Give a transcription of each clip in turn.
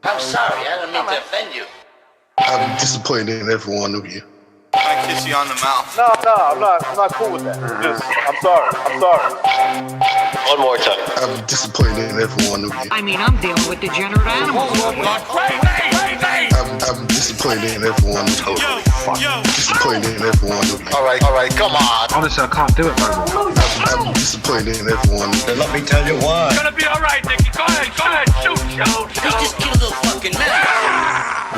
I'm sorry, I don't mean to offend you. I'm disappointed in every one of you. I kiss you on the mouth. No, I'm not cool with that. I'm sorry. One more time. I'm disappointed in every one of you. I mean, I'm dealing with degenerate animals. I'm disappointed in every one of you. Disappointed in every one of you. All right, come on. Honestly, I can't do it, man. I'm disappointed in every one of you. Let me tell you why. It's gonna be all right, Nicky. Go ahead, shoot. He just killed a little fucking man.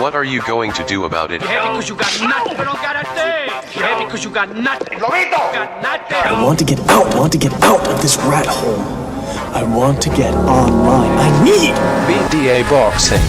What are you going to do about it? You're happy because you got nothing. You don't got a thing. You're happy because you got nothing. Lobito! Got nothing. I want to get out of this rat hole. I want to get online. I need BDA boxing.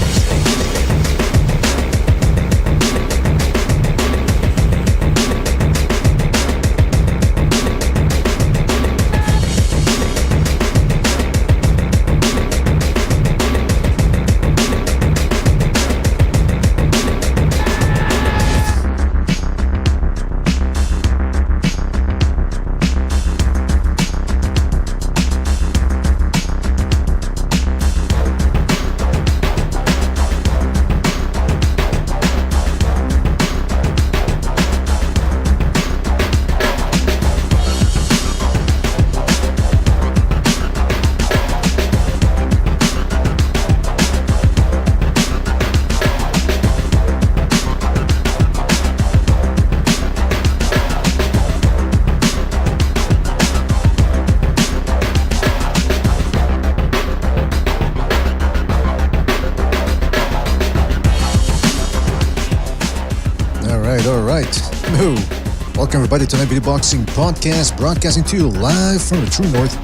Welcome everybody to Mayweather Boxing Podcast, broadcasting to you live from the True North.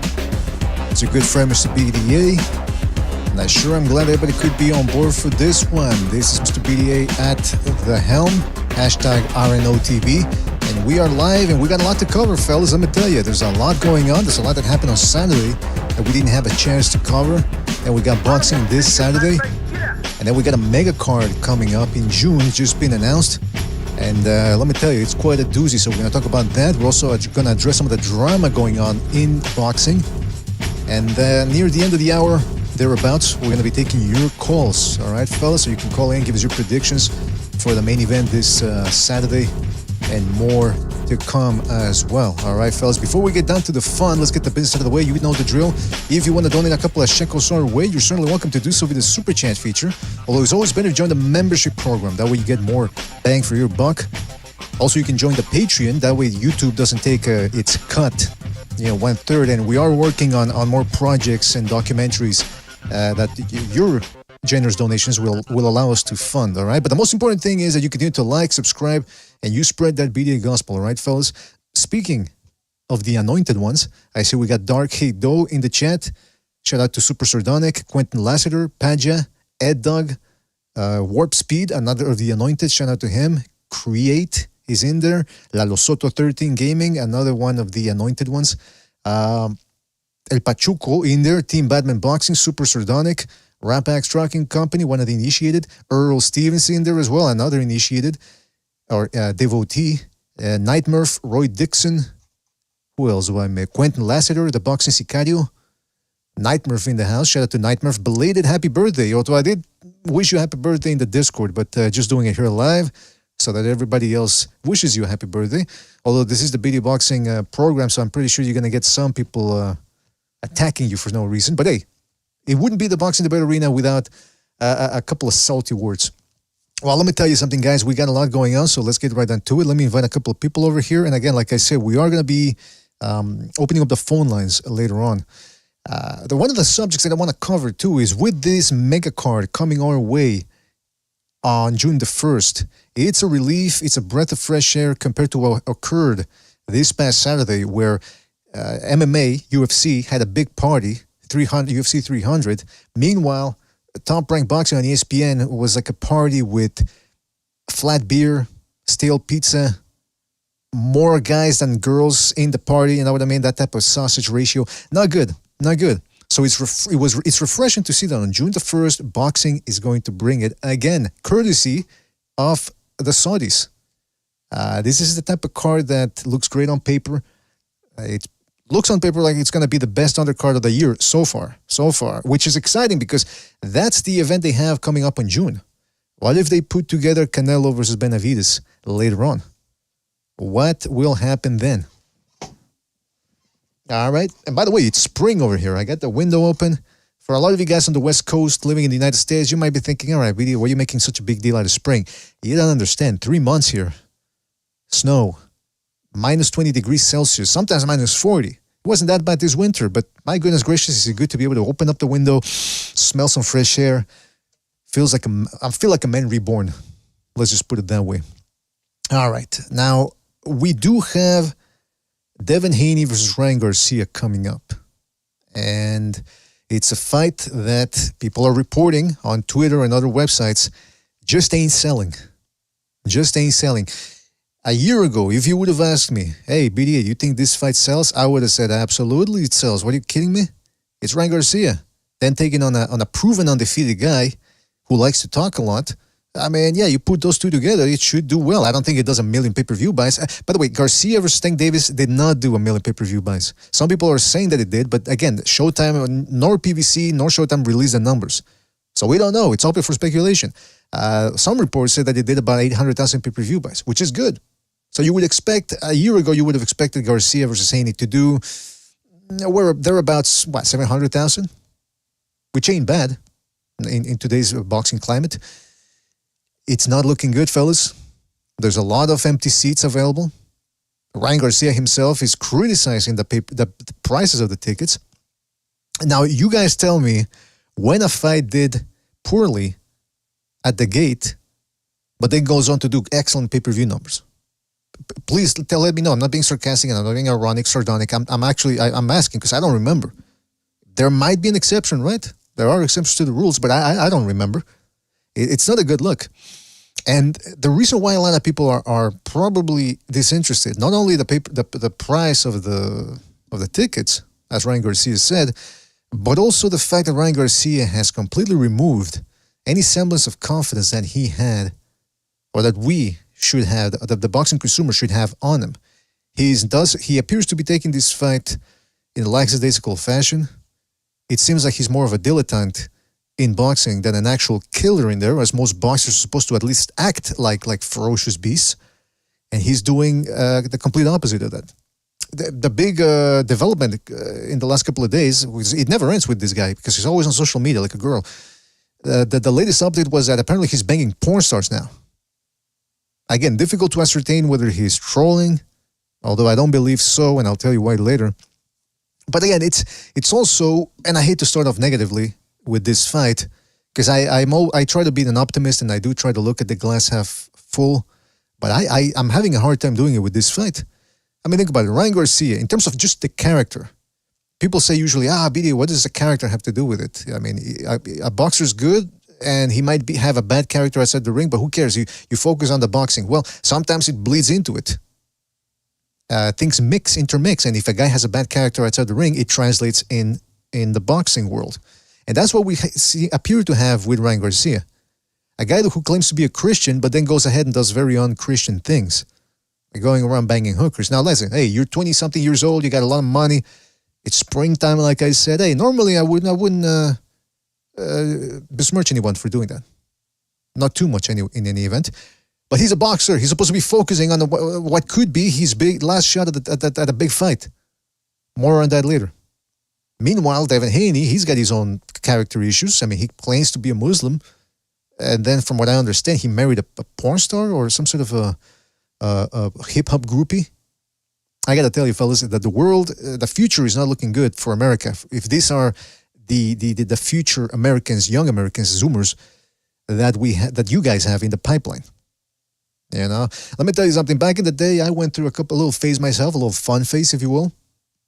It's your good friend Mr. BDA, and I'm glad everybody could be on board for this one. This is Mr. BDA at the helm, hashtag RNOTV, and we are live and we got a lot to cover, fellas. Let me tell you, there's a lot going on. There's a lot that happened on Saturday that we didn't have a chance to cover, and we got boxing this Saturday, and then we got a mega card coming up in June. It's just been announced. And let me tell you, it's quite a doozy, so we're going to talk about that. We're also going to address some of the drama going on in boxing. And near the end of the hour, thereabouts, we're going to be taking your calls, all right, fellas? So you can call in, give us your predictions for the main event this Saturday, and more to come as well, all right, fellas? Before we get down to the fun, let's get the business out of the way. You know the drill. If you want to donate a couple of shekels our way, you're certainly welcome to do so with the Super Chat feature. Although it's always better to join the membership program. That way you get more bang for your buck. Also, you can join the Patreon. That way YouTube doesn't take its cut, 1/3. And we are working on more projects and documentaries that your generous donations will allow us to fund, all right? But the most important thing is that you continue to like, subscribe, and you spread that BDA gospel, all right, fellas? Speaking of the anointed ones, I see we got Dark Hate Doe in the chat. Shout out to Super Sardonic, Quentin Lassiter, Padja, Ed Dog, Warp Speed, another of the anointed. Shout out to him. Create is in there. Lalo Soto 13 Gaming, another one of the anointed ones. El Pachuco in there. Team Badman Boxing, Super Sardonic, Rapax Trucking Company, one of the initiated. Earl Stevens in there as well, another initiated or devotee. Nightmurph, Roy Dixon. Who else do I make? Quentin Lassiter, the Boxing Sicario. Nightmurph in the house. Shout out to Nightmurph. Belated happy birthday. Although I did wish you a happy birthday in the Discord, but just doing it here live so that everybody else wishes you a happy birthday. Although this is the BD Boxing program, so I'm pretty sure you're going to get some people attacking you for no reason. But hey, it wouldn't be the Boxing Debate Arena without a couple of salty words. Well, let me tell you something, guys. We got a lot going on, so let's get right into it. Let me invite a couple of people over here. And again, like I said, we are going to be opening up the phone lines later on. One of the subjects that I want to cover, too, is with this mega card coming our way on June the 1st, it's a relief, it's a breath of fresh air compared to what occurred this past Saturday, where MMA, UFC, had a big party, UFC 300. Meanwhile, Top Rank Boxing on ESPN was like a party with flat beer, stale pizza, more guys than girls in the party. You know what I mean? That type of sausage ratio. Not good. So it's refreshing to see that on June the 1st, boxing is going to bring it again, courtesy of the Saudis. This is the type of card that looks great on paper. It Looks on paper like it's going to be the best undercard of the year so far, which is exciting because that's the event they have coming up in June. What if they put together Canelo versus Benavidez later on? What will happen then? All right. And by the way, it's spring over here. I got the window open. For a lot of you guys on the West Coast living in the United States, you might be thinking, all right, Vidi, why are you making such a big deal out of spring? You don't understand. 3 months here. Snow. Minus 20 degrees Celsius. Sometimes minus 40. It wasn't that bad this winter, but my goodness gracious, is it good to be able to open up the window, smell some fresh air. I feel like a man reborn. Let's just put it that way. All right. Now, we do have Devin Haney versus Ryan Garcia coming up. And it's a fight that people are reporting on Twitter and other websites just ain't selling. Just ain't selling. A year ago, if you would have asked me, hey, BDA, you think this fight sells? I would have said, absolutely it sells. What are you kidding me? It's Ryan Garcia. Then taking on a proven undefeated guy who likes to talk a lot. I mean, yeah, you put those two together, it should do well. I don't think it does 1 million pay-per-view buys. By the way, Garcia versus Tank Davis did not do 1 million pay-per-view buys. Some people are saying that it did, but again, Showtime, nor PVC, nor Showtime released the numbers. So we don't know. It's open for speculation. Some reports say that it did about 800,000 pay-per-view buys, which is good. So you would expect, a year ago, you would have expected Garcia versus Haney to do, thereabouts, 700,000? Which ain't bad in today's boxing climate. It's not looking good, fellas. There's a lot of empty seats available. Ryan Garcia himself is criticizing the prices of the tickets. Now, you guys tell me when a fight did poorly at the gate, but then goes on to do excellent pay-per-view numbers. Please let me know. I'm not being sarcastic and I'm not being ironic, sardonic. I'm asking because I don't remember. There might be an exception, right? There are exceptions to the rules, but I don't remember. It's not a good look. And the reason why a lot of people are probably disinterested, not only the price of the tickets, as Ryan Garcia said, but also the fact that Ryan Garcia has completely removed any semblance of confidence that he had, or that we should have, that the boxing consumer should have on him. He appears to be taking this fight in a lackadaisical fashion. It seems like he's more of a dilettante in boxing than an actual killer in there, as most boxers are supposed to at least act like ferocious beasts. And he's doing the complete opposite of that. The big development in the last couple of days, it never ends with this guy because he's always on social media like a girl. The latest update was that apparently he's banging porn stars now. Again, difficult to ascertain whether he's trolling, although I don't believe so, and I'll tell you why later. But again, it's also, and I hate to start off negatively with this fight, because I try to be an optimist and I do try to look at the glass half full, but I'm having a hard time doing it with this fight. I mean, think about it. Ryan Garcia, in terms of just the character, people say usually, BD, what does the character have to do with it? I mean, a boxer's good, and he might have a bad character outside the ring, but who cares? You focus on the boxing. Well, sometimes it bleeds into it. Things intermix, and if a guy has a bad character outside the ring, it translates in the boxing world. And that's what we appear to have with Ryan Garcia. A guy who claims to be a Christian, but then goes ahead and does very un-Christian things. Like going around banging hookers. Now listen, hey, you're 20-something years old, you got a lot of money, it's springtime, like I said. Hey, normally I wouldn't besmirch anyone for doing that. Not too much in any event. But he's a boxer. He's supposed to be focusing on what could be his big last shot at a big fight. More on that later. Meanwhile, Devin Haney, he's got his own character issues. I mean, he claims to be a Muslim. And then from what I understand, he married a porn star or some sort of a hip-hop groupie. I got to tell you, fellas, that the future is not looking good for America. If these are the future Americans, young Americans, Zoomers, that you guys have in the pipeline. You know, let me tell you something. Back in the day, I went through a little phase myself, a little fun phase, if you will.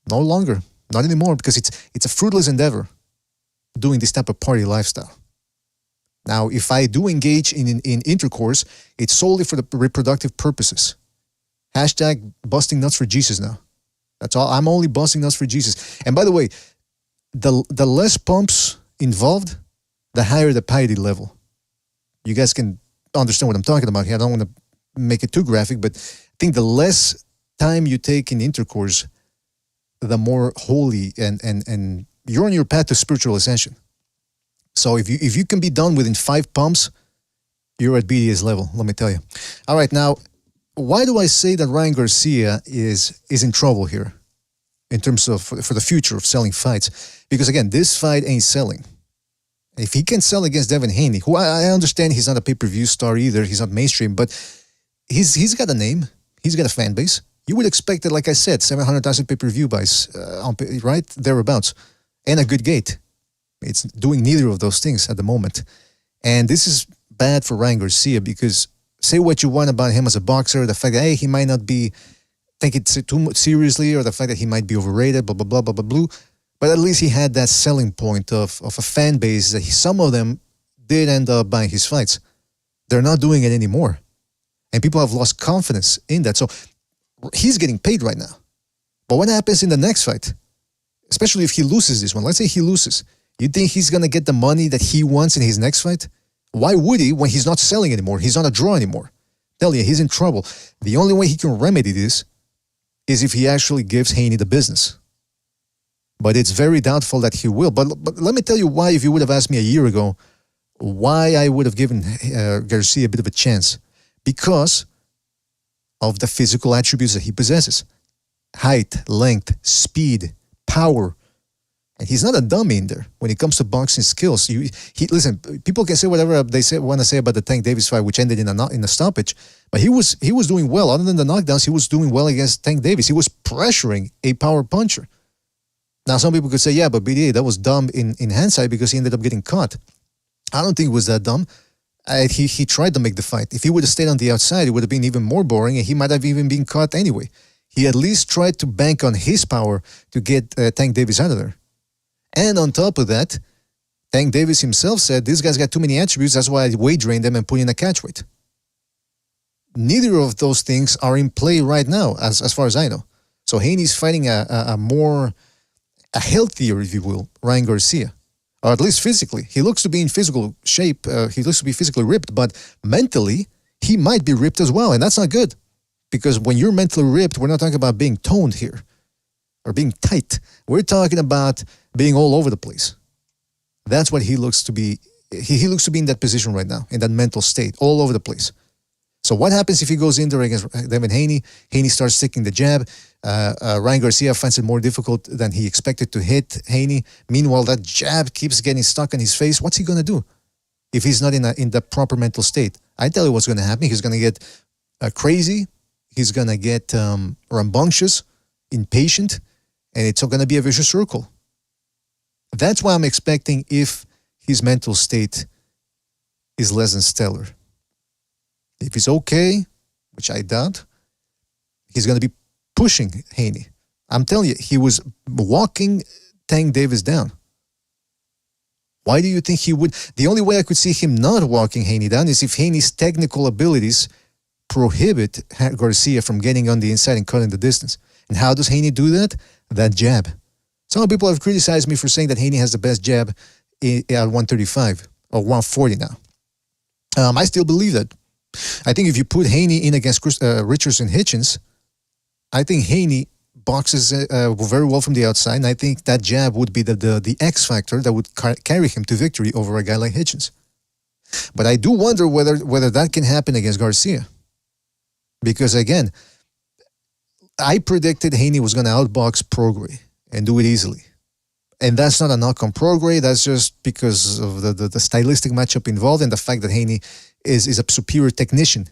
No longer, not anymore, because it's a fruitless endeavor doing this type of party lifestyle. Now, if I do engage in intercourse, it's solely for the reproductive purposes. Hashtag busting nuts for Jesus now. That's all. I'm only busting nuts for Jesus. And by the way, the less pumps involved, the higher the piety level. You guys can understand what I'm talking about here. I don't want to make it too graphic, but I think the less time you take in intercourse, the more holy and you're on your path to spiritual ascension. So if you can be done within 5 pumps, you're at BDA's level, let me tell you. All right, now, why do I say that Ryan Garcia is in trouble here in terms of for the future of selling fights? Because again, this fight ain't selling. If he can sell against Devin Haney, who I understand he's not a pay-per-view star either, he's not mainstream, but he's got a name, he's got a fan base. You would expect that, like I said, 700,000 pay-per-view buys, right? Thereabouts. And a good gate. It's doing neither of those things at the moment. And this is bad for Ryan Garcia because say what you want about him as a boxer, the fact that, hey, he might not be take it too much seriously, or the fact that he might be overrated, blah, blah, blah, blah, blah, blah. But at least he had that selling point of a fan base that some of them did end up buying his fights. They're not doing it anymore. And people have lost confidence in that. So he's getting paid right now. But what happens in the next fight? Especially if he loses this one. Let's say he loses. You think he's going to get the money that he wants in his next fight? Why would he when he's not selling anymore? He's not a draw anymore. Tell you, he's in trouble. The only way he can remedy this is if he actually gives Haney the business. But it's very doubtful that he will. But let me tell you why, if you would have asked me a year ago, why I would have given Garcia a bit of a chance. Because of the physical attributes that he possesses. Height, length, speed, power. And he's not a dummy in there when it comes to boxing skills. Listen, people can say whatever they want to say about the Tank Davis fight, which ended in a stoppage. But he was doing well. Other than the knockdowns, he was doing well against Tank Davis. He was pressuring a power puncher. Now, some people could say, yeah, but BDA, that was dumb in hindsight because he ended up getting caught. I don't think it was that dumb. He tried to make the fight. If he would have stayed on the outside, it would have been even more boring, and he might have even been caught anyway. He at least tried to bank on his power to get Tank Davis out of there. And on top of that, Tank Davis himself said, this guy's got too many attributes, that's why I weight drained them and put in a catchweight. Neither of those things are in play right now, as far as I know. So Haney's fighting a healthier, if you will, Ryan Garcia. Or at least physically. He looks to be in physical shape. He looks to be physically ripped, but mentally, he might be ripped as well, and that's not good. Because when you're mentally ripped, we're not talking about being toned here or being tight. We're talking about being all over the place. That's what he looks to be. He looks to be in that position right now, in that mental state, all over the place. So what happens if he goes in there against Devin Haney? Haney starts sticking the jab. Ryan Garcia finds it more difficult than he expected to hit Haney. Meanwhile, that jab keeps getting stuck in his face. What's he going to do if he's not in the proper mental state? I tell you what's going to happen. He's going to get crazy. He's going to get rambunctious, impatient, and it's going to be a vicious circle. That's why I'm expecting if his mental state is less than stellar. If he's okay, which I doubt, he's going to be pushing Haney. I'm telling you, he was walking Tank Davis down. Why do you think he would? The only way I could see him not walking Haney down is if Haney's technical abilities prohibit Garcia from getting on the inside and cutting the distance. And how does Haney do that? That jab. Some people have criticized me for saying that Haney has the best jab at 135 or 140 now. I still believe that. I think if you put Haney in against Richardson Hitchens, I think Haney boxes very well from the outside, and I think that jab would be the X factor that would carry him to victory over a guy like Hitchens. But I do wonder whether that can happen against Garcia. Because again, I predicted Haney was going to outbox Prograis and do it easily. And that's not a knock on Prograis, that's just because of the stylistic matchup involved and the fact that Haney is a superior technician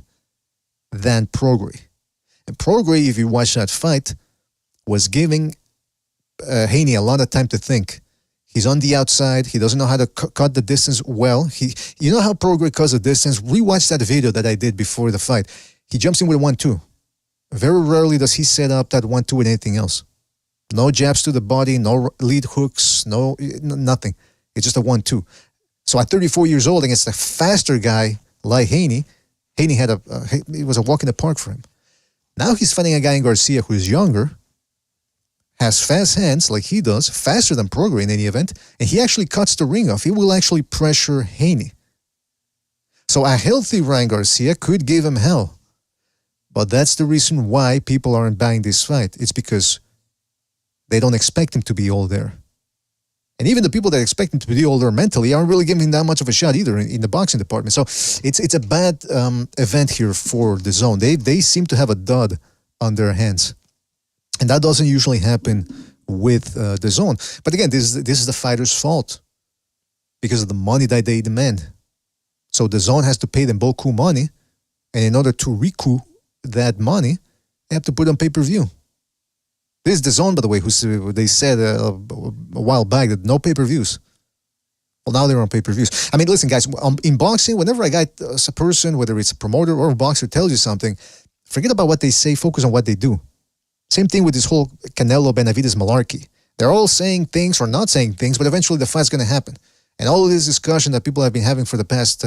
than Prograis. And Prograis, if you watch that fight, was giving Haney a lot of time to think. He's on the outside. He doesn't know how to cut the distance well. You know how Prograis cuts the distance? Rewatch that video that I did before the fight. He jumps in with a 1-2. Very rarely does he set up that 1-2 with anything else. No jabs to the body, no lead hooks, nothing. It's just a 1-2. So at 34 years old, against a faster guy like Haney had it was a walk in the park for him. Now he's fighting a guy in Garcia who is younger, has fast hands like he does, faster than Prograis in any event, and he actually cuts the ring off. He will actually pressure Haney. So a healthy Ryan Garcia could give him hell. But that's the reason why people aren't buying this fight. It's because They don't expect him to be all there. And even the people that expect him to be all there mentally aren't really giving him that much of a shot either in the boxing department. So it's a bad event here for the zone. They seem to have a dud on their hands. And that doesn't usually happen with the zone. But again, this is the fighter's fault because of the money that they demand. So the zone has to pay them beaucoup money. And in order to recoup that money, they have to put on pay-per-view. This is the zone, by the way, who they said a while back that no pay-per-views. Well, now they're on pay-per-views. I mean, listen, guys, in boxing, whenever I got a person, whether it's a promoter or a boxer, tells you something, forget about what they say, focus on what they do. Same thing with this whole Canelo Benavidez malarkey. They're all saying things or not saying things, but eventually the fight's going to happen. And all of this discussion that people have been having for the past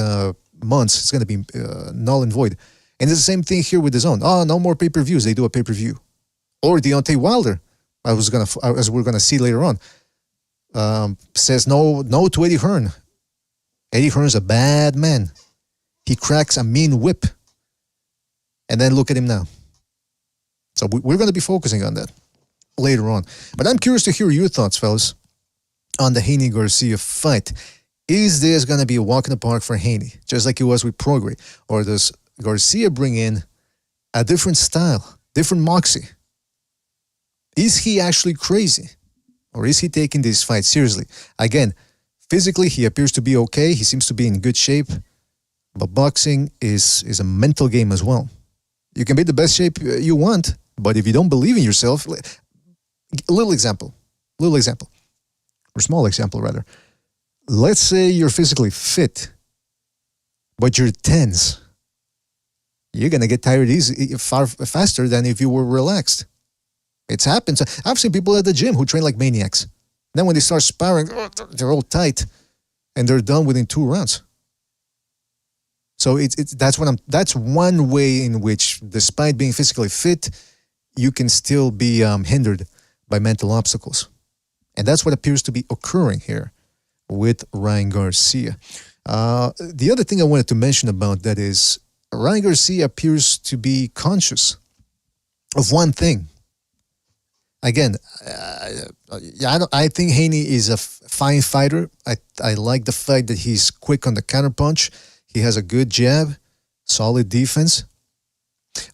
months, it's going to be null and void. And it's the same thing here with the zone. Oh, no more pay-per-views. They do a pay-per-view. Or Deontay Wilder, as we're gonna see later on, says no to Eddie Hearn. Eddie Hearn's a bad man. He cracks a mean whip. And then look at him now. So we're going to be focusing on that later on. But I'm curious to hear your thoughts, fellas, on the Haney-Garcia fight. Is this going to be a walk in the park for Haney, just like it was with Prograis? Or does Garcia bring in a different style, different moxie? Is he actually crazy? Or is he taking this fight seriously? Again, physically, he appears to be okay. He seems to be in good shape. But boxing is a mental game as well. You can be the best shape you want, but if you don't believe in yourself... A little example. Or small example, rather. Let's say you're physically fit, but you're tense. You're going to get tired far faster than if you were relaxed. It's happened. I've seen people at the gym who train like maniacs. Then when they start sparring, they're all tight, and they're done within 2 rounds. So that's one way in which, despite being physically fit, you can still be hindered by mental obstacles, and that's what appears to be occurring here with Ryan Garcia. The other thing I wanted to mention about that is Ryan Garcia appears to be conscious of one thing. Again, I think Haney is a fine fighter. I like the fact that he's quick on the counterpunch. He has a good jab, solid defense.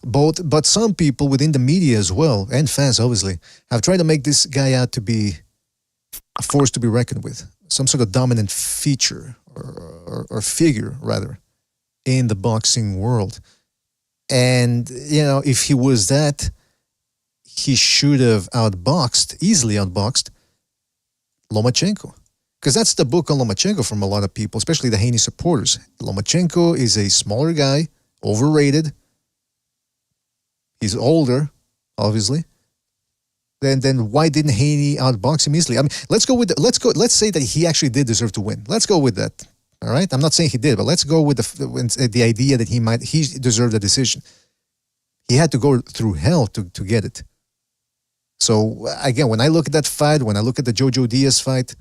But some people within the media as well, and fans obviously, have tried to make this guy out to be a force to be reckoned with. Some sort of dominant feature or figure, rather, in the boxing world. And, if he was that, he should have easily outboxed Lomachenko. Because that's the book on Lomachenko from a lot of people, especially the Haney supporters. Lomachenko is a smaller guy, overrated. He's older, obviously. Then why didn't Haney outbox him easily? I mean, let's say that he actually did deserve to win. Let's go with that. All right? I'm not saying he did, but let's go with the idea that he deserved a decision. He had to go through hell to get it. So again, when I look at that fight, when I look at the Jojo Diaz fight,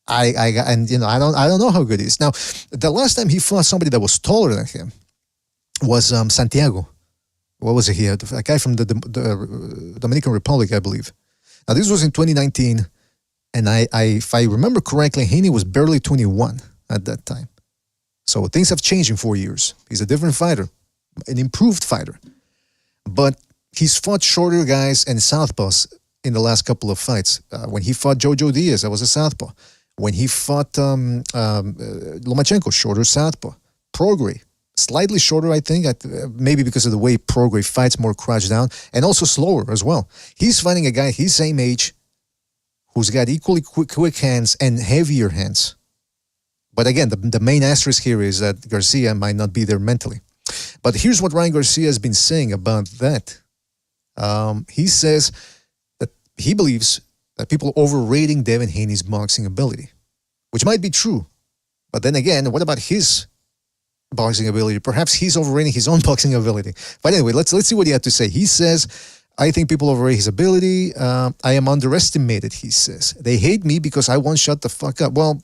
I don't know how good he is. Now, the last time he fought somebody that was taller than him was Santiago. What was it here? A guy from the Dominican Republic, I believe. Now, this was in 2019, and if I remember correctly, Haney was barely 21 at that time. So things have changed in 4 years. He's a different fighter, an improved fighter. But he's fought shorter guys and southpaws in the last couple of fights. When he fought Jojo Diaz, that was a southpaw. When he fought Lomachenko, shorter southpaw. Prograis, slightly shorter, I think, maybe because of the way Prograis fights, more crouched down, and also slower as well. He's fighting a guy his same age who's got equally quick hands and heavier hands. But again, the main asterisk here is that Garcia might not be there mentally. But here's what Ryan Garcia has been saying about that. He says that he believes that people are overrating Devin Haney's boxing ability, which might be true. But then again, what about his boxing ability? Perhaps he's overrating his own boxing ability. But anyway, let's see what he had to say. He says, I think people overrate his ability. I am underestimated, he says. They hate me because I won't shut the fuck up. Well,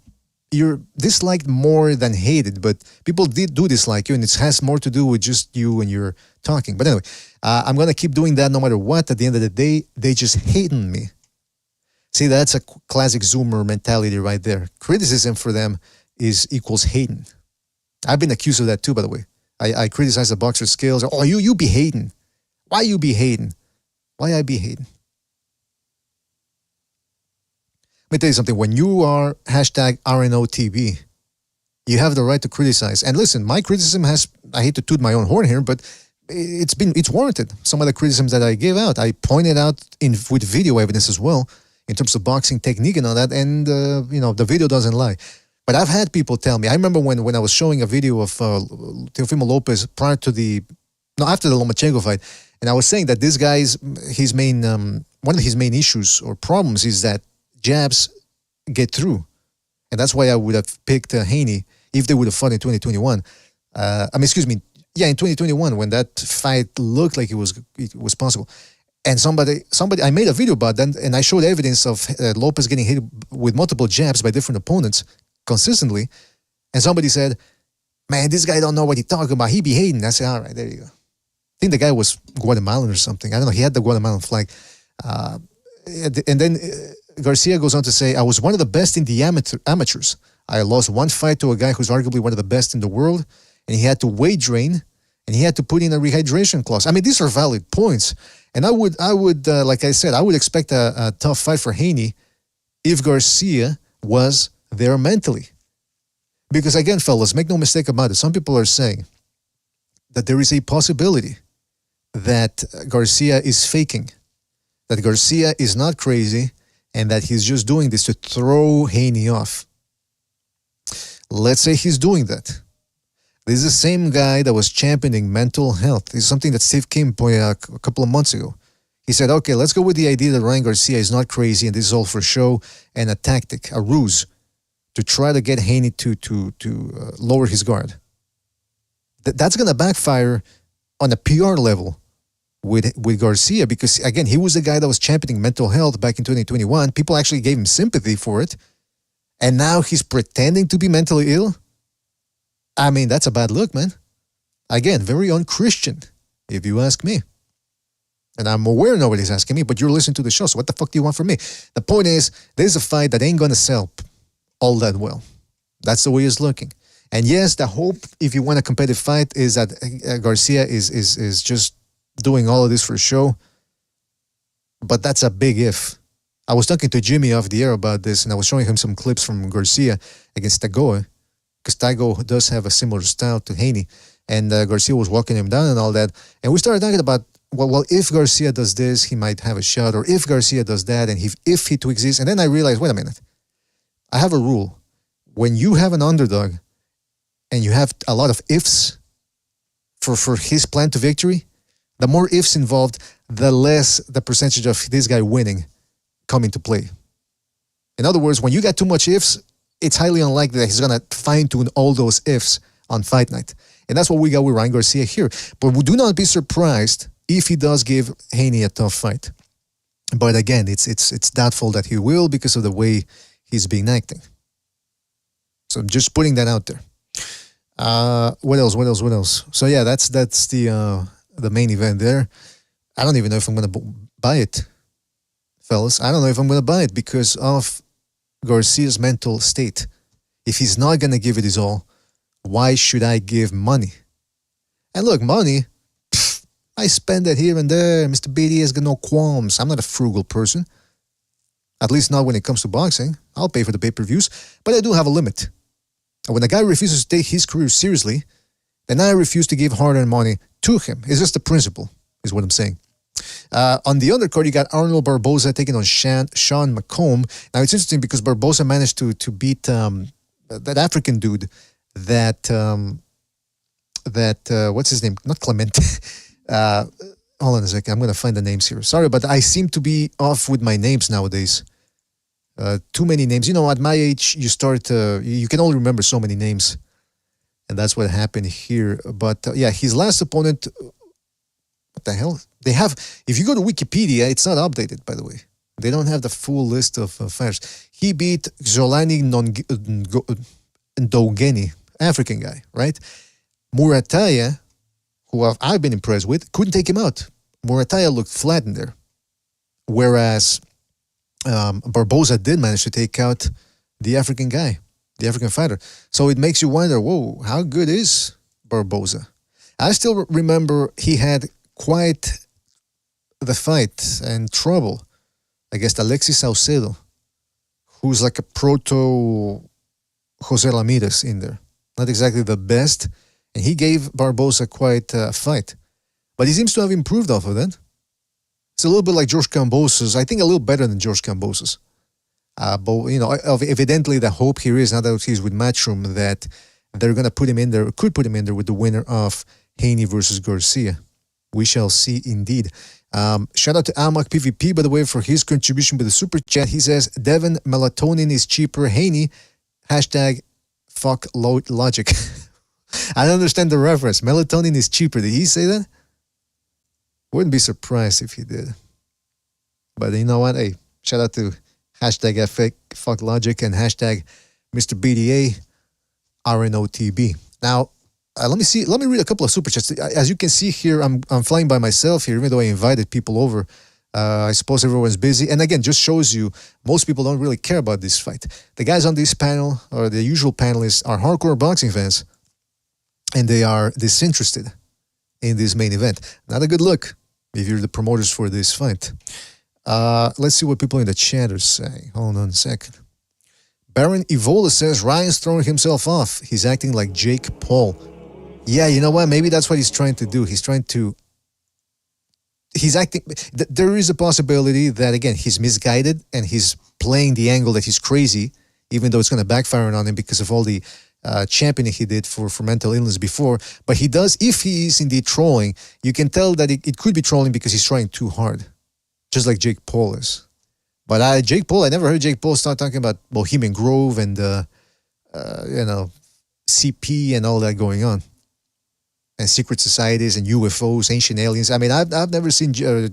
you're disliked more than hated, but people do dislike you, and it has more to do with just you when you're talking. But anyway, I'm going to keep doing that no matter what. At the end of the day, they just hate on me. See, that's a classic Zoomer mentality right there. Criticism for them is equals hating. I've been accused of that too, by the way. I criticize the boxer's skills. Oh, you be hating. Why you be hating? Why I be hating? Let me tell you something. When you are hashtag RNOTB, you have the right to criticize. And listen, my criticism has, I hate to toot my own horn here, but it's warranted. Some of the criticisms that I gave out, I pointed out with video evidence as well, in terms of boxing technique and all that. And, the video doesn't lie. But I've had people tell me, I remember when I was showing a video of Teofimo Lopez after the Lomachenko fight, and I was saying that this guy's, one of his main issues or problems is that jabs get through. And that's why I would have picked Haney if they would have fought in 2021. In 2021, when that fight looked like it was possible. And somebody, I made a video about that, and I showed evidence of Lopez getting hit with multiple jabs by different opponents consistently. And somebody said, man, this guy don't know what he's talking about. He be hating. I said, all right, there you go. I think the guy was Guatemalan or something. I don't know. He had the Guatemalan flag. And then Garcia goes on to say, I was one of the best in the amateurs. I lost one fight to a guy who's arguably one of the best in the world, and he had to weight drain, and he had to put in a rehydration clause. I mean, these are valid points. And I would, like I said, I would expect a tough fight for Haney if Garcia was there mentally. Because again, fellas, make no mistake about it. Some people are saying that there is a possibility that Garcia is faking, that Garcia is not crazy, and that he's just doing this to throw Haney off. Let's say he's doing that. This is the same guy that was championing mental health. This is something that Steve Kim pointed out a couple of months ago. He said, okay, let's go with the idea that Ryan Garcia is not crazy and this is all for show and a tactic, a ruse to try to get Haney to lower his guard. That's going to backfire on a PR level with Garcia because, again, he was the guy that was championing mental health back in 2021. People actually gave him sympathy for it. And now he's pretending to be mentally ill. I mean, that's a bad look, man. Again, very unchristian, if you ask me. And I'm aware nobody's asking me, but you're listening to the show, so what the fuck do you want from me? The point is, there's a fight that ain't going to sell all that well. That's the way it's looking. And yes, the hope, if you want a competitive fight, is that Garcia is just doing all of this for show. But that's a big if. I was talking to Jimmy off the air about this, and I was showing him some clips from Garcia against Tagoe, because Tagoe does have a similar style to Haney, and Garcia was walking him down and all that. And we started talking about, well, if Garcia does this, he might have a shot, or if Garcia does that, and if he tweaks this. And then I realized, wait a minute. I have a rule. When you have an underdog and you have a lot of ifs for his plan to victory, the more ifs involved, the less the percentage of this guy winning come into play. In other words, when you got too much ifs, it's highly unlikely that he's going to fine-tune all those ifs on fight night. And that's what we got with Ryan Garcia here. But we do not be surprised if he does give Haney a tough fight. But again, it's doubtful that he will because of the way he's been acting. So just putting that out there. What else? So yeah, that's the main event there. I don't even know if I'm going to buy it, fellas. I don't know if I'm going to buy it because of Garcia's mental state. If he's not going to give it his all, why should I give money? And look, money, I spend it here and there. Mr. BD has got no qualms. I'm not a frugal person. At least not when it comes to boxing. I'll pay for the pay-per-views, but I do have a limit. And when a guy refuses to take his career seriously, then I refuse to give hard-earned money to him. It's just a principle, is what I'm saying. On the undercard, you got Arnold Barbosa taking on Sean McComb. Now, it's interesting because Barbosa managed to beat that African dude that what's his name? Not Clement. Hold on a second. I'm going to find the names here. Sorry, but I seem to be off with my names nowadays. Too many names. You know, at my age, you start, you can only remember so many names. And that's what happened here. But yeah, his last opponent, what the hell? They have, if you go to Wikipedia, it's not updated, by the way. They don't have the full list of fighters. He beat Zhilei Ndogeni, African guy, right? Murataya, who I've been impressed with, couldn't take him out. Murataya looked flat in there. Whereas Barbosa did manage to take out the African guy, the African fighter. So it makes you wonder, whoa, how good is Barbosa? I still remember he had quite the fight and trouble against Alexis Saucedo, who's like a proto Jose Ramirez in there. Not exactly the best. And he gave Barbosa quite a fight. But he seems to have improved off of that. It's a little bit like George Cambosa's. I think a little better than George Cambosa's. But, you know, evidently the hope here is, now that he's with Matchroom, that they're going to put him in there, could put him in there with the winner of Haney versus Garcia. We shall see indeed. Shout out to Amak PvP, by the way, for his contribution with the super chat. He says, Devon, melatonin is cheaper. Haney, hashtag fuck logic. I don't understand the reference. Melatonin is cheaper. Did he say that? Wouldn't be surprised if he did. But you know what? Hey, shout out to hashtag fuck logic and hashtag Mr. BDA RNOTB. Now, let me read a couple of super chats. As you can see here, I'm flying by myself here, even though I invited people over. I suppose everyone's busy. And again, just shows you most people don't really care about this fight. The guys on this panel, or the usual panelists, are hardcore boxing fans. And they are disinterested in this main event. Not a good look if you're the promoters for this fight. Let's see what people in the chat are saying. Hold on a second. Baron Evola says, Ryan's throwing himself off. He's acting like Jake Paul. Yeah, you know what? Maybe that's what he's trying to do. He's acting. There is a possibility that, again, he's misguided and he's playing the angle that he's crazy, even though it's going to backfire on him because of all the championing he did for mental illness before. But he does, if he is indeed trolling, you can tell that it could be trolling because he's trying too hard, just like Jake Paul is. But I never heard Jake Paul start talking about Bohemian Grove and, CP and all that going on. And secret societies and UFOs, ancient aliens. I mean, I've never seen Jake.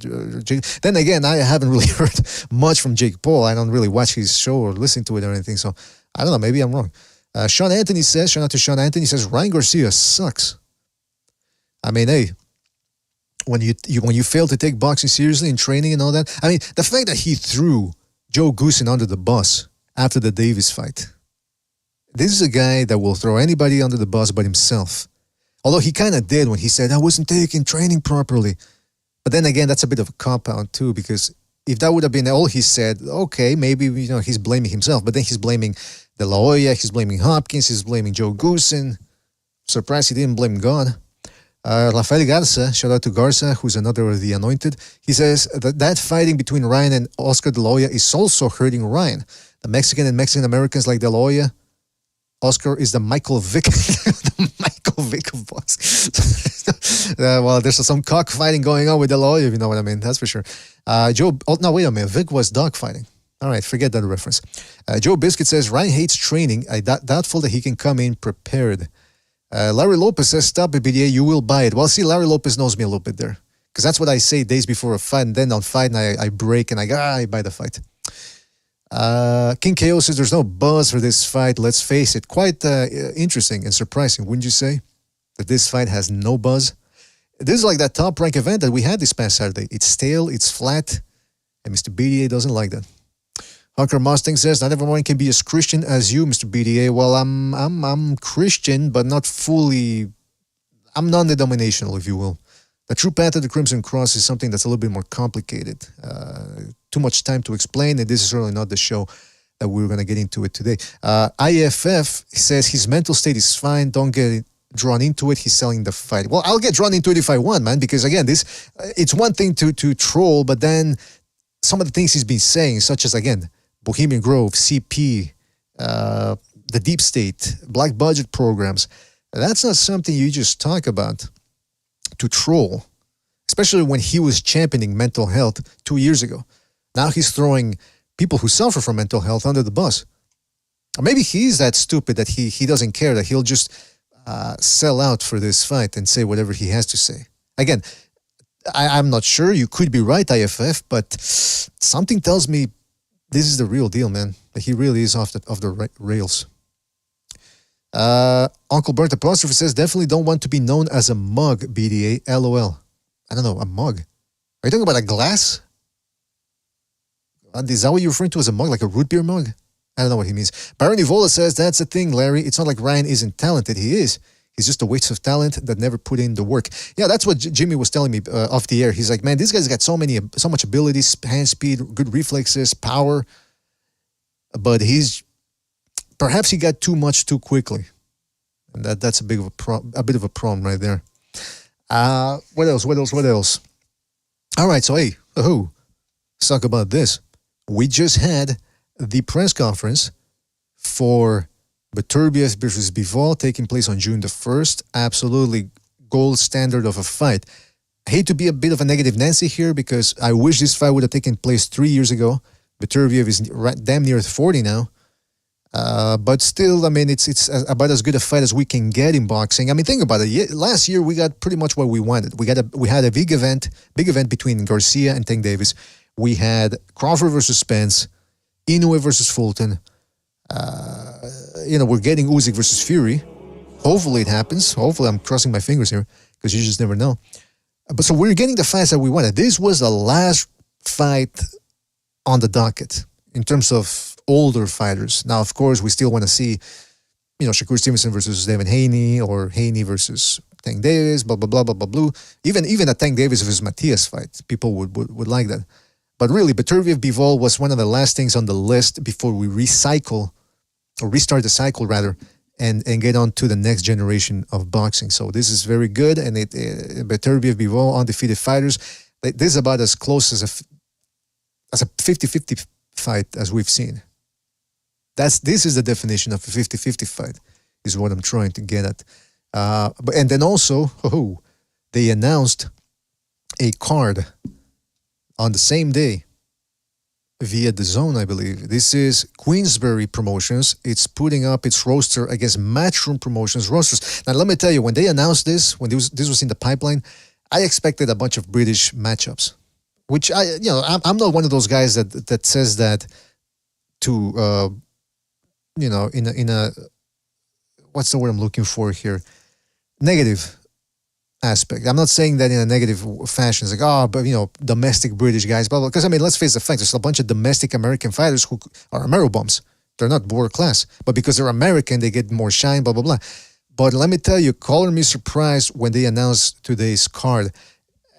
Then again, I haven't really heard much from Jake Paul. I don't really watch his show or listen to it or anything. So, I don't know. Maybe I'm wrong. Sean Anthony says, shout out to Sean Anthony, says, Ryan Garcia sucks. I mean, hey, when you fail to take boxing seriously in training and all that, I mean, the fact that he threw Joe Goosen under the bus after the Davis fight, this is a guy that will throw anybody under the bus but himself. Although he kind of did when he said, I wasn't taking training properly. But then again, that's a bit of a cop-out too, because if that would have been all he said, okay, maybe, he's blaming himself. But then he's blaming De La Hoya, he's blaming Hopkins, he's blaming Joe Goosen. Surprised he didn't blame God. Rafael Garza, shout out to Garza, who's another of the anointed. He says that fighting between Ryan and Oscar De La Hoya is also hurting Ryan. The Mexican and Mexican Americans like De La Hoya. Oscar is the Michael Vick, the Michael Vick of box. Well, there's some cockfighting going on with De La Hoya, if you know what I mean. That's for sure. No, wait a minute. Vick was dogfighting. All right, forget that reference. Joe Biscuit says, Ryan hates training. Doubtful that he can come in prepared. Larry Lopez says, stop it, BDA, you will buy it. Well, see, Larry Lopez knows me a little bit there. Because that's what I say days before a fight, and then on fight, and I break, and I buy the fight. King KO says, there's no buzz for this fight. Let's face it. Quite interesting and surprising, wouldn't you say? That this fight has no buzz. This is like that top rank event that we had this past Saturday. It's stale, it's flat, and Mr. BDA doesn't like that. Hunker Mustang says, not everyone can be as Christian as you, Mr. BDA. Well, I'm Christian, but not fully. I'm non-denominational, if you will. The true path of the Crimson Cross is something that's a little bit more complicated. Too much time to explain, and this is certainly not the show that we're going to get into it today. IFF says his mental state is fine. Don't get drawn into it. He's selling the fight. Well, I'll get drawn into it if I want, man, because again, it's one thing to troll, but then some of the things he's been saying, such as, again, Bohemian Grove, CP, the Deep State, black budget programs, that's not something you just talk about to troll, especially when he was championing mental health 2 years ago. Now he's throwing people who suffer from mental health under the bus. Or maybe he's that stupid that he doesn't care, that he'll just sell out for this fight and say whatever he has to say. Again, I'm not sure. You could be right, IFF, but something tells me this is the real deal, man. That he really is off the rails. Uncle Bert Apostrophe says, definitely don't want to be known as a mug, BDA, LOL. I don't know, a mug. Are you talking about a glass? Is that what you're referring to as a mug, like a root beer mug? I don't know what he means. Baron Evola says, that's the thing, Larry. It's not like Ryan isn't talented. He is. He's just a waste of talent that never put in the work. Yeah, that's what Jimmy was telling me off the air. He's like, man, this guy's got so much abilities, hand speed, good reflexes, power. But perhaps he got too much too quickly. And that's a bit of a problem right there. What else? All right, so hey, let's talk about this. We just had the press conference for Beterbiev versus Bivol taking place on June the 1st. Absolutely gold standard of a fight. I hate to be a bit of a negative Nancy here because I wish this fight would have taken place 3 years ago. Beterbiev is damn near 40 now. But still, I mean, it's about as good a fight as we can get in boxing. I mean, think about it. Last year, we got pretty much what we wanted. We had a big event between Garcia and Tank Davis. We had Crawford versus Spence, Inoue versus Fulton. We're getting Usyk versus Fury. Hopefully it happens. Hopefully, I'm crossing my fingers here because you just never know. But so we're getting the fights that we wanted. This was the last fight on the docket in terms of older fighters. Now, of course, we still want to see, Shakur Stevenson versus Devin Haney or Haney versus Tank Davis, blah, blah, blah, blah, blah, blah. Even a Tank Davis versus Matias fight, people would like that. But really, Beterbiev Bivol was one of the last things on the list before we restart the cycle, rather, and get on to the next generation of boxing. So this is very good, and Beterbiev Bivol, undefeated fighters, this is about as close as a 50-50 fight as we've seen. This is the definition of a 50-50 fight, is what I'm trying to get at. And then also, they announced a card on the same day via the Zone, I believe. This is Queensbury Promotions. It's putting up its roster against Matchroom Promotions rosters. Now, let me tell you, when they announced this, when this was in the pipeline, I expected a bunch of British matchups, which I'm not one of those guys that says that to in a what's the word I'm looking for here? Negative aspect. I'm not saying that in a negative fashion. It's like, but domestic British guys, blah, blah. Because I mean, let's face the fact, there's a bunch of domestic American fighters who are Ameribums. They're not world class, but because they're American, they get more shine, blah, blah, blah. But let me tell you, color me surprised when they announced today's card.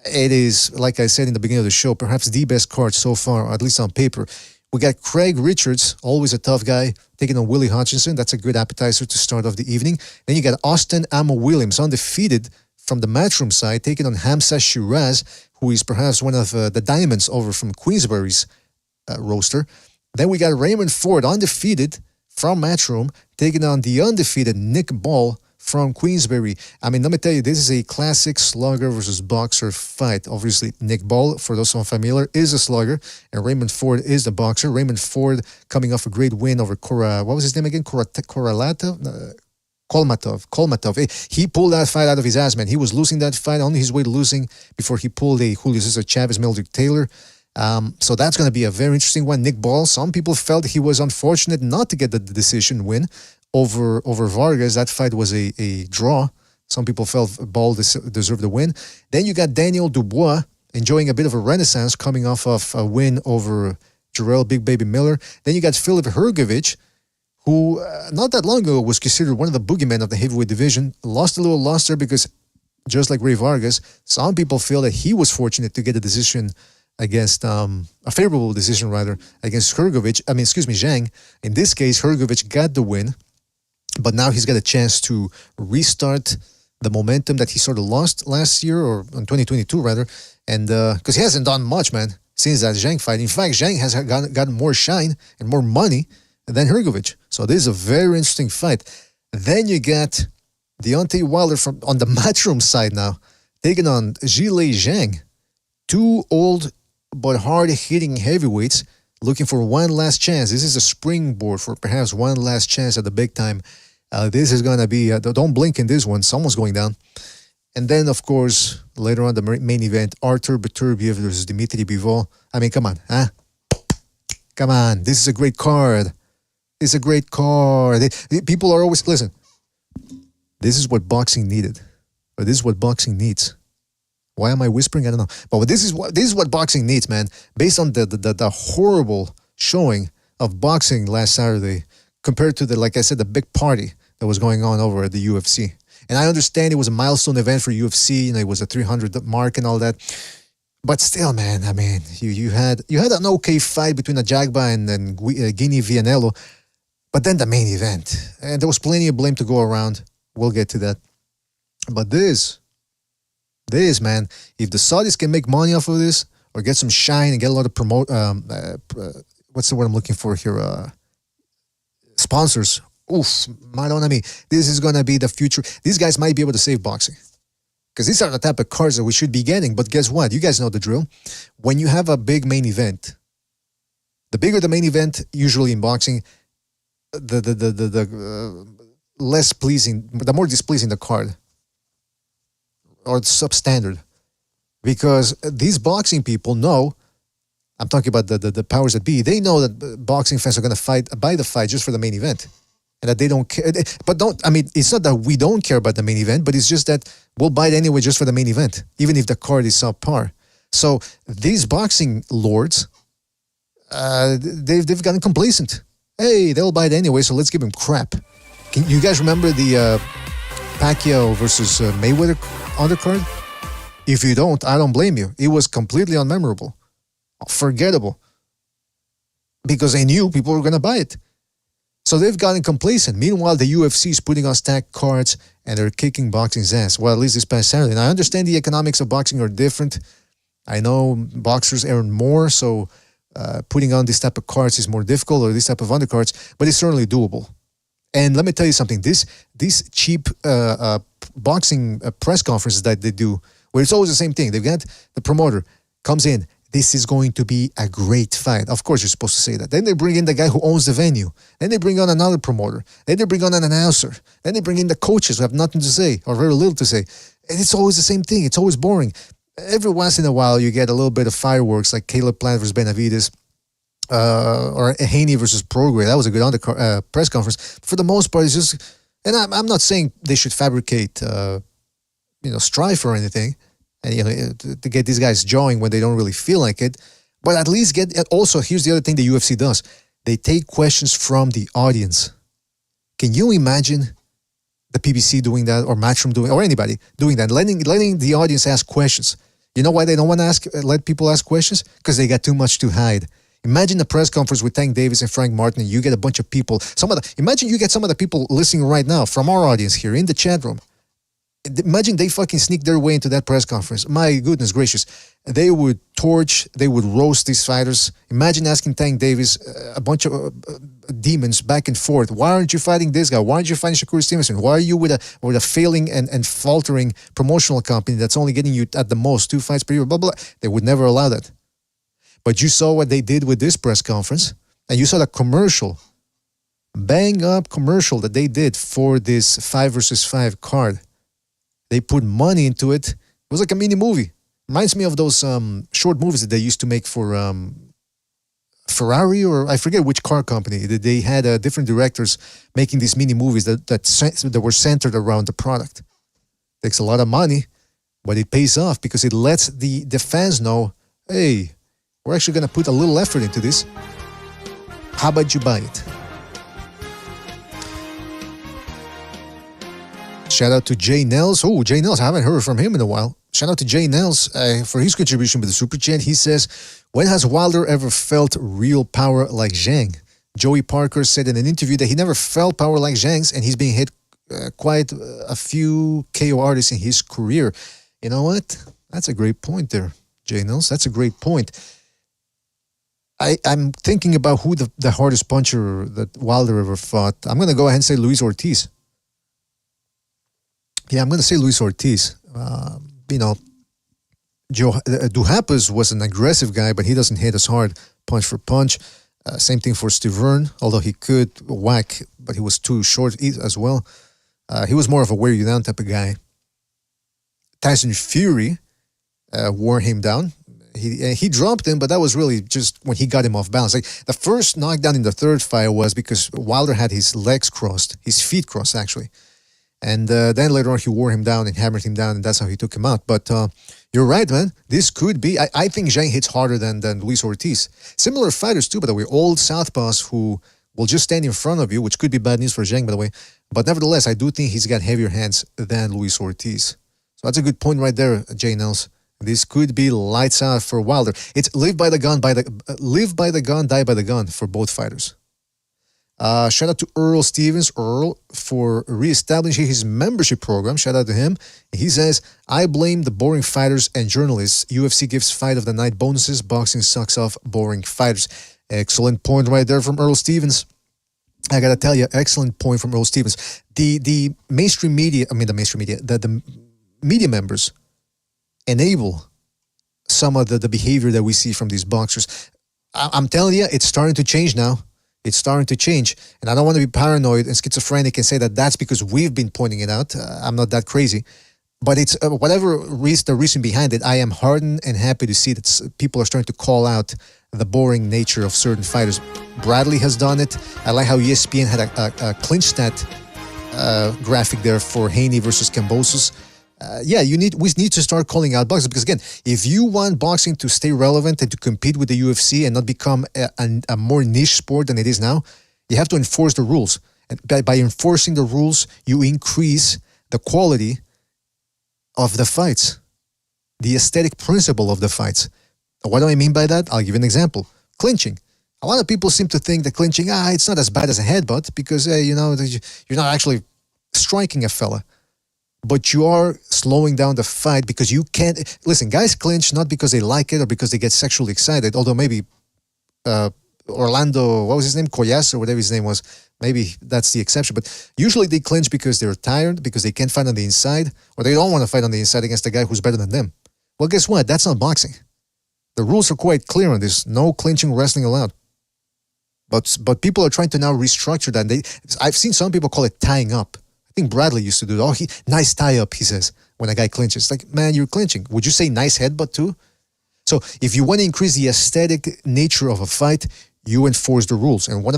It is, like I said in the beginning of the show, perhaps the best card so far, at least on paper. We got Craig Richards, always a tough guy, taking on Willie Hutchinson. That's a good appetizer to start off the evening. Then you got Austin Amo Williams, undefeated from the Matchroom side, taking on Hamza Shiraz, who is perhaps one of the diamonds over from Queensbury's roster. Then we got Raymond Ford, undefeated from Matchroom, taking on the undefeated Nick Ball from Queensbury. I mean, let me tell you, this is a classic slugger versus boxer fight. Obviously, Nick Ball, for those who are familiar, is a slugger, and Raymond Ford is the boxer. Raymond Ford coming off a great win over what was his name again? Kolmatov. He pulled that fight out of his ass, man. He was losing that fight, on his way to losing, before he pulled a Julio Cesar Chavez, Mildred Taylor. So that's going to be a very interesting one. Nick Ball, some people felt he was unfortunate not to get the decision win over Vargas. That fight was a draw. Some people felt Ball deserved the win. Then you got Daniel Dubois enjoying a bit of a renaissance coming off of a win over Jarrell Big Baby Miller. Then you got Filip Hrgovic, who not that long ago was considered one of the boogeymen of the heavyweight division. Lost a little luster because, just like Ray Vargas, some people feel that he was fortunate to get a decision against, a favorable decision rather, against Zhang. In this case, Hrgovic got the win, but now he's got a chance to restart the momentum that he sort of lost last year, or in 2022 rather, and because he hasn't done much, man, since that Zhang fight. In fact, Zhang has gotten more shine and more money than Hrgovic. So this is a very interesting fight. Then you got Deontay Wilder on the Matchroom side now, taking on Zhilei Zhang. Two old but hard-hitting heavyweights looking for one last chance. This is a springboard for perhaps one last chance at the big time. This is going to be, don't blink in this one, someone's going down. And then, of course, later on the main event, Artur Beterbiev versus Dmitry Bivol. I mean, come on, huh? Come on, this is a great card. It's a great card. People are always, listen, this is what boxing needed. Or this is what boxing needs. Why am I whispering? I don't know. But this is what boxing needs, man. Based on the horrible showing of boxing last Saturday compared to like I said, the big party that was going on over at the UFC. And I understand it was a milestone event for UFC, it was a 300 mark and all that. But still, man, I mean, you had an okay fight between Ajagba and Guinea Vianello, but then the main event, and there was plenty of blame to go around. We'll get to that. But this, man, if the Saudis can make money off of this or get some shine and get a lot of what's the word I'm looking for here? Sponsors. Oof, Madonna me. This is going to be the future. These guys might be able to save boxing. Because these are the type of cards that we should be getting. But guess what? You guys know the drill. When you have a big main event, the bigger the main event, usually in boxing, the less pleasing, the more displeasing the card. Or substandard. Because these boxing people know, I'm talking about the powers that be, they know that boxing fans are going to buy the fight just for the main event. And that they don't care. But it's not that we don't care about the main event, but it's just that we'll buy it anyway just for the main event, even if the card is subpar. So these boxing lords, they've gotten complacent. Hey, they'll buy it anyway, so let's give them crap. Can you guys remember the Pacquiao versus Mayweather undercard? If you don't, I don't blame you. It was completely unmemorable. Forgettable. Because they knew people were going to buy it. So they've gotten complacent. Meanwhile, the UFC is putting on stacked cards and they're kicking boxing's ass. Well, at least this past Saturday. And I understand the economics of boxing are different. I know boxers earn more, so putting on this type of cards is more difficult, or this type of undercards, but it's certainly doable. And let me tell you something. These cheap boxing press conferences that they do, where it's always the same thing. They've got the promoter comes in. This is going to be a great fight. Of course, you're supposed to say that. Then they bring in the guy who owns the venue. Then they bring on another promoter. Then they bring on an announcer. Then they bring in the coaches who have nothing to say or very little to say. And it's always the same thing. It's always boring. Every once in a while, you get a little bit of fireworks, like Caleb Plant versus Benavidez, or Haney versus Prograis. That was a good press conference. For the most part, it's just, and I'm not saying they should fabricate, strife or anything, and to get these guys jawing when they don't really feel like it. But at least also, here's the other thing the UFC does. They take questions from the audience. Can you imagine the PBC doing that, or Matchroom doing, or anybody doing that, letting the audience ask questions? You know why they don't want to let people ask questions? Because they got too much to hide. Imagine a press conference with Tank Davis and Frank Martin, and you get a bunch of people. Imagine you get some of the people listening right now from our audience here in the chat room. Imagine they fucking sneak their way into that press conference. My goodness gracious. They would roast these fighters. Imagine asking Tank Davis a bunch of demons back and forth. Why aren't you fighting this guy? Why aren't you fighting Shakur Stevenson? Why are you with a failing and faltering promotional company that's only getting you at the most 2 fights per year? Blah, blah, blah. They would never allow that. But you saw what they did with this press conference, and you saw the commercial, bang-up commercial that they did for this 5 versus 5 card. They put money into it. It was like a mini movie. Reminds me of those short movies that they used to make for Ferrari, or I forget which car company. They had different directors making these mini movies that were centered around the product. Takes a lot of money, but it pays off because it lets the fans know, hey, we're actually going to put a little effort into this. How about you buy it? Shout out to Jay Nels. Oh, Jay Nels, I haven't heard from him in a while. Shout out to Jay Nels for his contribution with the Super Chat. He says, when has Wilder ever felt real power like Zhang? Joey Parker said in an interview that he never felt power like Zhang's, and he's been hit quite a few KO artists in his career. You know what? That's a great point there, Jay Nels. That's a great point. I'm thinking about who the hardest puncher that Wilder ever fought. I'm going to go ahead and say Luis Ortiz. Yeah, I'm going to say Luis Ortiz. Duhapis was an aggressive guy, but he doesn't hit as hard punch for punch. Same thing for Steve Hearn, although he could whack, but he was too short as well. He was more of a wear you down type of guy. Tyson Fury wore him down. He dropped him, but that was really just when he got him off balance. Like the first knockdown in the third fight was because Wilder had his legs crossed, his feet crossed actually. And then later on, he wore him down and hammered him down, and that's how he took him out. But you're right, man. This could be... I think Zhang hits harder than Luis Ortiz. Similar fighters, too, by the way. Old southpaws who will just stand in front of you, which could be bad news for Zhang, by the way. But nevertheless, I do think he's got heavier hands than Luis Ortiz. So that's a good point right there, Jay Nels. This could be lights out for Wilder. It's live by the gun, die by the gun for both fighters. Shout out to Earl Stevens, for reestablishing his membership program. Shout out to him. He says, I blame the boring fighters and journalists. UFC gives fight of the night bonuses. Boxing sucks off boring fighters. Excellent point right there from Earl Stevens. I gotta tell you, excellent point from Earl Stevens. The mainstream media, the media members enable some of the behavior that we see from these boxers. I'm telling you, it's starting to change now. It's starting to change. And I don't want to be paranoid and schizophrenic and say that that's because we've been pointing it out. I'm not that crazy. But it's whatever the reason behind it, I am heartened and happy to see that people are starting to call out the boring nature of certain fighters. Bradley has done it. I like how ESPN had a clinch stat graphic there for Haney versus Kambosos. We need to start calling out boxing because, again, if you want boxing to stay relevant and to compete with the UFC and not become a more niche sport than it is now, you have to enforce the rules. And by enforcing the rules, you increase the quality of the fights, the aesthetic principle of the fights. What do I mean by that? I'll give you an example. Clinching. A lot of people seem to think that clinching, it's not as bad as a headbutt because, you're not actually striking a fella. But you are slowing down the fight because you can't... Listen, guys clinch not because they like it or because they get sexually excited, although maybe Orlando, what was his name? Coyas or whatever his name was. Maybe that's the exception. But usually they clinch because they're tired, because they can't fight on the inside, or they don't want to fight on the inside against a guy who's better than them. Well, guess what? That's not boxing. The rules are quite clear on this. No clinching wrestling allowed. But people are trying to now restructure that. I've seen some people call it tying up. I think Bradley used to do it. Nice tie-up, he says, when a guy clinches. Like, man, you're clinching. Would you say nice headbutt too? So if you want to increase the aesthetic nature of a fight, you enforce the rules. And one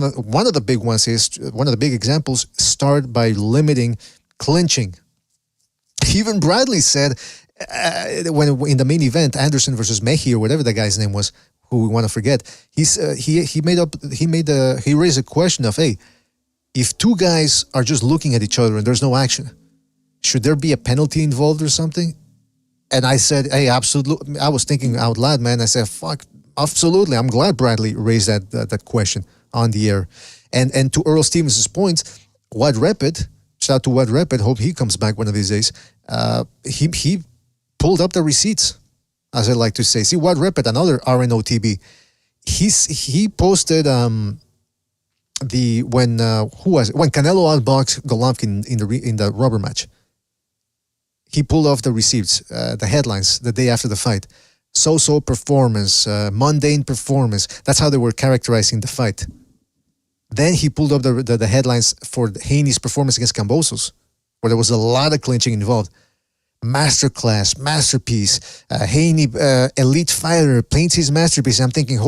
of the big ones is, one of the big examples, start by limiting clinching. Even Bradley said, when in the main event, Anderson versus Mehi or whatever the guy's name was, who we want to forget, he raised a question of, hey, if two guys are just looking at each other and there's no action, should there be a penalty involved or something? And I said, hey, absolutely. I was thinking out loud, man. I said, fuck, absolutely. I'm glad Bradley raised that question on the air. And to Earl Stevens' point, Wad Rapid, shout out to Wad Rapid, hope he comes back one of these days. He pulled up the receipts, as I like to say. See, Wad Rapid, another RNOTB, he posted when Canelo outboxed Golovkin in the rubber match. He pulled off the receipts, the headlines, the day after the fight. So-so performance, mundane performance. That's how they were characterizing the fight. Then he pulled up the headlines for Haney's performance against Kambosos, where there was a lot of clinching involved. Masterclass, masterpiece, Haney, elite fighter, paints his masterpiece. I'm thinking,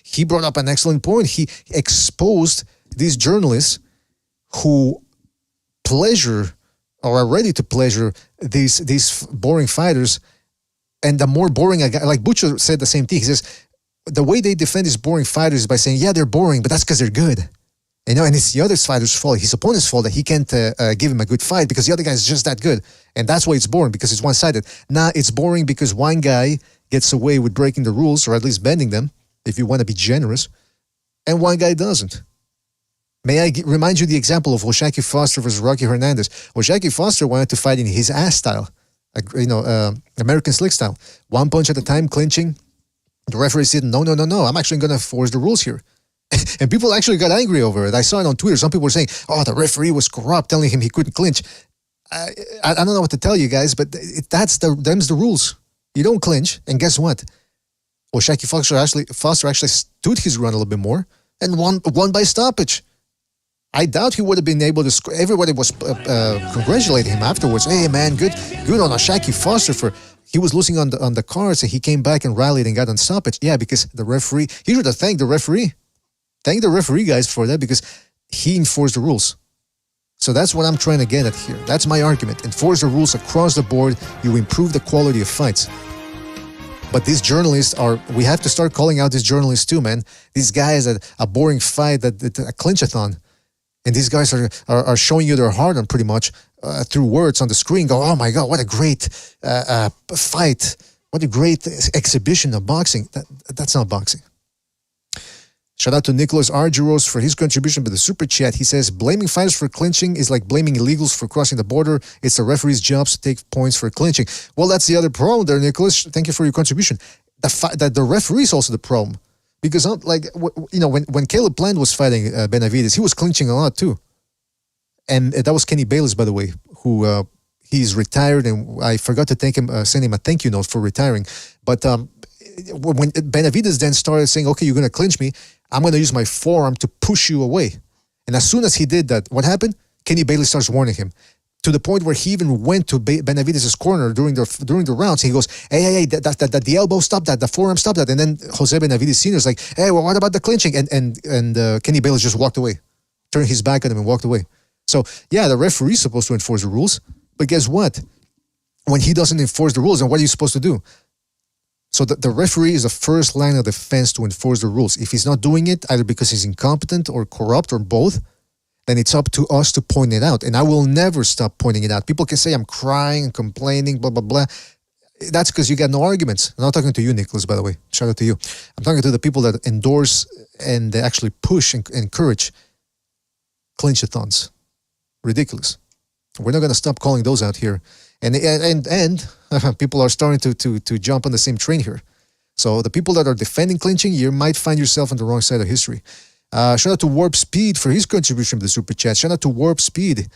he brought up an excellent point. He exposed these journalists who pleasure or are ready to pleasure these boring fighters. And the more boring a guy, like Butcher said the same thing. He says, the way they defend these boring fighters is by saying, yeah, they're boring, but that's because they're good. And it's the other fighter's fault, his opponent's fault, that he can't give him a good fight because the other guy is just that good. And that's why it's boring, because it's one-sided. Nah, it's boring because one guy gets away with breaking the rules, or at least bending them, if you want to be generous, and one guy doesn't. May I remind you the example of Oshaki Foster versus Rocky Hernandez. Oshaki Foster wanted to fight in his ass style, American slick style. One punch at a time, clinching. The referee said, no, I'm actually going to enforce the rules here. And people actually got angry over it. I saw it on Twitter. Some people were saying, the referee was corrupt, telling him he couldn't clinch. I don't know what to tell you guys, but them's the rules. You don't clinch, and guess what? Oshaki Foster actually stood his ground a little bit more and won by stoppage. I doubt he would have been able to score. Everybody was congratulating him afterwards. Hey, man, good on Oshaki Foster he was losing on the cards, and he came back and rallied and got on stoppage. Yeah, because the referee, he should have thanked the referee. Thank the referee, guys, for that, because he enforced the rules. So that's what I'm trying to get at here. That's my argument. Enforce the rules across the board. You improve the quality of fights. But these journalists we have to start calling out these journalists too, man. These guys at a boring fight, a clinchathon. And these guys are showing you their heart on pretty much through words on the screen. Go, oh my God, what a great fight. What a great exhibition of boxing. That's not boxing. Shout out to Nicholas Argyros for his contribution to the super chat. He says, blaming fighters for clinching is like blaming illegals for crossing the border. It's the referee's job to take points for clinching. Well, that's the other problem there, Nicholas. Thank you for your contribution. The referee is also the problem. Because, when Caleb Plant was fighting Benavidez, he was clinching a lot too. And that was Kenny Bayless, by the way, who he's retired, and I forgot to send him a thank you note for retiring. But when Benavidez then started saying, okay, you're going to clinch me, I'm going to use my forearm to push you away. And as soon as he did that, what happened? Kenny Bayless starts warning him. To the point where he even went to Benavidez' corner during the rounds. He goes, hey, the elbow, stop that, the forearm, stop that. And then Jose Benavidez Sr. is like, hey, well, what about the clinching? And Kenny Bayless just walked away, turned his back on him and walked away. So, yeah, the referee is supposed to enforce the rules. But guess what? When he doesn't enforce the rules, then what are you supposed to do? So the referee is the first line of defense to enforce the rules. If he's not doing it, either because he's incompetent or corrupt or both, then it's up to us to point it out. And I will never stop pointing it out. People can say I'm crying and complaining, blah, blah, blah. That's because you got no arguments. I'm not talking to you, Nicholas, by the way. Shout out to you. I'm talking to the people that endorse and they actually push and encourage clinchathons. Ridiculous. We're not going to stop calling those out here. And people are starting to jump on the same train here. So the people that are defending clinching, you might find yourself on the wrong side of history. Shout out to Warp Speed for his contribution to the super chat. Shout out to Warp Speed,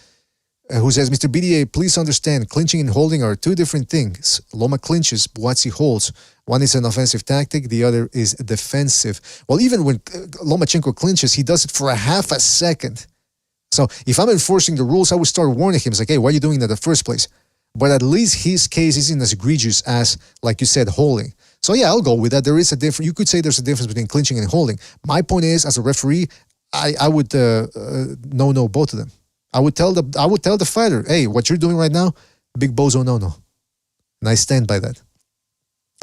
who says, Mr. BDA, please understand, clinching and holding are two different things. Loma clinches, Buatsi holds. One is an offensive tactic, the other is defensive. Well, even when Lomachenko clinches, he does it for a half a second. So if I'm enforcing the rules, I would start warning him. It's like, hey, why are you doing that in the first place? But at least his case isn't as egregious as, like you said, holding. So yeah, I'll go with that. There is a difference. You could say there's a difference between clinching and holding. My point is, as a referee, I would no both of them. I would tell the fighter, hey, what you're doing right now, big bozo no. And I stand by that.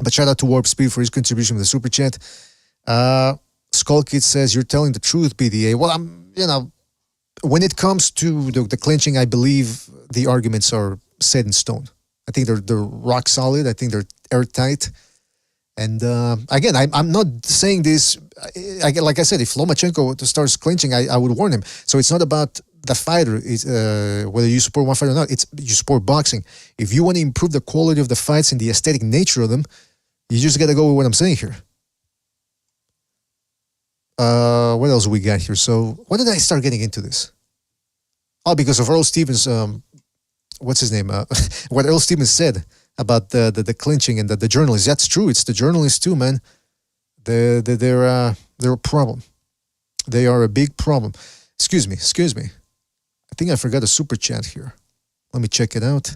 But shout out to Warp Speed for his contribution to the super chat. Skull Kid says, you're telling the truth, BDA. Well, when it comes to the clinching, I believe the arguments are set in stone. I think they're rock solid. I think they're airtight. And again, I'm not saying this. Like I said, if Lomachenko starts clinching, I would warn him. So it's not about the fighter, whether you support one fighter or not. It's you support boxing. If you want to improve the quality of the fights and the aesthetic nature of them, you just got to go with what I'm saying here. What else we got here? So when did I start getting into this? Oh, because of Earl Stevens. What's his name? What Earl Stevens said about the clinching and the journalists. That's true. It's the journalists too, man. They're a problem. They are a big problem. Excuse me. I think I forgot a super chat here. Let me check it out.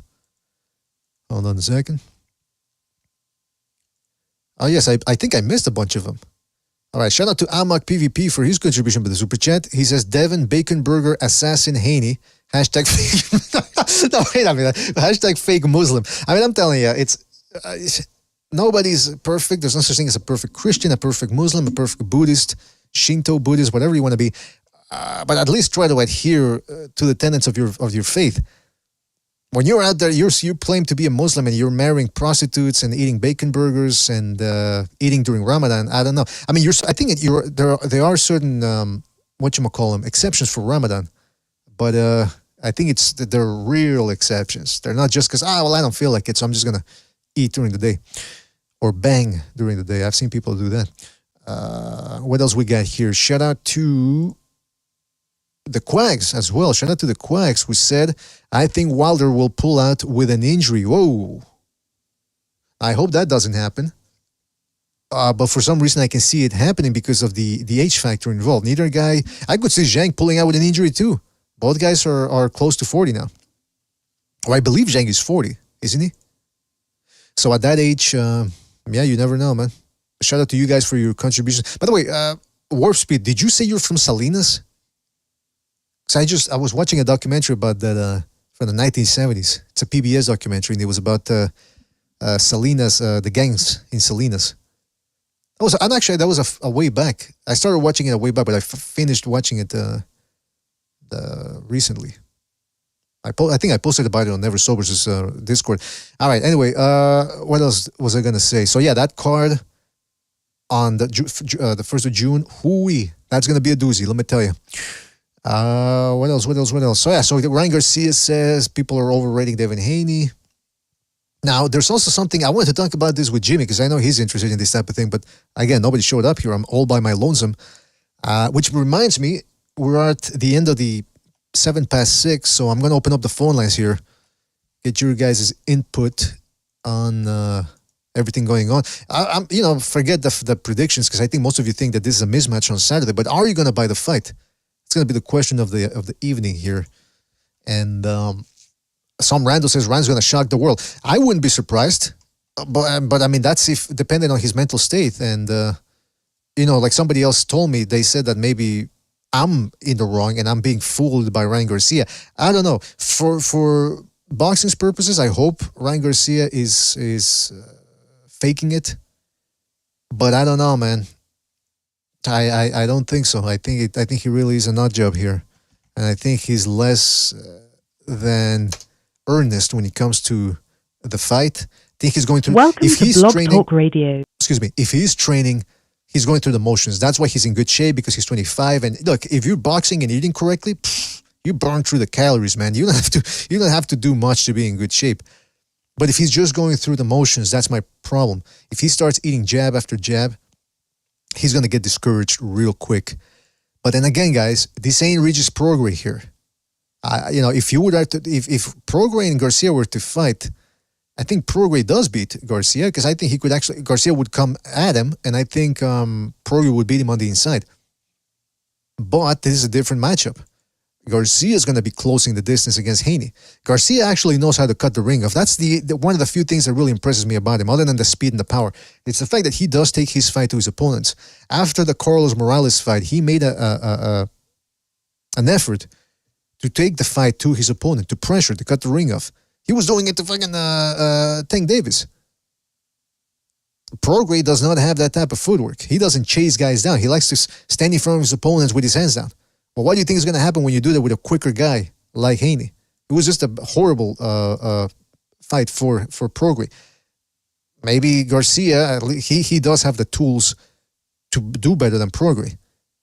Hold on a second. Oh yes, I think I missed a bunch of them. All right, shout out to Amak PvP for his contribution to the super chat. He says, Devin Baconburger Assassin Haney. Hashtag fake. No, wait a minute. Hashtag fake Muslim. I mean, I'm telling you, it's nobody's perfect. There's no such thing as a perfect Christian, a perfect Muslim, a perfect Buddhist, Shinto Buddhist, whatever you want to be. But at least try to adhere to the tenets of your faith. When you're out there, you claim to be a Muslim and you're marrying prostitutes and eating bacon burgers and eating during Ramadan. I don't know. I mean, I think there are certain exceptions for Ramadan, but I think they're real exceptions. They're not just because I don't feel like it, so I'm just gonna eat during the day or bang during the day. I've seen people do that. What else we got here? Shout out to the Quacks as well. Shout out to the Quacks who said, I think Wilder will pull out with an injury. Whoa. I hope that doesn't happen. But for some reason I can see it happening because of the age factor involved. Neither guy, I could see Zhang pulling out with an injury too. Both guys are close to 40 now. Or I believe Zhang is 40, isn't he? So at that age, you never know, man. Shout out to you guys for your contribution. By the way, Warp Speed, did you say you're from Salinas? Because I was watching a documentary about that from the 1970s. It's a PBS documentary, and it was about Salinas, the gangs in Salinas. That was a way back. I started watching it a way back, but I finished watching it recently. I think I posted about it on Never Sober's Discord. All right. Anyway, what else was I gonna say? So yeah, that card on the 1st of June. Hooey, that's gonna be a doozy. Let me tell you. What else? So yeah, so Ryan Garcia says people are overrating Devin Haney. Now, there's also something, I wanted to talk about this with Jimmy because I know he's interested in this type of thing, but again, nobody showed up here. I'm all by my lonesome, which reminds me, we're at the end of the 6:07, so I'm going to open up the phone lines here, get your guys' input on everything going on. I'm forget the predictions because I think most of you think that this is a mismatch on Saturday, but are you going to buy the fight? It's going to be the question of the evening here. And some rando says Ryan's going to shock the world. I wouldn't be surprised, but I mean, that's if depending on his mental state. And, like somebody else told me, they said that maybe I'm in the wrong and I'm being fooled by Ryan Garcia. I don't know. For boxing's purposes, I hope Ryan Garcia is faking it. But I don't know, man. I don't think so. I think he really is a nut job here. And I think he's less than earnest when it comes to the fight. I think he's going through. Welcome to Blog Talk Radio. Excuse me. If he's training, he's going through the motions. That's why he's in good shape because he's 25. And look, if you're boxing and eating correctly, you burn through the calories, man. You don't have to do much to be in good shape. But if he's just going through the motions, that's my problem. If he starts eating jab after jab, he's going to get discouraged real quick. But then again, guys, this ain't Regis Prograis here. If Prograis and Garcia were to fight, I think Prograis does beat Garcia because I think Garcia would come at him, and I think Prograis would beat him on the inside. But this is a different matchup. Garcia is going to be closing the distance against Haney. Garcia actually knows how to cut the ring off. That's the one of the few things that really impresses me about him, other than the speed and the power. It's the fact that he does take his fight to his opponents. After the Carlos Morales fight, he made an effort to take the fight to his opponent, to pressure, to cut the ring off. He was doing it to fucking Tank Davis. Prograis does not have that type of footwork. He doesn't chase guys down. He likes to stand in front of his opponents with his hands down. Well, what do you think is going to happen when you do that with a quicker guy like Haney? It was just a horrible fight for Prograis. Maybe Garcia, he does have the tools to do better than Prograis.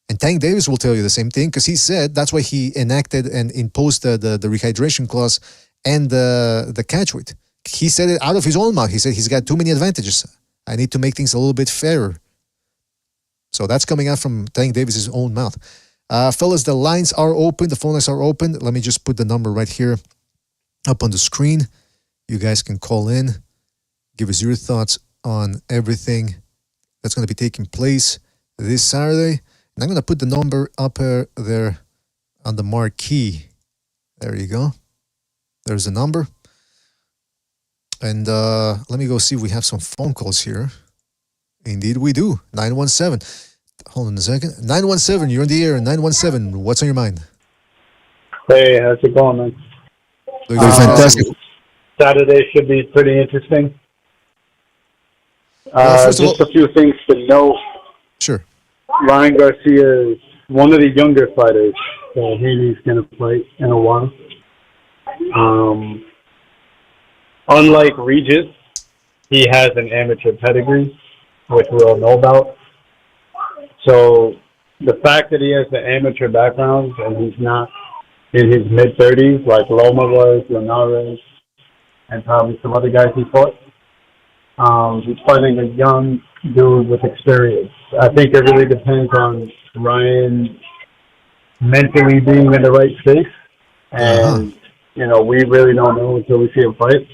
And Tank Davis will tell you the same thing because he said that's why he enacted and imposed the rehydration clause and the catch weight. He said it out of his own mouth. He said he's got too many advantages. I need to make things a little bit fairer. So that's coming out from Tank Davis's own mouth. Fellas, the lines are open. The phone lines are open. Let me just put the number right here up on the screen. You guys can call in. Give us your thoughts on everything that's going to be taking place this Saturday. And I'm going to put the number up there on the marquee. There you go. There's the number. And let me go see if we have some phone calls here. Indeed we do. 917. Hold on a second. 917, you're on the air. 917, what's on your mind? Hey, how's it going, man? Doing fantastic. Saturday should be pretty interesting. First of just all, a few things to know. Sure. Ryan Garcia is one of the younger fighters that Haney's going to fight in a while. Unlike Regis, he has an amateur pedigree, which we all know about. So the fact that he has the amateur background and he's not in his mid-30s like Loma was, Linares, and probably some other guys he fought, he's fighting a young dude with experience. I think it really depends on Ryan mentally being in the right space. And, we really don't know until we see him fight.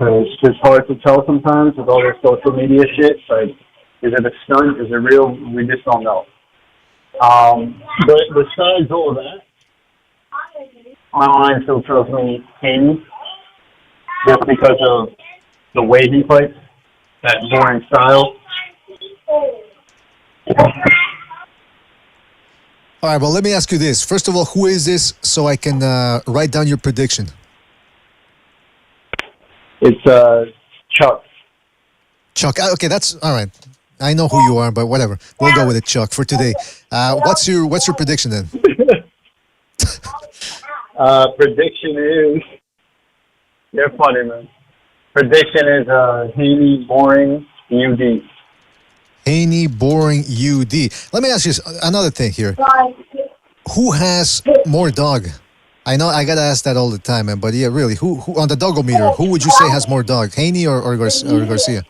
It's just hard to tell sometimes with all this social media shit. Like, is it a stunt? Is it real? We just don't know. But besides all of that, my mind still tells me Haney, just because of the way he fights, that boring style. All All right, well, let me ask you this. First of all, who is this so I can write down your prediction? It's Chuck. Chuck. Okay, that's all right. I know who you are, but whatever. We'll go with it, Chuck, for today. What's your prediction then? Prediction is... You're funny, man. Prediction is Haney boring UD. Haney boring UD. Let me ask you another thing here. Who has more dog? I know I gotta ask that all the time, man. But yeah, really, who on the dogometer? Who would you say has more dog, Haney or Garcia?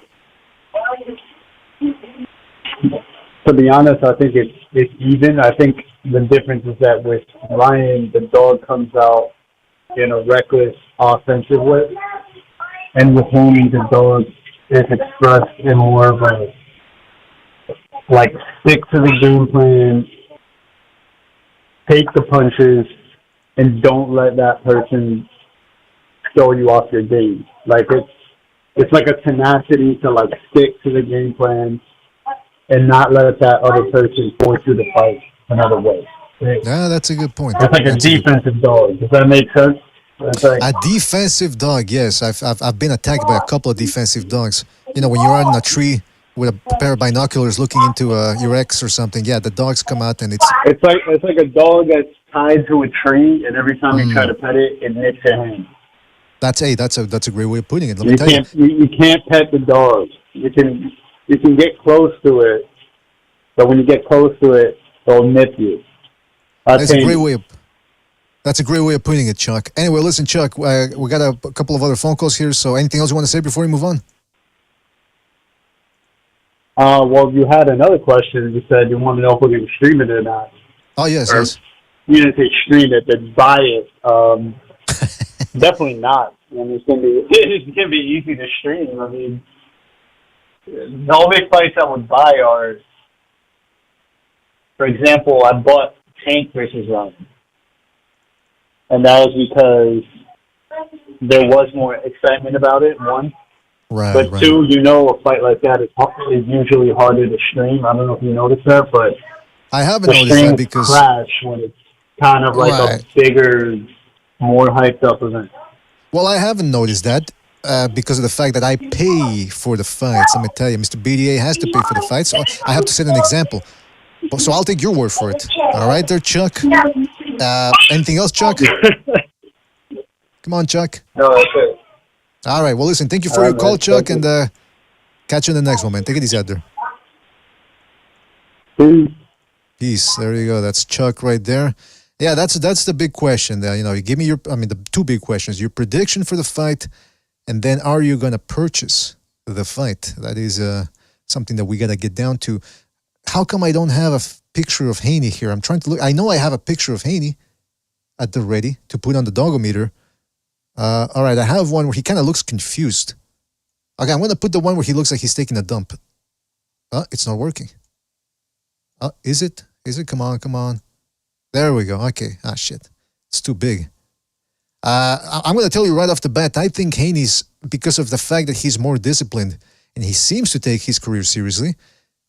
To be honest, I think it's even. I think the difference is that with Ryan, the dog comes out in a reckless offensive way, and with Haney, the dog is expressed in more of a like stick to the game plan, take the punches, and don't let that person throw you off your game. Like it's like a tenacity to like stick to the game plan and not let that other person force you to fight another way. Yeah, that's a good point. It's like a defensive dog. Does that make sense? Like, a defensive dog, yes. I've been attacked by a couple of defensive dogs. You know, when you're out in a tree with a pair of binoculars looking into your ex or something, yeah, the dogs come out and it's like a dog that's tied to a tree, and every time you try to pet it, it nips your hand. That's a great way of putting it. Let me tell you. You can't pet the dog. You can get close to it, but when you get close to it, it'll nip you. That's a great way of putting it, Chuck. Anyway, listen, Chuck, we got a couple of other phone calls here, so anything else you want to say before we move on? Well, you had another question. You said you wanted to know if we're going to stream it or not. Oh, yes, yes. You didn't say stream it, but buy it. Definitely not. I mean, it's going to be easy to stream. I mean, the only fights I would buy are, for example, I bought Tank versus Ryan. And that was because there was more excitement about it, one. Right, but two, a fight like that is usually harder to stream. I don't know if you noticed that, but I haven't noticed that because crash when it's kind of like a bigger, more hyped up event. Well, I haven't noticed that because of the fact that I pay for the fights. Let me tell you, Mr. BDA has to pay for the fights, so I have to set an example. So I'll take your word for it. All right there, Chuck? Anything else, Chuck? Come on, Chuck. No, that's it. All right. Well, listen, thank you for your call, Chuck, and catch you in the next one, man. Take it easy out there. Peace. There you go. That's Chuck right there. Yeah, that's the big question. You give me the two big questions. Your prediction for the fight, and then are you going to purchase the fight? That is something that we got to get down to. How come I don't have a picture of Haney here? I'm trying to look. I know I have a picture of Haney at the ready to put on the dogometer. All right, I have one where he kind of looks confused. Okay, I'm going to put the one where he looks like he's taking a dump. It's not working. Is it? Come on. There we go. Okay. Shit. It's too big. I'm going to tell you right off the bat, I think Haney's, because of the fact that he's more disciplined and he seems to take his career seriously,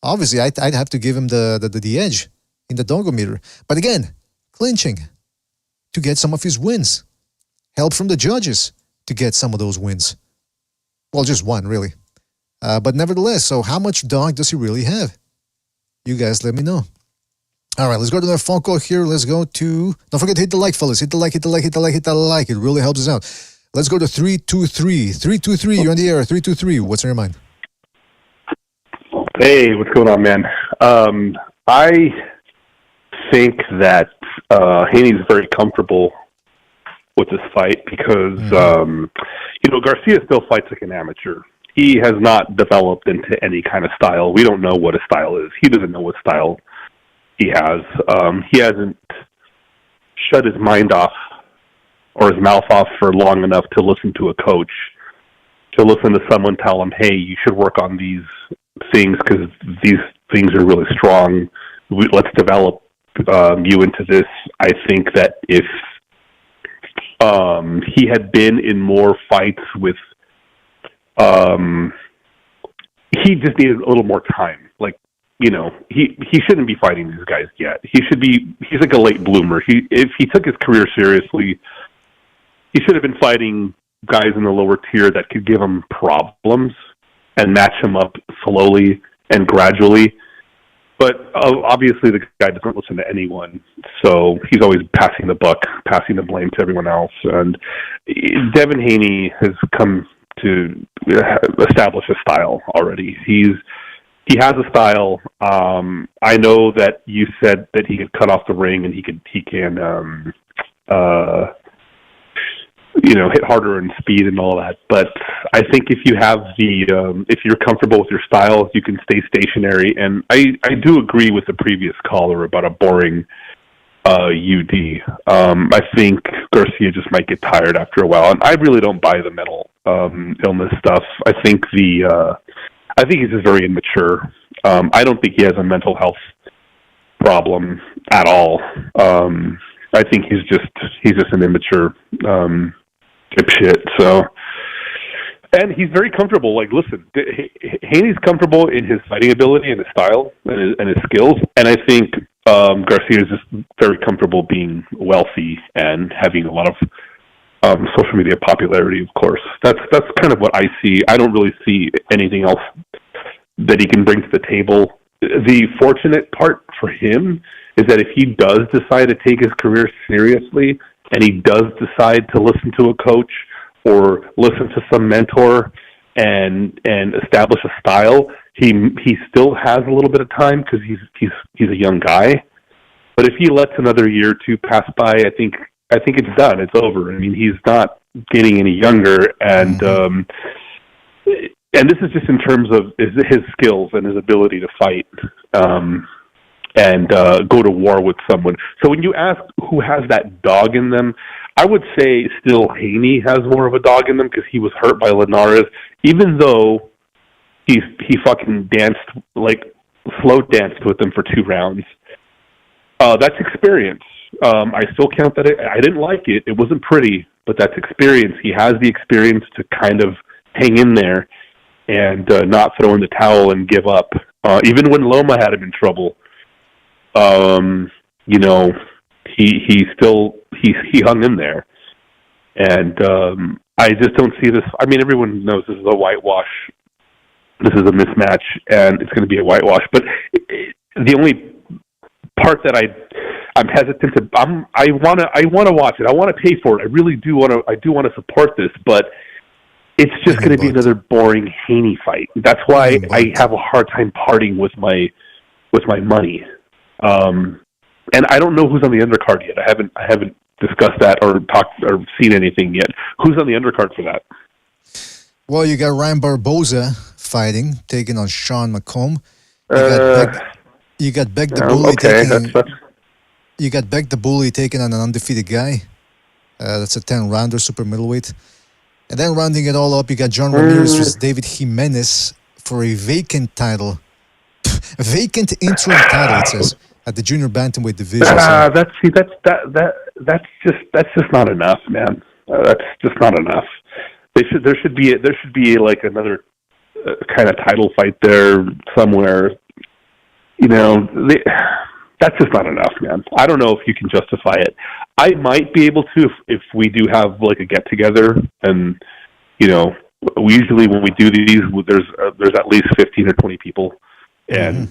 obviously I'd have to give him the edge in the dogometer. But again, clinching to get some of his wins. Help from the judges to get some of those wins. Well, just one, really. But nevertheless, so how much dog does he really have? You guys let me know. All right, let's go to another phone call here. Let's go to... Don't forget to hit the like, fellas. Hit the like. It really helps us out. Let's go to 323. 323, you're on the air. 323, what's on your mind? Hey, what's going on, man? I think that Haney's very comfortable with this fight because, Garcia still fights like an amateur. He has not developed into any kind of style. We don't know what his style is. He doesn't know what style he has. He hasn't shut his mind off or his mouth off for long enough to listen to a coach, to listen to someone tell him, hey, you should work on these things because these things are really strong. Let's develop you into this. I think that if he had been in more fights with, he just needed a little more time. Like, he shouldn't be fighting these guys yet. He's like a late bloomer. If he took his career seriously, he should have been fighting guys in the lower tier that could give him problems and match him up slowly and gradually. But obviously the guy doesn't listen to anyone, so he's always passing the buck, passing the blame to everyone else. And Devin Haney has come to establish a style already. He has a style. I know that you said that he could cut off the ring and he can hit harder in speed and all that. But I think if you have if you're comfortable with your style, you can stay stationary. And I do agree with the previous caller about a boring UD. I think Garcia just might get tired after a while, and I really don't buy the mental illness stuff. I think he's just very immature. I don't think he has a mental health problem at all. I think he's just an immature dipshit. So, and he's very comfortable. Like, listen, Haney's comfortable in his fighting ability and his style and his skills, and I think Garcia is just very comfortable being wealthy and having a lot of social media popularity. Of course, that's kind of what I see. I don't really see anything else that he can bring to the table. The fortunate part for him is that if he does decide to take his career seriously and he does decide to listen to a coach or listen to some mentor and establish a style, he still has a little bit of time because he's a young guy. But if he lets another year or two pass by, I think it's done. It's over. I mean, he's not getting any younger, and this is just in terms of his skills and his ability to fight and go to war with someone. So when you ask who has that dog in them, I would say still Haney has more of a dog in them because he was hurt by Linares, even though he fucking danced, like slow danced with them for 2 rounds. That's experience. I still count that. I didn't like it. It wasn't pretty, but that's experience. He has the experience to kind of hang in there and not throw in the towel and give up. Even when Loma had him in trouble, he hung in there. And I just don't see this. I mean, everyone knows this is a whitewash. This is a mismatch, and it's going to be a whitewash. But the only part that I'm hesitant to. I want to watch it. I want to pay for it. I really do want to. I do want to support this, but it's just going to be another boring Haney fight. That's why I have a hard time parting with my money. And I don't know who's on the undercard yet. I haven't discussed that or talked or seen anything yet. Who's on the undercard for that? Well, you got Ryan Barbosa fighting, taking on Sean McComb. You got Beck the Bully taking. You got Beck the Bully taking on an undefeated guy. That's a 10-rounder, super middleweight. And then rounding it all up, you got John Ramirez versus David Jimenez for a vacant title. A vacant interim title, it says, at the junior bantamweight division. That's just not enough, man. That's just not enough. There should be like another kind of title fight there somewhere. That's just not enough, man. I don't know if you can justify it. I might be able to if we do have like a get together, and we usually when we do these, there's at least 15 or 20 people, and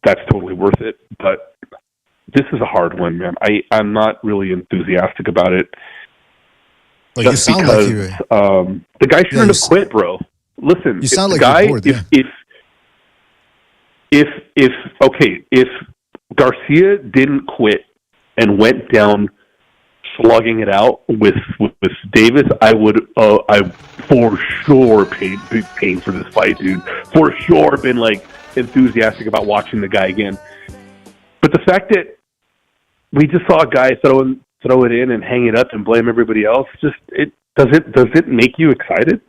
that's totally worth it. But this is a hard one, man. I'm not really enthusiastic about it. Well, just you sound because like the guy shouldn't have quit, bro. Listen, you sound like guy, you're bored, if Garcia didn't quit and went down slugging it out with Davis, I for sure paid for this fight, dude. For sure been like enthusiastic about watching the guy again. But the fact that we just saw a guy throw it in and hang it up and blame everybody else, does it make you excited?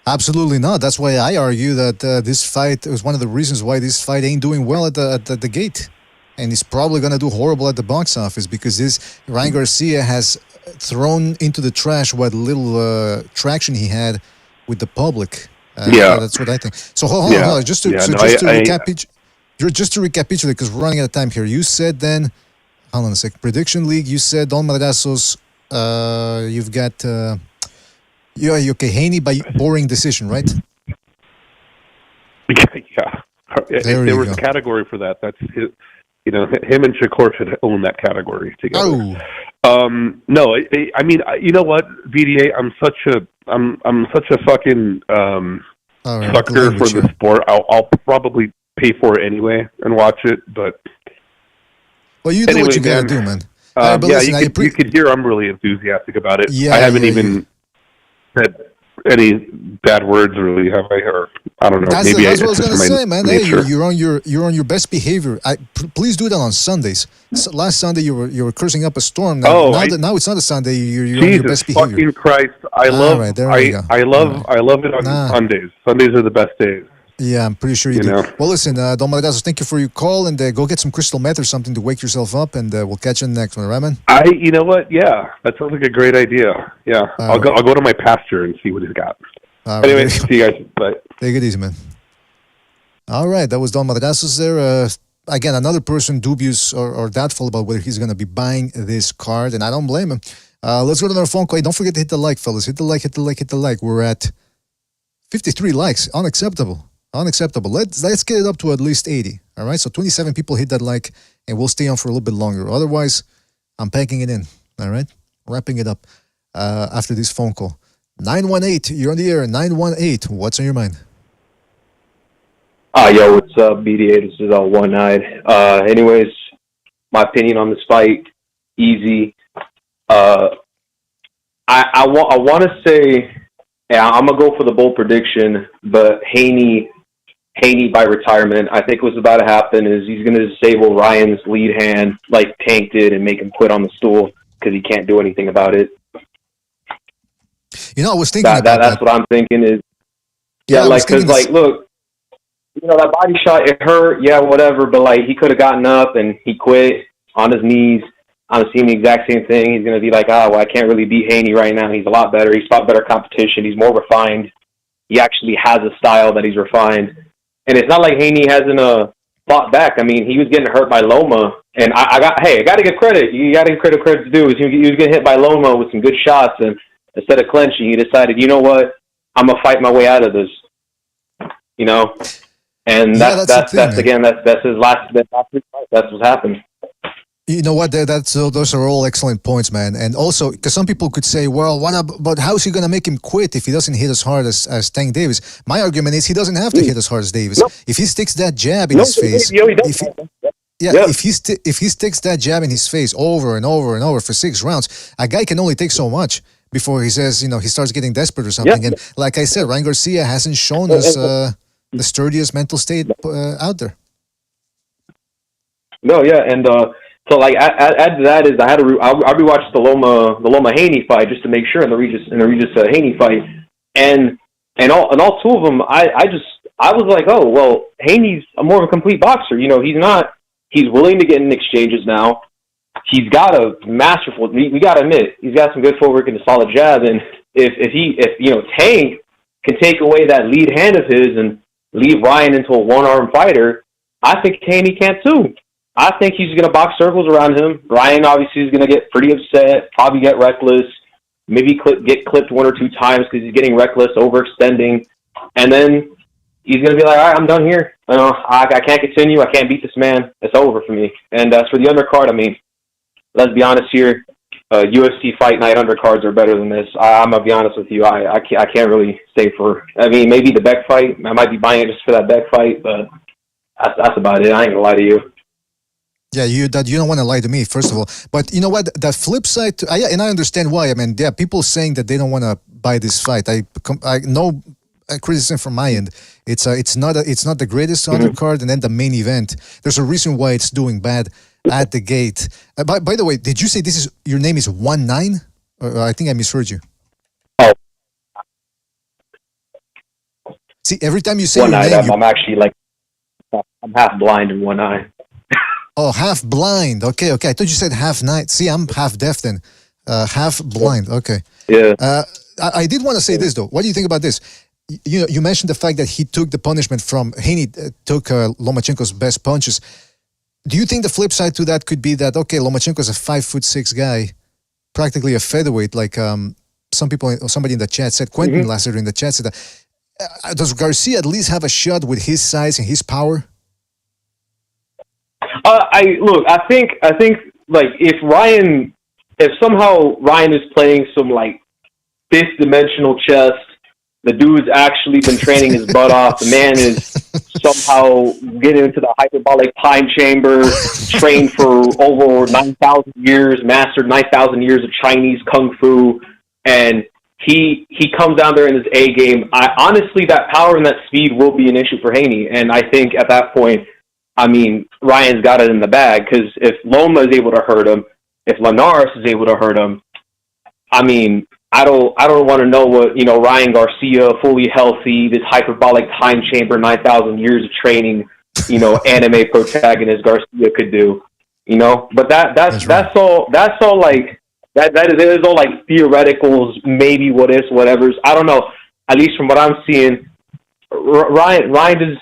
Absolutely not. That's why I argue that this fight was one of the reasons why this fight ain't doing well at the gate. And he's probably going to do horrible at the box office because Ryan Garcia has thrown into the trash what little traction he had with the public. That's what I think. So hold on. Just to recapitulate, because we're running out of time here. You said then, hold on a sec. Prediction League. You said Don Madrazos. You've got Haney by boring decision, right? Yeah. If there was a category for that, that's his, him and Shakur should own that category together. No, I mean, you know what, VDA, I'm such a fucking sucker for the sport. I'll probably pay for it anyway and watch it, but well, you do what you gotta do, man. You could hear I'm really enthusiastic about it. I haven't even said any bad words, really, have I? Or I don't know. That's what I was going to say, man. Hey, you're on your best behavior. Please do that on Sundays. Last Sunday you were cursing up a storm. Now it's not a Sunday. You're on your best behavior. Jesus fucking Christ! I love it on Sundays. Sundays are the best days. Yeah, I'm pretty sure you do. Well, listen, Don Madrazos, thank you for your call, and go get some crystal meth or something to wake yourself up, and we'll catch you in the next one, right, man? You know what? Yeah, that sounds like a great idea. Yeah, I'll go to my pasture and see what he's got. Anyway, see you guys. Bye. Take it easy, man. All right, that was Don Madrazos there. Again, another person dubious or doubtful about whether he's going to be buying this card, and I don't blame him. Let's go to another phone call. Hey, don't forget to hit the like, fellas. Hit the like. We're at 53 likes. Unacceptable. Let's get it up to at least 80. All right, so 27 people hit that like, and we'll stay on for a little bit longer. Otherwise, I'm packing it in. All right, wrapping it up after this phone call. 918, you're on the air. 918, what's on your mind? Yo, what's up, BDA? This is One-Eyed. Anyways, my opinion on this fight, easy. I want to say, I'm going to go for the bold prediction, but Haney by retirement, I think what's about to happen is he's going to disable Ryan's lead hand like Tank did and make him quit on the stool because he can't do anything about it. I was thinking that's what I'm thinking is, look, that body shot, it hurt, whatever, but he could have gotten up and he quit on his knees. I'm seeing the exact same thing. He's going to be like, I can't really beat Haney right now. He's a lot better. He's fought better competition. He's more refined. He actually has a style that he's refined. And it's not like Haney hasn't fought back. I mean, he was getting hurt by Loma. And I got to give credit. You got to give credit due. He was getting hit by Loma with some good shots. And instead of clenching, he decided, you know what? I'm going to fight my way out of this. And that's his last fight. That's what happened. You know what? Those are all excellent points, man. And also, because some people could say, well, what about how's he going to make him quit if he doesn't hit as hard as Tank Davis? My argument is he doesn't have to hit as hard as Davis. No. If he sticks that jab in his face, if he sticks that jab in his face over and over and over for 6 rounds, a guy can only take so much before he says, he starts getting desperate or something. Yeah. And like I said, Ryan Garcia hasn't shown us the sturdiest mental state out there. No, yeah, and so add to that is I rewatched the Loma Haney fight just to make sure in the Regis Haney fight, and all two of them I was like, oh well, Haney's more of a complete boxer. He's willing to get in exchanges now. He's got a masterful. We got to admit he's got some good footwork and a solid jab. And if Tank can take away that lead hand of his and leave Ryan into a one-arm fighter, I think Haney can too. I think he's going to box circles around him. Ryan obviously is going to get pretty upset, probably get reckless, maybe get clipped 1 or 2 times because he's getting reckless, overextending, and then he's going to be like, all right, I'm done here. I can't continue. I can't beat this man. It's over for me. And as for the undercard, I mean, let's be honest here. UFC Fight Night undercards are better than this. I'm going to be honest with you. I can't really say maybe the Beck fight. I might be buying it just for that Beck fight, but that's about it. I ain't going to lie to you. Yeah, you don't want to lie to me, first of all. But you know what? The flip side, and I understand why. I mean, there are people saying that they don't want to buy this fight. I no criticism from my end. It's not the greatest undercard, and then the main event. There's a reason why it's doing bad at the gate. By the way, did you say your name is 19? I think I misheard you. Oh. See, every time you say one your eye, name, I'm actually I'm half blind in one eye. Oh, half blind. Okay. I thought you said half night. See, I'm half deaf then. Half blind. Okay. Yeah. I did want to say this though. What do you think about this? you mentioned the fact that he took the punishment from Haney, took Lomachenko's best punches. Do you think the flip side to that could be that, okay, Lomachenko's a 5'6" guy, practically a featherweight, like somebody in the chat said, Quentin last year in the chat said that. Does Garcia at least have a shot with his size and his power? I think like if somehow Ryan is playing some like fifth dimensional chess, the dude's actually been training his butt off. The man is somehow getting into the hyperbolic time chamber, trained for over 9,000 years, mastered 9,000 years of Chinese kung fu, and he comes down there in his A game. Honestly, that power and that speed will be an issue for Haney, and I think at that point, I mean, Ryan's got it in the bag, because if Loma is able to hurt him, if Linares is able to hurt him, I mean, I don't want to know what, Ryan Garcia, fully healthy, this hyperbolic time chamber, 9,000 years of training, anime protagonist Garcia could do, But that's all like that is all like theoreticals, maybe what ifs, whatevers. I don't know. At least from what I'm seeing, Ryan does.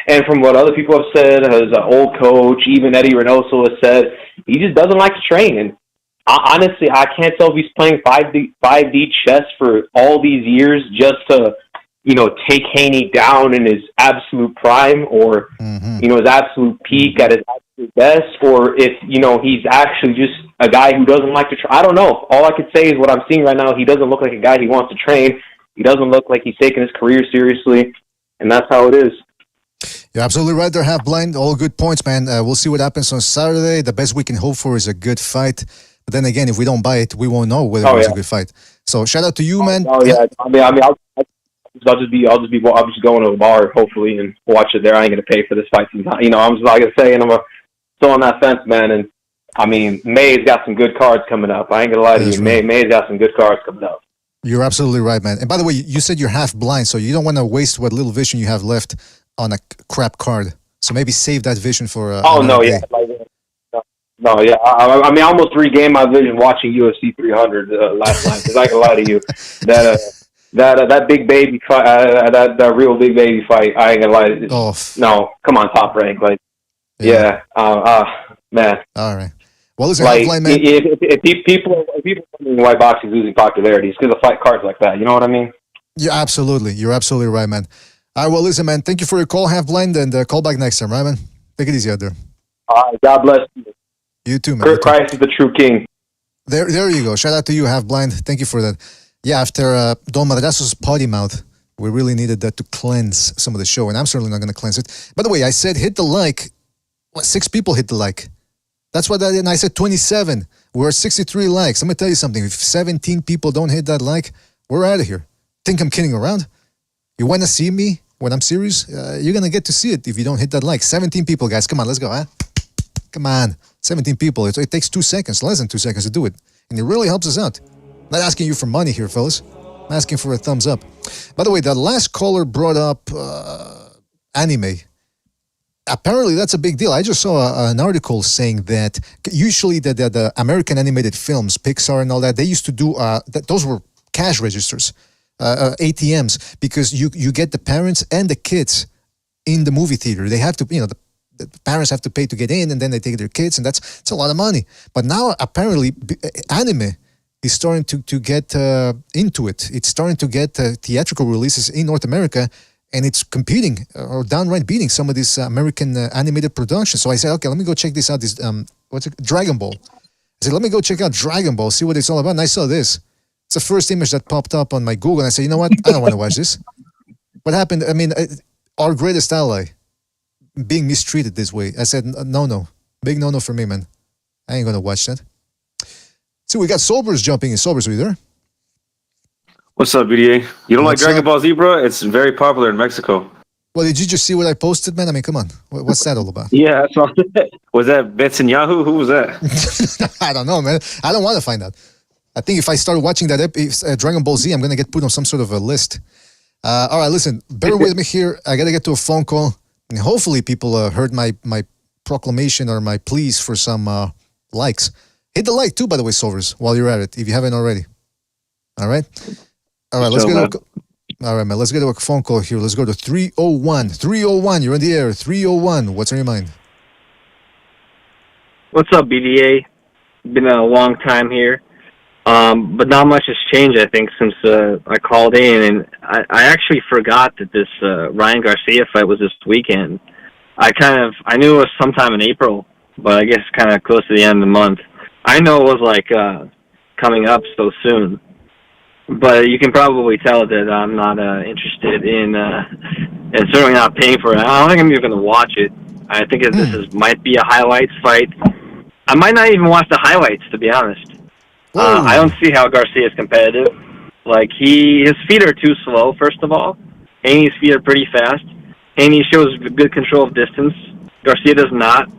And from what other people have said, as an old coach, even Eddie Reynoso has said, he just doesn't like to train. And honestly, I can't tell if he's playing 5D chess for all these years just to, take Haney down in his absolute prime, or, his absolute peak at his absolute best, or if, he's actually just a guy who doesn't like to train. I don't know. All I could say is what I'm seeing right now, he doesn't look like a guy who wants to train. He doesn't look like he's taking his career seriously, and that's how it is. You're absolutely right there, Half Blind. All good points, man. We'll see what happens on Saturday. The best we can hope for is a good fight. But then again, if we don't buy it, we won't know whether it's a good fight. So shout out to you, man. Oh yeah, I'll just be going to a bar hopefully and watch it there. I ain't gonna pay for this fight. I'm just not gonna say, and I'm still on that fence, man. And I mean, May's got some good cards coming up. I ain't gonna lie to you. Right. May's got some good cards coming up. You're absolutely right, man. And by the way, you said you're half blind, so you don't want to waste what little vision you have left on a crap card. So maybe save that vision for. Yeah. I mean, I almost regained my vision watching UFC 300 last night. Because I can lie to you, that big baby fight, that real big baby fight. I ain't gonna lie. No, come on, Top Rank, like, man. All right. Well, listen, like, blind, man. If people are wondering why boxing is losing popularity, it's because of fight cards like that. You know what I mean? Yeah, absolutely. You're absolutely right, man. All right, well, listen, man, thank you for your call, Half Blind, and call back next time, right, man? Take it easy out there. All right, God bless you. You too, man. Kurt Christ is the true king. There you go. Shout out to you, Half Blind. Thank you for that. Yeah, after Don Madrazo's potty mouth, we really needed that to cleanse some of the show, and I'm certainly not going to cleanse it. By the way, I said hit the like. 6 people hit the like. That's what I did, and I said 27. We're at 63 likes. I'm going to tell you something. If 17 people don't hit that like, we're out of here. Think I'm kidding around? You want to see me when I'm serious? You're going to get to see it if you don't hit that like. 17 people, guys. Come on, let's go, huh? Come on. 17 people. It takes 2 seconds, less than 2 seconds to do it. And it really helps us out. I'm not asking you for money here, fellas. I'm asking for a thumbs up. By the way, the last caller brought up anime. Apparently, that's a big deal. I just saw an article saying that usually the American animated films, Pixar and all that, they used to do, those were cash registers. ATMs, because you get the parents and the kids in the movie theater. They have to, the parents have to pay to get in, and then they take their kids, and it's a lot of money. But now apparently anime is starting to get into it. It's starting to get theatrical releases in North America, and it's competing or downright beating some of these American animated productions. So I said, okay, let me go check this out. This Dragon Ball. I said, let me go check out Dragon Ball, see what it's all about. And I saw this. It's the first image that popped up on my Google, and I said, you know what? I don't want to watch this. What happened? I mean, our greatest ally being mistreated this way. I said, no. Big no for me, man. I ain't going to watch that. See, we got Sobers jumping in. Sobers, are you there? What's up, BDA? You don't like Dragon Ball Z, bro? It's very popular in Mexico. Well, did you just see what I posted, man? I mean, come on. What's that all about? Yeah, I saw that. Was that Betsinyahu? Who was that? I don't know, man. I don't want to find out. I think if I start watching that Dragon Ball Z, I'm going to get put on some sort of a list. All right, listen, bear with me here. I got to get to a phone call. And hopefully people heard my proclamation or my pleas for some likes. Hit the like too, by the way, Solvers, while you're at it, if you haven't already. All right? All right, let's get All right, man. Let's get to a phone call here. Let's go to 301. 301, you're in the air. 301, what's on your mind? What's up, BDA? Been a long time here. But not much has changed, I think, since I called in. And I actually forgot that this Ryan Garcia fight was this weekend. I knew it was sometime in April, but I guess kind of close to the end of the month. I know it was like coming up so soon. But you can probably tell that I'm not interested in, and certainly not paying for it. I don't think I'm even going to watch it. I think might be a highlights fight. I might not even watch the highlights, to be honest. I don't see how Garcia is competitive. Like, his feet are too slow, first of all. Haney's feet are pretty fast. Haney shows good control of distance. Garcia does not.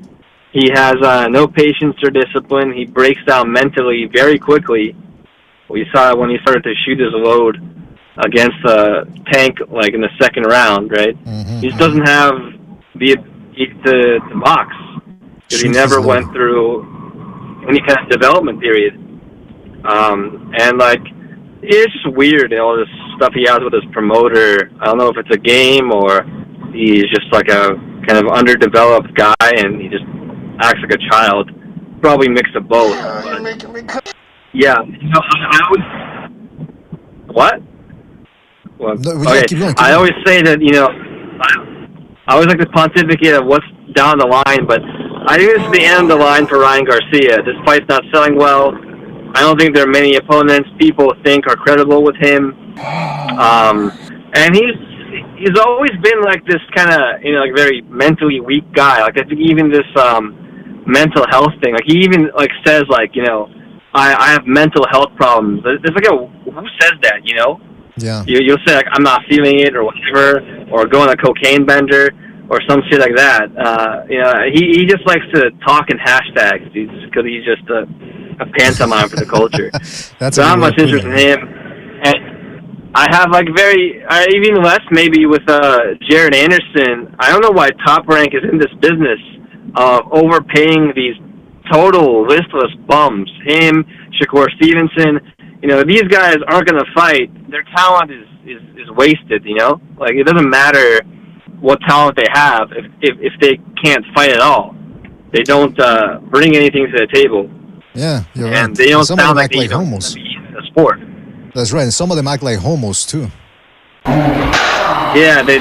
He has no patience or discipline. He breaks down mentally very quickly. We saw it when he started to shoot his load against Tank, like in the second round, right? He just doesn't have the box because he never went through any kind of development period. And like, it's just weird, all this stuff he has with his promoter. I don't know if it's a game or he's just like a kind of underdeveloped guy and he just acts like a child. Probably mix of both. Yeah, I always... What? Well, okay. I always say that, I always like to pontificate of what's down the line, but I think this is the end of the line for Ryan Garcia. This fight's not selling well. I don't think there are many opponents people think are credible with him. And he's always been like this kind of, like very mentally weak guy. Like, I think even this mental health thing, like he even like says like, I have mental health problems. It's like, who says that, Yeah. You'll say, like, I'm not feeling it or whatever, or go on a cocaine bender or some shit like that. He just likes to talk in hashtags because he's just a pantomime for the culture. That's not much interest in him. And I have, like, even less maybe with Jared Anderson. I don't know why Top Rank is in this business of overpaying these total listless bums. Him, Shakur Stevenson. These guys aren't going to fight. Their talent is wasted, Like, it doesn't matter what talent they have if they can't fight at all. They don't bring anything to the table. Yeah, you're right. And they don't some sound of them like act like homos. a sport. That's right. And some of them act like homos, too. Yeah, the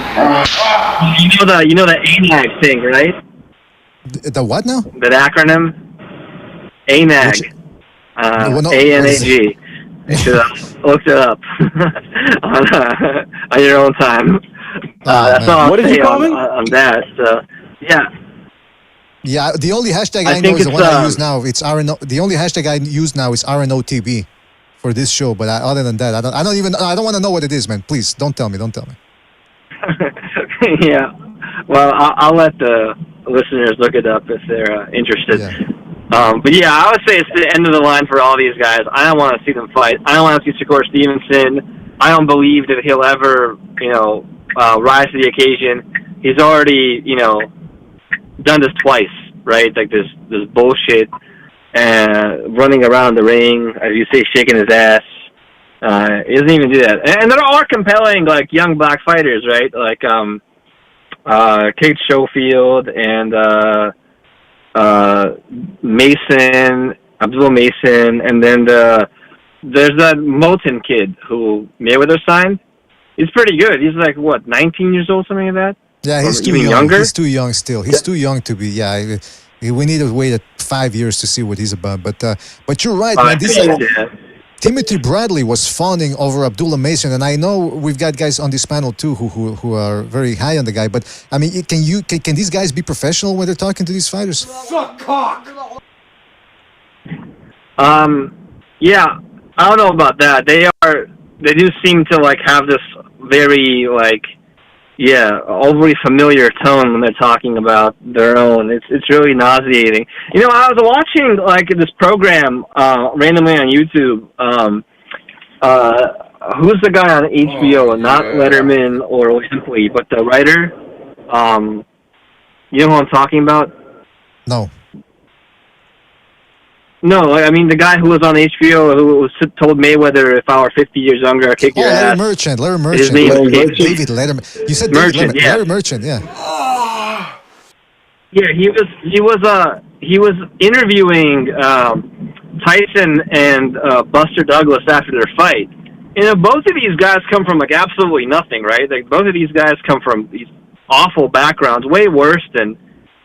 ANAG thing, right? The what now? That acronym? ANAG. ANAG. You should have looked it up on your own time. That's all I'll say on that. So, yeah. Yeah, the only hashtag I know is the one I use now. It's RNO. The only hashtag I use now is RNOTB for this show. But other than that, I don't want to know what it is, man. Please don't tell me. Yeah. Well, I'll let the listeners look it up if they're interested. Yeah. But yeah, I would say it's the end of the line for all these guys. I don't want to see them fight. I don't want to see Shakur Stevenson. I don't believe that he'll ever, rise to the occasion. He's already, done this twice, right? Like this bullshit, running around the ring, as you say, shaking his ass. He doesn't even do that. And there are compelling, like, young black fighters, right? Like, Kate Schofield and Abdul Mason, and then there's that Moulton kid who Mayweather signed. He's pretty good. He's like, 19 years old, something like that? Yeah, he's too young. Younger? He's too young still. He's too young to be, we need to wait 5 years to see what he's about. But you're right, man. Timothy Bradley was fawning over Abdullah Mason, and I know we've got guys on this panel too who are very high on the guy. But I mean, can these guys be professional when they're talking to these fighters? Suck cock. Yeah, I don't know about that. They do seem to like have this very overly familiar tone when they're talking about their own. It's really nauseating. I was watching like this program randomly on YouTube. Who's the guy on HBO? Not Letterman or Lampley, but the writer. You know who I'm talking about? No. No, I mean the guy who was on HBO who was told Mayweather, "If I were 50 years younger, I'd kick your Larry ass." Merchant. Larry Merchant. His name is David Letterman. You said Merchant, David Letterman. yeah. Larry Merchant, yeah. Yeah, he was interviewing Tyson and Buster Douglas after their fight. You know, both of these guys come from like absolutely nothing, right? Like both of these guys come from these awful backgrounds, way worse than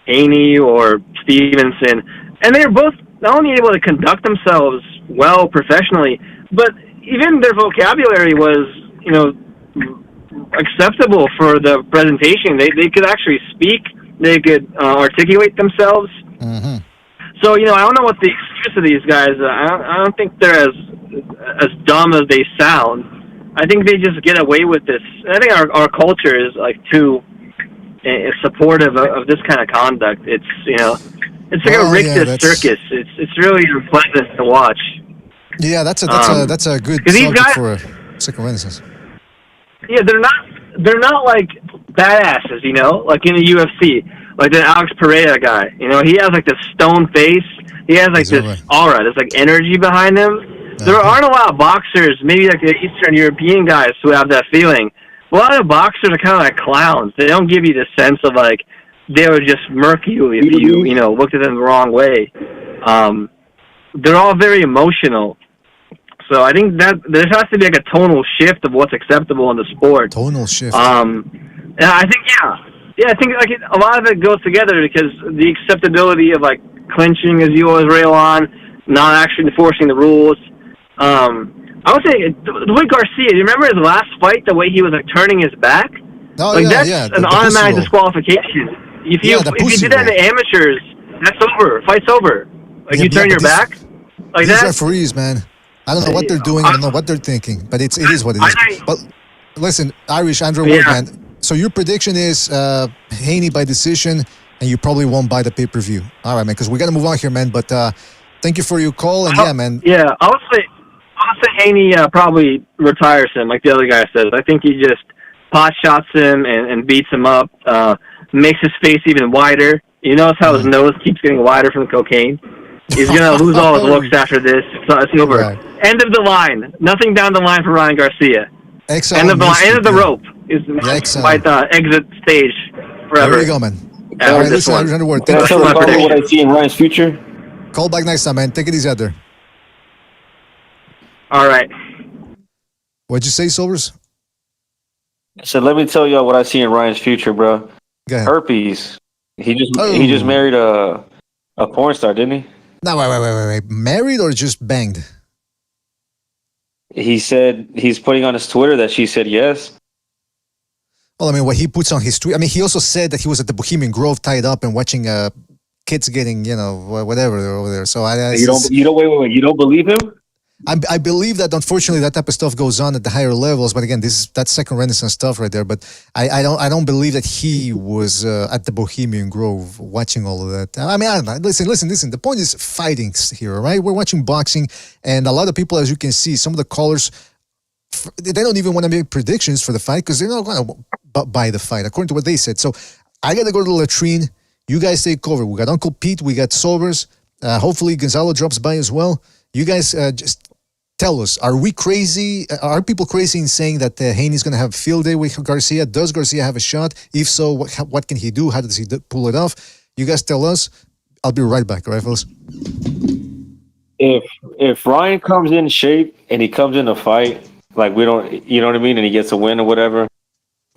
Haney or Stevenson, and they're both not only able to conduct themselves well professionally, but even their vocabulary was, you know, acceptable for the presentation. They could actually speak. They could articulate themselves. Mm-hmm. So, you know, I don't know what the excuse of these guys. I don't think they're as dumb as they sound. I think they just get away with this. I think our culture is like too supportive of this kind of conduct. It's, you know, it's like a rictus circus. It's really unpleasant to watch. Yeah, that's a good these subject guys, for a second renaissance. Yeah, they're not like badasses, you know, like in the UFC, like the Alex Pereira guy. You know, he has like this stone face. He has like this aura. There's like energy behind him. There aren't a lot of boxers, maybe like the Eastern European guys, who have that feeling. A lot of boxers are kind of like clowns. They don't give you the sense of like they would just murk you if you know, looked at them the wrong way. They're all very emotional. So I think that there has to be like a tonal shift of what's acceptable in the sport. Tonal shift. And I think, I think like a lot of it goes together because the acceptability of like clinching, as you always rail on, not actually enforcing the rules. I would say the way Garcia. You remember his last fight? The way he was like turning his back. Oh, like yeah, that's an automatic disqualification. If you did that in the amateurs, that's over. Fight's over. Like you turn your back. Like these that. referees, man. I don't know what they're doing. I don't know what they're thinking, but it is what it is. But listen, Irish Andrew Ward, man. So your prediction is Haney by decision, and you probably won't buy the pay-per-view. All right, man, because we got to move on here, man. But thank you for your call, and yeah, man. Yeah, I would say Haney probably retires him, like the other guy says. I think he just pot shots him and beats him up, makes his face even wider. You notice how his nose keeps getting wider from the cocaine? He's going to lose all his looks after this. It's over. Right. End of the line. Nothing down the line for Ryan Garcia. Excellent. End of the line. End of the rope. Might exit stage forever. There you go, man. All right, listen, Can I tell what I see in Ryan's future? Call back next time, man. Take it easy out there. All right. What'd you say, Silvers? So let me tell y'all what I see in Ryan's future, bro. Herpes. He just married a porn star, didn't he? No, wait. Married or just banged? He said he's putting on his Twitter that she said yes. Well, I mean, what he puts on his tweet. I mean, he also said that he was at the Bohemian Grove tied up and watching kids getting, you know, whatever over there. So wait. You don't believe him? I believe that unfortunately that type of stuff goes on at the higher levels, but again, that's second renaissance stuff right there. But I don't believe that he was at the Bohemian Grove watching all of that. I mean, I don't know. Listen. The point is fighting here, right? We're watching boxing, and a lot of people, as you can see, some of the callers, they don't even want to make predictions for the fight because they're not going to buy the fight, according to what they said. So I got to go to the latrine. You guys take over. We got Uncle Pete. We got Sobers. Hopefully Gonzalo drops by as well. You guys just tell us, are we crazy? Are people crazy in saying that Haney's going to have a field day with Garcia? Does Garcia have a shot? If so, what can he do? How does he pull it off? You guys tell us. I'll be right back, all right, fellas? If Ryan comes in shape and he comes in a fight, like we don't, you know what I mean, and he gets a win or whatever,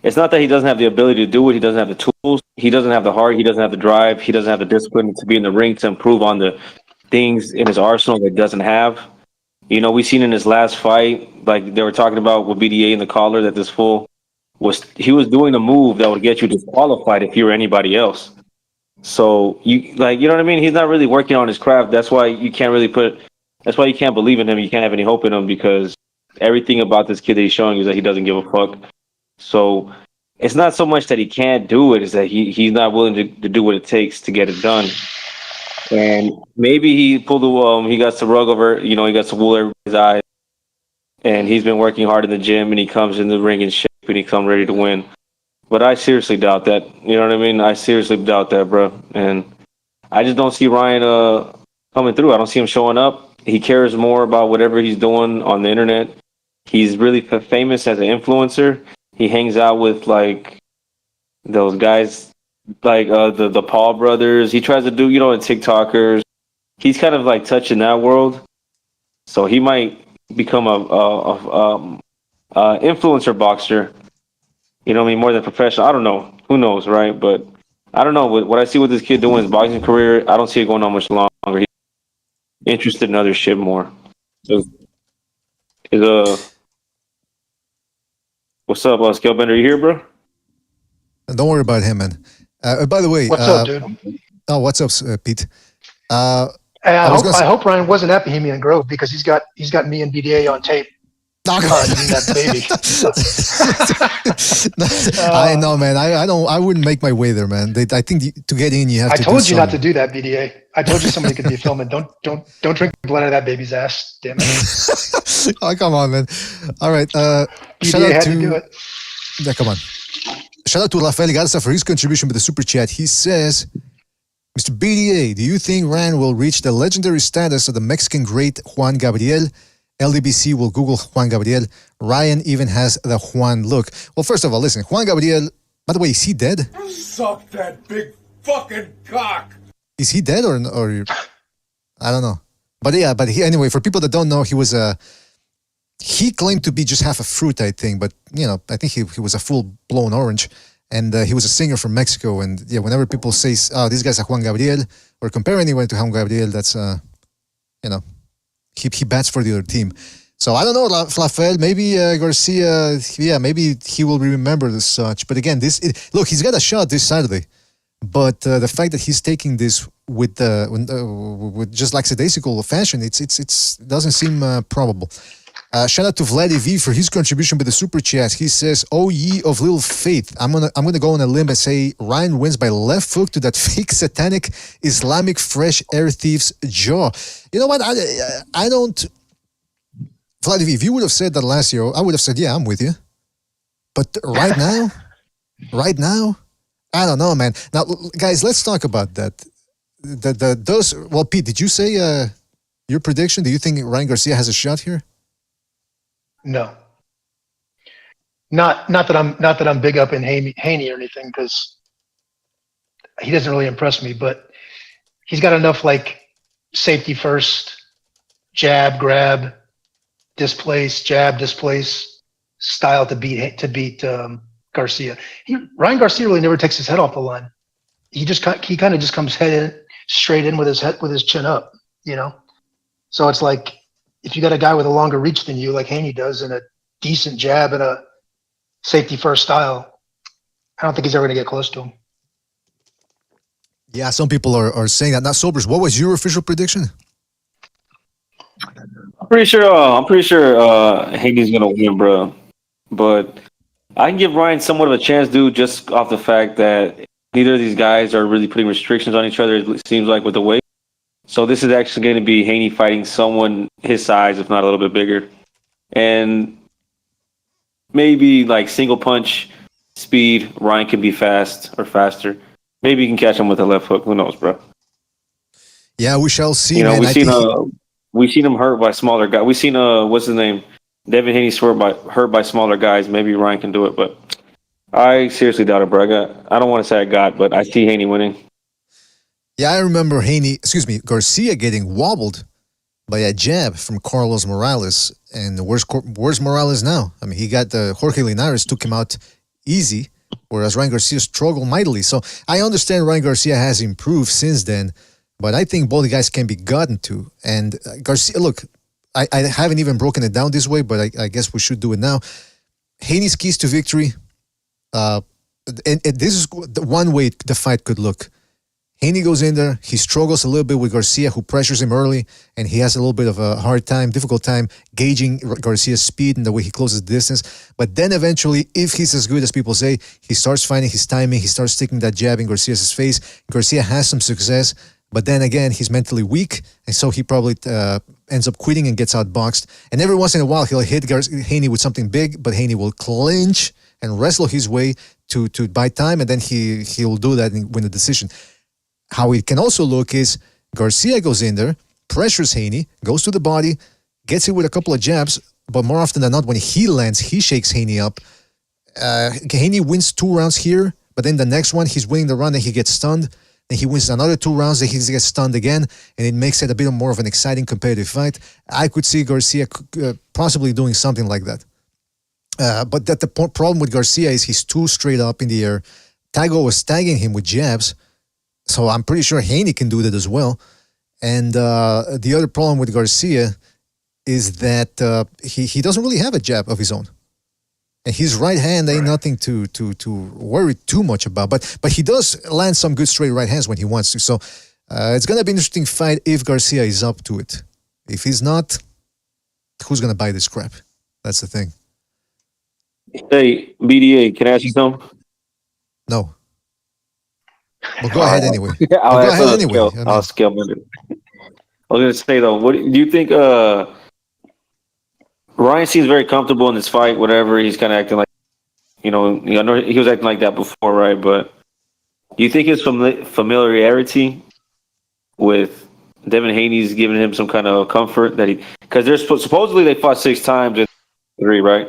it's not that he doesn't have the ability to do it. He doesn't have the tools. He doesn't have the heart. He doesn't have the drive. He doesn't have the discipline to be in the ring to improve on the things in his arsenal that he doesn't have. You know, we seen in his last fight, like they were talking about with BDA in the collar, that this fool was doing the move that would get you disqualified if you were anybody else. So you know what I mean? He's not really working on his craft. That's why you can't believe in him. You can't have any hope in him because everything about this kid that he's showing is that he doesn't give a fuck. So it's not so much that he can't do it, it's that he's not willing to do what it takes to get it done. And maybe he pulled he got the rug over, you know, he got the wool over his eyes. And he's been working hard in the gym and he comes in the ring in shape and he comes ready to win. But I seriously doubt that. You know what I mean? I seriously doubt that, bro. And I just don't see Ryan coming through. I don't see him showing up. He cares more about whatever he's doing on the internet. He's really famous as an influencer. He hangs out with like those guys, like the Paul brothers. He tries to do, the TikTokers. He's kind of like touching that world. So he might become a influencer boxer. You know what I mean? More than professional. I don't know. Who knows, right? But I don't know. What I see with this kid doing his boxing career, I don't see it going on much longer. He's interested in other shit more. So, what's up, Scalebender? You here, bro? Don't worry about him, man. By the way, what's up, dude? Oh, what's up, Pete? I hope Ryan wasn't at Bohemian Grove because he's got me and BDA on tape. That baby. I know, man. I wouldn't make my way there, man. I think to get in, you have to. I told you not to do that, BDA. I told you somebody could be filming. Don't drink blood out of that baby's ass. Damn it. Oh, come on, man. All right. Shout out to do it. Yeah, come on. Shout out to Rafael Garza for his contribution with the super chat. He says, Mr. BDA, do you think Ryan will reach the legendary status of the Mexican great Juan Gabriel? LDBC will Google Juan Gabriel. Ryan even has the Juan look. Well, first of all, listen, Juan Gabriel, by the way, is he dead? Suck that big fucking cock. Is he dead or I don't know. But yeah, anyway, for people that don't know, he claimed to be just half a fruit, I think, but I think he was a full-blown orange. And he was a singer from Mexico. And yeah, whenever people say, oh, this guy's a Juan Gabriel, or compare anyone to Juan Gabriel, that's, he bats for the other team. So I don't know, Rafael, maybe Garcia, maybe he will be remembered as such. But again, look, he's got a shot this Saturday. But the fact that he's taking this with just lackadaisical fashion, it doesn't seem probable. Shout out to Vladdy V for his contribution with the super chat. He says, "Oh ye of little faith, I'm gonna go on a limb and say Ryan wins by left hook to that fake satanic Islamic fresh air thief's jaw." You know what? I don't. Vladdy V, if you would have said that last year, I would have said, "Yeah, I'm with you." But right now, I don't know, man. Now, guys, let's talk about that. Well, Pete, did you say your prediction? Do you think Ryan Garcia has a shot here? No. Not that I'm big up in Haney or anything, because he doesn't really impress me, but he's got enough like safety first, jab, grab, displace, jab, displace style to beat Garcia. Ryan Garcia really never takes his head off the line. He kind of just comes straight in with his chin up, So it's like, if you got a guy with a longer reach than you, like Haney does, and a decent jab and a safety first style, I don't think he's ever going to get close to him. Yeah, some people are saying that. Now, Sobers, what was your official prediction? I'm pretty sure Haney's going to win, bro. But I can give Ryan somewhat of a chance, dude, just off the fact that neither of these guys are really putting restrictions on each other, it seems like, with the weight. So this is actually going to be Haney fighting someone his size, if not a little bit bigger. And maybe like single punch speed, Ryan can be fast or faster. Maybe you can catch him with a left hook. Who knows, bro? Yeah, we shall see. You know, we've seen him hurt by smaller guys. We've seen what's his name? Devin Haney hurt by smaller guys. Maybe Ryan can do it, but I seriously doubt it, bro. I don't want to say but I see Haney winning. Yeah, I remember Garcia getting wobbled by a jab from Carlos Morales. And where's Morales now? I mean, he got Jorge Linares took him out easy, whereas Ryan Garcia struggled mightily. So I understand Ryan Garcia has improved since then, but I think both guys can be gotten to. And Garcia, look, I haven't even broken it down this way, but I guess we should do it now. Haney's keys to victory, and this is the one way the fight could look. Haney goes in there, he struggles a little bit with Garcia, who pressures him early, and he has a little bit of a difficult time gauging Garcia's speed and the way he closes the distance. But then eventually, if he's as good as people say, he starts finding his timing, he starts sticking that jab in Garcia's face. Garcia has some success, but then again, he's mentally weak, and so he probably ends up quitting and gets outboxed. And every once in a while, he'll hit Haney with something big, but Haney will clinch and wrestle his way to buy time, and then he'll do that and win the decision. How it can also look is Garcia goes in there, pressures Haney, goes to the body, gets hit with a couple of jabs, but more often than not, when he lands, he shakes Haney up. Haney wins 2 rounds here, but then the next one, he's winning the round and he gets stunned. Then he wins another 2 rounds and he gets stunned again, and it makes it a bit more of an exciting competitive fight. I could see Garcia possibly doing something like that. But the problem with Garcia is he's too straight up in the air. Tago was tagging him with jabs, so I'm pretty sure Haney can do that as well. And the other problem with Garcia is that he doesn't really have a jab of his own. And his right hand ain't nothing to worry too much about. But he does land some good straight right hands when he wants to. So it's going to be an interesting fight if Garcia is up to it. If he's not, who's going to buy this crap? That's the thing. Hey, BDA, can I ask you something? No. Well, go ahead anyway. I'll go ahead anyway. I'll scale it. I was going to say, though, what do you think... Ryan seems very comfortable in this fight, whatever. He's kind of acting like, I know he was acting like that before, right? But do you think his familiarity with Devin Haney's giving him some kind of comfort that because there's supposedly they fought 6 times in 3, right?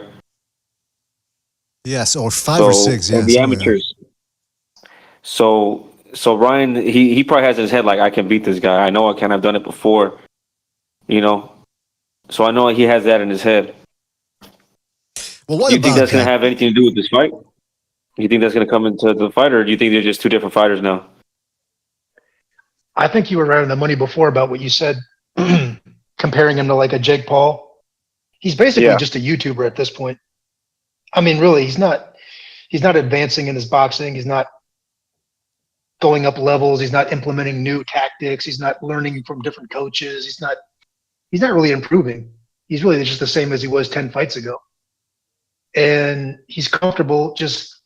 Yes, or 5 or 6, yeah. The amateurs. So Ryan, he probably has in his head like, I can beat this guy. I know I can. I've done it before, So I know he has that in his head. Well, what do you think that's going to have anything to do with this fight? Do you think that's going to come into the fight, or do you think they're just 2 different fighters now? I think you were right on the money before about what you said, comparing him to like a Jake Paul. He's basically just a YouTuber at this point. I mean, really, he's not advancing in his boxing. He's not going up levels. He's not implementing new tactics. He's not learning from different coaches. He's not really improving. He's really just the same as he was 10 fights ago. And he's comfortable just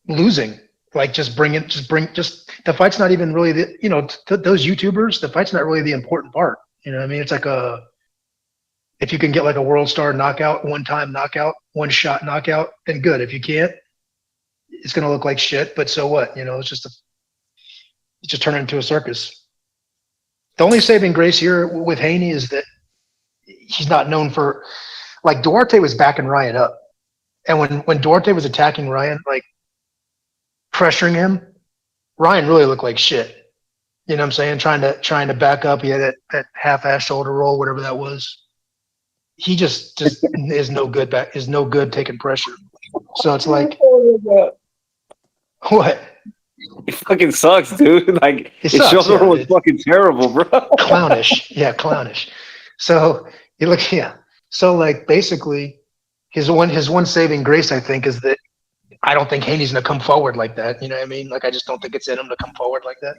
losing. Like the fight's not even really those YouTubers, the fight's not really the important part. You know what I mean? It's like if you can get like a world star knockout, 1-time knockout, 1-shot knockout, then good. If you can't, it's going to look like shit, but so what? It's just turning into a circus. The only saving grace here with Haney is that he's not known for, like, Duarte was backing Ryan up. And when Duarte was attacking Ryan, like pressuring him, Ryan really looked like shit. You know what I'm saying? Trying to back up. He had that half-ass shoulder roll, whatever that was. He just is no good taking pressure. So it's like, what? It fucking sucks, dude. Like, his shoulder roll was fucking terrible, bro. Clownish. Yeah, clownish. So you look, So like basically his one saving grace, I think, is that I don't think Haney's gonna come forward like that. You know what I mean? Like, I just don't think it's in him to come forward like that.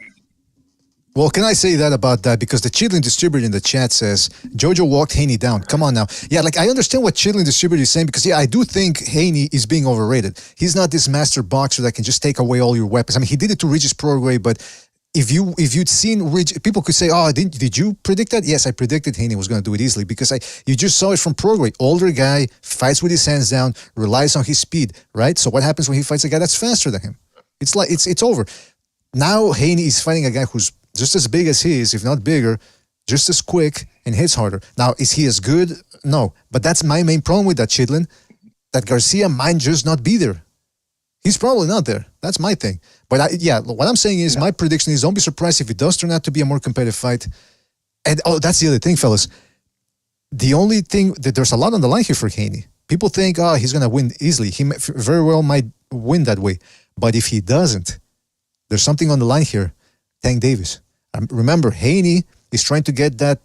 Well, can I say that about that? Because the Chitlin distributor in the chat says, Jojo walked Haney down. Come on now. Yeah, like, I understand what Chitlin distributor is saying, because, I do think Haney is being overrated. He's not this master boxer that can just take away all your weapons. I mean, he did it to Regis Prograis, but if you'd seen Regis, people could say, did you predict that? Yes, I predicted Haney was going to do it easily, because you just saw it from Prograis. Older guy, fights with his hands down, relies on his speed, right? So what happens when he fights a guy that's faster than him? It's like, it's over. Now Haney is fighting a guy who's just as big as he is, if not bigger, just as quick, and hits harder. Now, is he as good? No. But that's my main problem with that, Chitlin, that Garcia might just not be there. He's probably not there. That's my thing. But what I'm saying is, my prediction is, don't be surprised if it does turn out to be a more competitive fight. And that's the other thing, fellas. The only thing, that there's a lot on the line here for Haney. People think, he's going to win easily. He very well might win that way. But if he doesn't, there's something on the line here. Tank Davis. Remember, Haney is trying to get that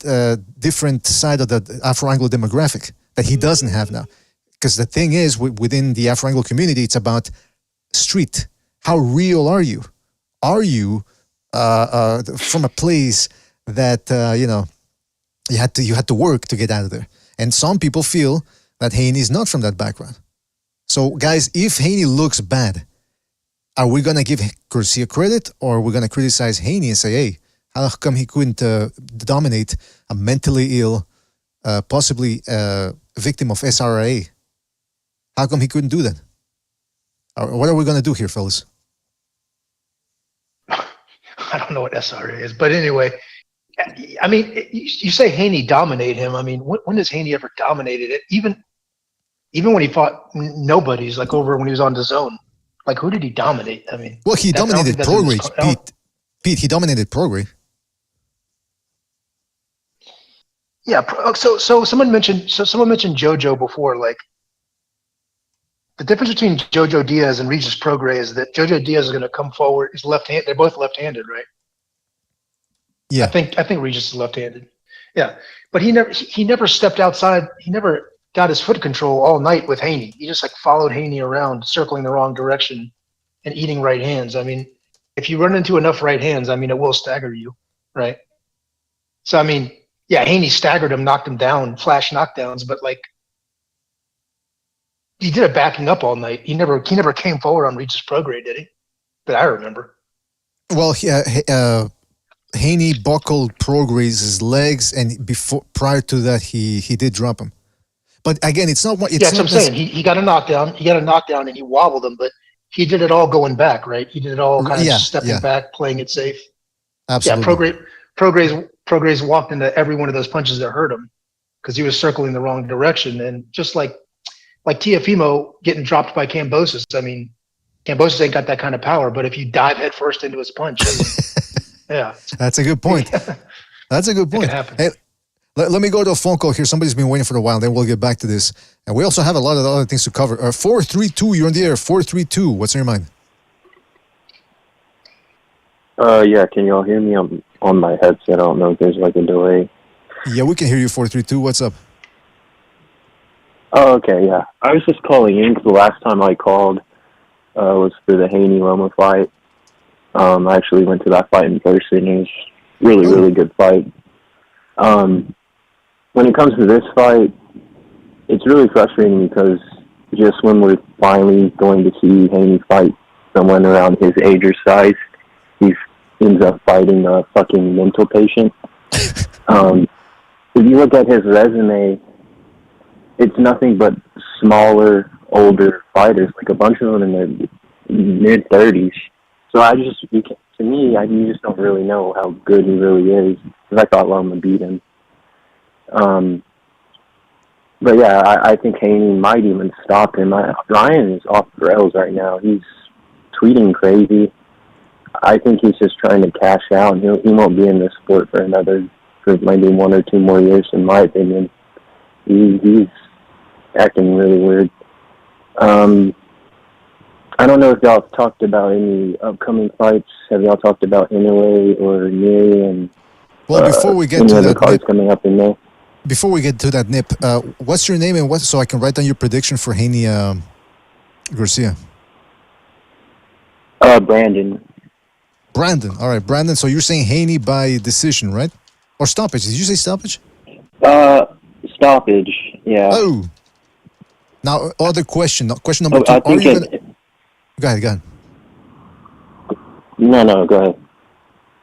different side of the Afro-Anglo demographic that he doesn't have now. Because the thing is, within the Afro-Anglo community, it's about street. How real are you? Are you from a place that, you had to work to get out of there? And some people feel that Haney is not from that background. So, guys, if Haney looks bad, are we going to give Garcia credit, or are we going to criticize Haney and say, hey, how come he couldn't dominate a mentally ill, possibly victim of SRA? How come he couldn't do that? What are we going to do here, fellas? I I don't know what SRA is, but anyway, I mean, you say Haney dominate him. I mean, when has Haney ever dominated it? Even when he fought nobodies, like over when he was on DAZN, like who did he dominate? I mean, well, he dominated Prograde, Pete, he dominated Prograde. Yeah. So someone mentioned JoJo before. Like the difference between JoJo Diaz and Regis Prograis is that JoJo Diaz is going to come forward. He's left-handed. They're both left-handed, right? Yeah. I think Regis is left-handed. Yeah, but he never stepped outside. He never got his foot control all night with Haney. He just like followed Haney around, circling the wrong direction and eating right hands. I mean, if you run into enough right hands, I mean, it will stagger you, right? So I mean, yeah, Haney staggered him, knocked him down, flash knockdowns, but like he did it backing up all night. He never came forward on Regis Prograis, did he? That I remember. Well, Haney buckled Prograis' legs, and prior to that, he did drop him. But again, it's not what it's. Yeah, that's what I'm saying. He got a knockdown. And he wobbled him, but he did it all going back, right? He did it all kind of stepping back, playing it safe. Absolutely. Yeah, Prograis walked into every one of those punches that hurt him because he was circling the wrong direction. And just like Teofimo getting dropped by Kambosos, I mean, Kambosos ain't got that kind of power, but if you dive head first into his punch, yeah. That's a good point. That's a good point. Hey, let me go to a phone call here. Somebody's been waiting for a while, then we'll get back to this. And we also have a lot of other things to cover. 432, you're on the air. 432, what's in your mind? Yeah, can y'all hear me? I'm on my headset. I don't know if there's like a delay. Yeah, we can hear you, 432. What's up? Oh, okay, yeah. I was just calling in because the last time I called was for the Haney-Loma fight. I actually went to that fight in person. It was really, really good fight. When it comes to this fight, it's really frustrating because just when we're finally going to see Haney fight someone around his age or size, he ends up fighting a fucking mental patient. If you look at his resume, it's nothing but smaller, older fighters, like a bunch of them in their mid-30s. So you just don't really know how good he really is. Because I thought Loma beat him. But yeah, I think Haney might even stop him. Ryan is off the rails right now. He's tweeting crazy. I think he's just trying to cash out. He won't be in this sport for maybe 1 or 2 more years, in my opinion. He's acting really weird. I don't know if y'all have talked about any upcoming fights. Have y'all talked about Inoue or Neri and before we get to that cards coming up in May? Before we get to that, Nip, what's your name and so I can write down your prediction for Haney Garcia? Brandon. Brandon. All right, Brandon. So you're saying Haney by decision, right? Or stoppage? Did you say stoppage? Stoppage. Yeah. Oh. Now, other question. Question number 2. Go ahead. No, go ahead.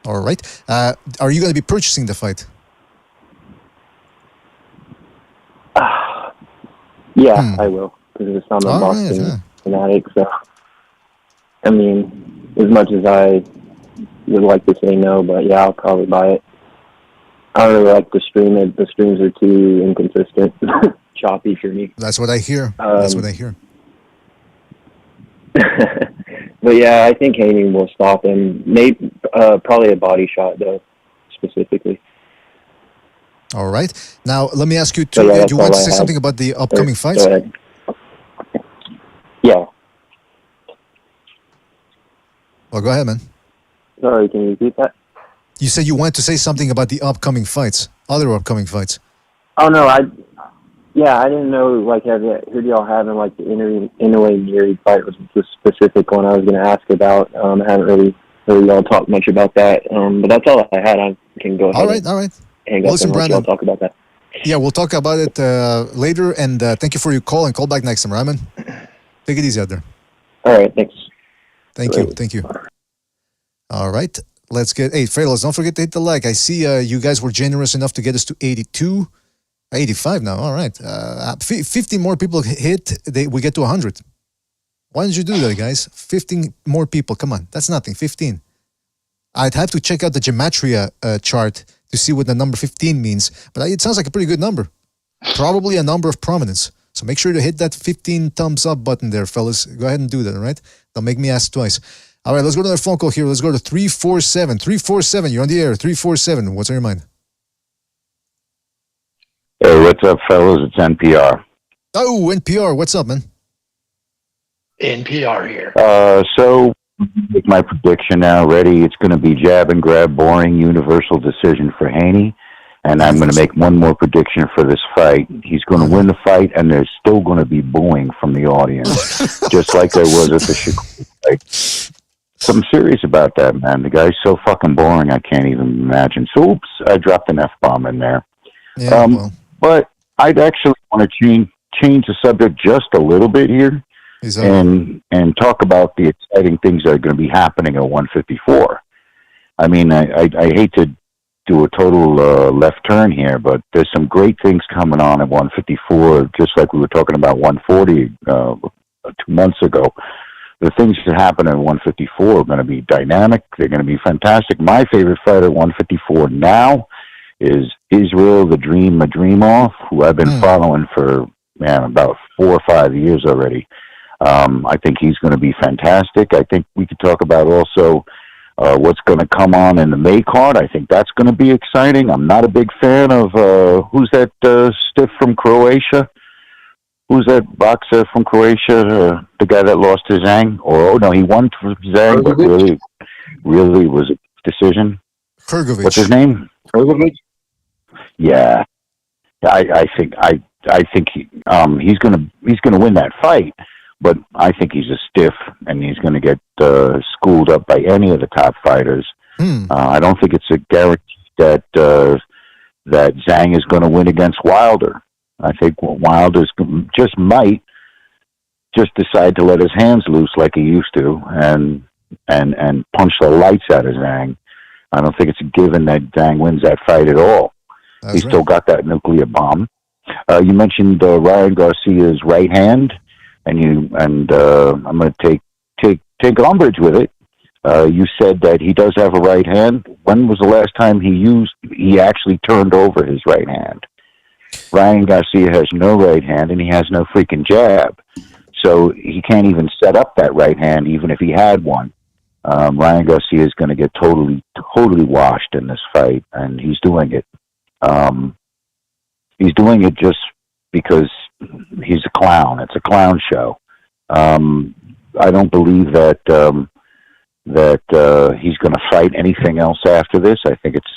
All right. Are you going to be purchasing the fight? Yeah, I will. Because I'm a Boston fanatic. So, I mean, as much as I would like to say no, but yeah, I'll probably buy it. I don't really like to stream it. The streams are too inconsistent, choppy for me. That's what I hear. But yeah, I think Haney will stop him. Maybe, probably a body shot though, specifically. All right. Now let me ask you too. Do you want to say something about the upcoming fights? Go ahead. Yeah. Well, go ahead, man. Sorry, can you repeat that? You said you wanted to say something about the upcoming fights, other upcoming fights. Oh no, I didn't know who do y'all have in like the Inoue Neri fight was the specific one I was going to ask about. I haven't really heard y'all talk much about that, but that's all I had. I can go ahead. All right. Hang up listen, and Brandon, y'all talk about that. Yeah, we'll talk about it later. And thank you for your call, and call back next time, Raman. Take it easy out there. All right, thanks. Thank you. All right. Let's get, fellas, don't forget to hit the like. I see you guys were generous enough to get us to 82, 85 now. All right. 50 more people hit, we get to 100. Why didn't you do that, guys? 15 more people. Come on. That's nothing. 15. I'd have to check out the gematria chart to see what the number 15 means, but it sounds like a pretty good number. Probably a number of prominence. So make sure to hit that 15 thumbs up button there, fellas. Go ahead and do that, all right? Don't make me ask twice. All right, let's go to another phone call here. Let's go to 347. 347, you're on the air. 347, what's on your mind? Hey, what's up, fellas? It's NPR. Oh, NPR, what's up, man? NPR here. So, make my prediction now. Ready? It's going to be jab and grab, boring, universal decision for Haney. And I'm going to make one more prediction for this fight. He's going to win the fight, and there's still going to be booing from the audience, just like there was at the Chicago fight. So I'm serious about that, man. The guy's so fucking boring, I can't even imagine. So, oops, I dropped an F-bomb in there. Yeah, But I'd actually want to change the subject just a little bit here and talk about the exciting things that are going to be happening at 154. I mean, I hate to do a total left turn here, but there's some great things coming on at 154, just like we were talking about 140 2 months ago. The things that happen at 154 are going to be dynamic. They're going to be fantastic. My favorite fighter at 154 now is Israel, the Dream Madrimov, who I've been following for, about 4 or 5 years already. I think he's going to be fantastic. I think we could talk about also what's going to come on in the May card. I think that's going to be exciting. I'm not a big fan of, who's that stiff from Croatia? Who's that boxer from Croatia? The guy that lost to Zhang? He won to Zhang, but really was a decision. Hrgović. What's his name? Hrgović? Yeah. I think he's gonna win that fight, but I think he's a stiff and he's gonna get schooled up by any of the top fighters. I don't think it's a guarantee that Zhang is going to win against Wilder. I think Wilder might decide to let his hands loose like he used to and punch the lights out of Zhang. I don't think it's a given that Zhang wins that fight at all. He's still got that nuclear bomb. You mentioned Ryan Garcia's right hand, and I'm going to take umbrage with it. You said that he does have a right hand. When was the last time he actually turned over his right hand? Ryan Garcia has no right hand, and he has no freaking jab. So he can't even set up that right hand, even if he had one. Ryan Garcia is going to get totally washed in this fight, and he's doing it. He's doing it just because he's a clown. It's a clown show. I don't believe that he's going to fight anything else after this. I think it's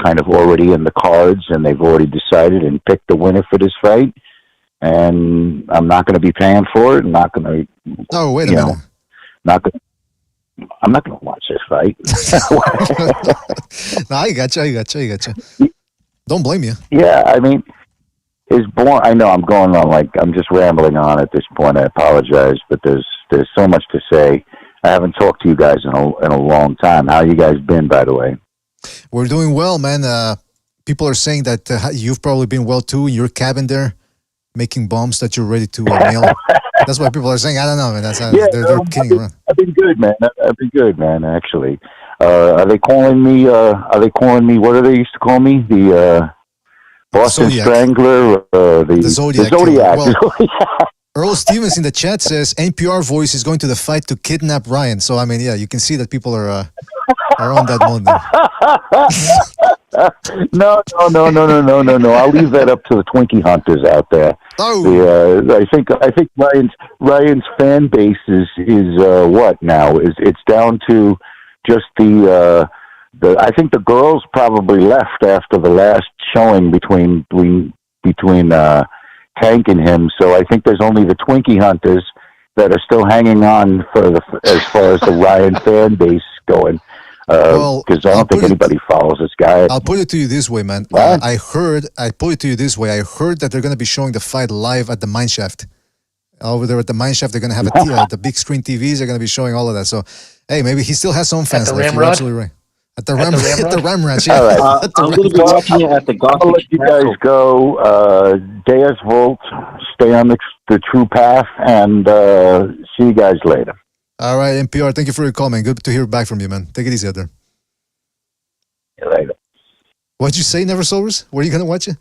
kind of already in the cards, and they've already decided and picked the winner for this fight. And I'm not going to be paying for it. I'm not going to. Oh, wait a minute. I'm not going to watch this fight. No, I gotcha. Don't blame you. Yeah, I mean, I know I'm going on I'm just rambling on at this point. I apologize, but there's so much to say. I haven't talked to you guys in a long time. How you guys been, by the way? We're doing well, man. People are saying that you've probably been well too in your cabin there, making bombs that you're ready to nail. That's what people are saying. I don't know, man. They're kidding around. I've been good, man. Actually, are they calling me? What do they used to call me? The Boston Zodiac. Strangler. The Zodiac. The Zodiac. Well, Earl Stevens in the chat says NPR voice is going to the fight to kidnap Ryan. So I mean, yeah, you can see that people are on that mode there. No. I'll leave that up to the Twinkie hunters out there. Oh, I think Ryan's fan base is what now? It's down to just the I think the girls probably left after the last showing between Tank and him. So I think there's only the Twinkie hunters that are still hanging on as far as the Ryan fan base going. Because I don't think anybody follows this guy. I'll put it to you this way, man. I heard that they're going to be showing the fight live at the Mineshaft. Over there at the Mineshaft, they're going to have the big screen TVs. They're going to be showing all of that. So, hey, maybe he still has some fans. At the left. You're absolutely right. At the Ramrod, yeah. All right. I'm going to be watching it at the I'll Gothic. let you guys go. Deus Volt, stay on the true path, and see you guys later. All right, NPR, thank you for your call, man. Good to hear back from you, man. Take it easy out there. you later. What'd you say, Never Sobers? Where are you going to watch it?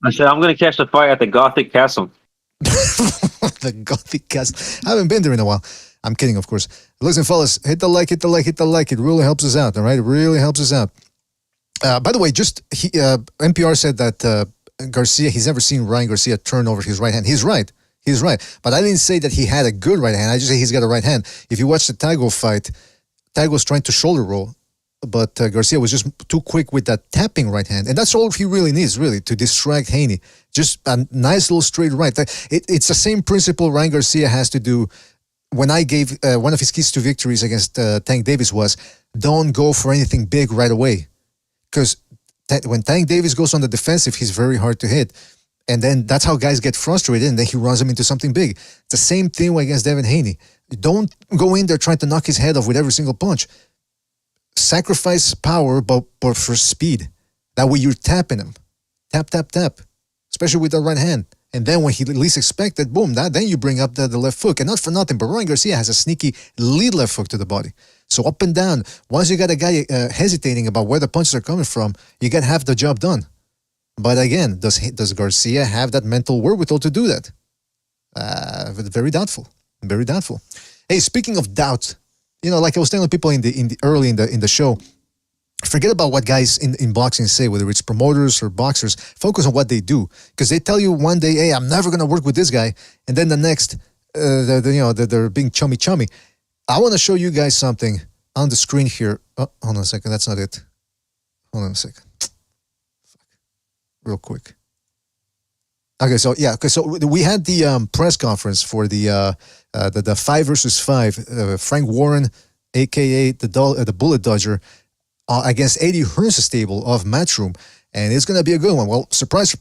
I said I'm going to catch the fight at the Gothic Castle. The Gothic Castle. I haven't been there in a while. I'm kidding, of course. Listen, fellas, hit the like. It really helps us out, all right? It really helps us out. By the way, NPR said that Garcia, he's never seen Ryan Garcia turn over his right hand. He's right. But I didn't say that he had a good right hand. I just say he's got a right hand. If you watch the Tago fight, Tago's trying to shoulder roll, but Garcia was just too quick with that tapping right hand. And that's all he really needs, really, to distract Haney. Just a nice little straight right. It's the same principle Ryan Garcia has to do. When I gave one of his keys to victories against Tank Davis was, don't go for anything big right away. Because when Tank Davis goes on the defensive, he's very hard to hit. And then that's how guys get frustrated, and then he runs them into something big. It's the same thing against Devin Haney. Don't go in there trying to knock his head off with every single punch. Sacrifice power, but for speed. That way you're tapping him. Tap, tap, tap. Especially with the right hand. And then when he least expected, boom, then you bring up the left hook. And not for nothing, but Ryan Garcia has a sneaky lead left hook to the body. So up and down, once you got a guy hesitating about where the punches are coming from, you got half the job done. But again, does Garcia have that mental wherewithal to do that? Very doubtful. Very doubtful. Hey, speaking of doubt, like I was telling people in the show, forget about what guys in boxing say, whether it's promoters or boxers. Focus on what they do, because they tell you one day, "Hey, I'm never gonna work with this guy," and then the next, they're being chummy. I want to show you guys something on the screen here. Oh, hold on a second. That's not it. Hold on a second. Real quick. Okay, so we had the press conference for the 5 versus 5, Frank Warren, aka the Bullet Dodger, against Eddie Hearn's stable of Matchroom, and it's gonna be a good one. Well, surprise,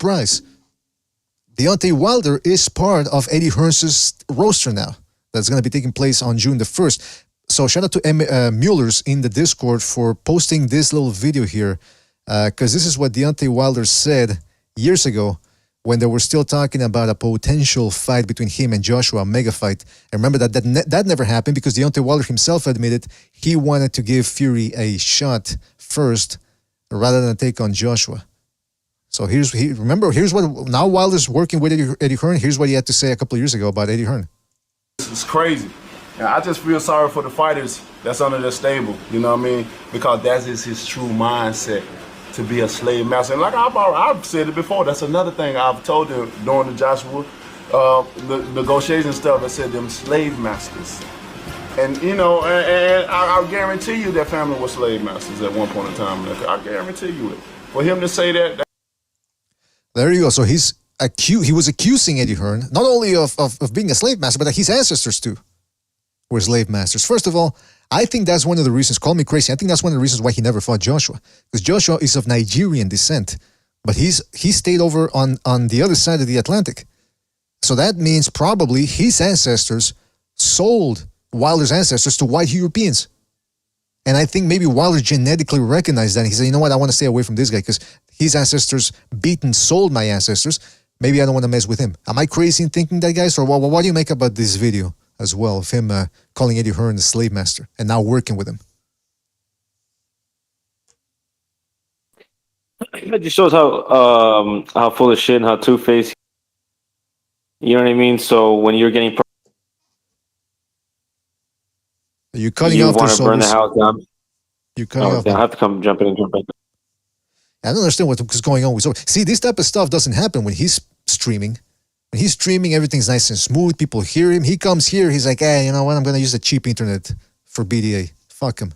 Deontay Wilder is part of Eddie Hearn's roster now. That's gonna be taking place on June the 1st. So shout out to Mueller's in the Discord for posting this little video here. Because this is what Deontay Wilder said years ago when they were still talking about a potential fight between him and Joshua, a mega fight. And remember that never happened because Deontay Wilder himself admitted he wanted to give Fury a shot first rather than take on Joshua. So here's what, now Wilder's working with Eddie Hearn. Here's what he had to say a couple of years ago about Eddie Hearn. It's crazy. And I just feel sorry for the fighters that's under their stable, you know what I mean? Because that is his true mindset, to be a slave master. And like I've said it before, that's another thing I've told them during the Joshua the negotiation stuff. I said them slave masters. And and I guarantee you that family was slave masters at one point in time. I guarantee you it. For him to say that. There you go. So he was accusing Eddie Hearn not only of being a slave master, but his ancestors too were slave masters. First of all, I think that's one of the reasons, call me crazy, I think that's one of the reasons why he never fought Joshua. Because Joshua is of Nigerian descent, but he stayed over on the other side of the Atlantic. So that means probably his ancestors sold Wilder's ancestors to white Europeans. And I think maybe Wilder genetically recognized that. And he said, you know what, I want to stay away from this guy because his ancestors beat and sold my ancestors. Maybe I don't want to mess with him. Am I crazy in thinking that, guys? Or what do you make about this video as well of him calling Eddie Hearn the slave master and now working with him? It just shows how full of shit and how two-faced. You know what I mean? So when you're getting, you're cutting you off. Want to burn the house down. You're cutting off. I have to come jump in. I don't understand what's going on with. So, see, this type of stuff doesn't happen when he's streaming. When he's streaming, everything's nice and smooth. People hear him. He comes here. He's like, hey, you know what? I'm going to use the cheap internet for BDA. Fuck him.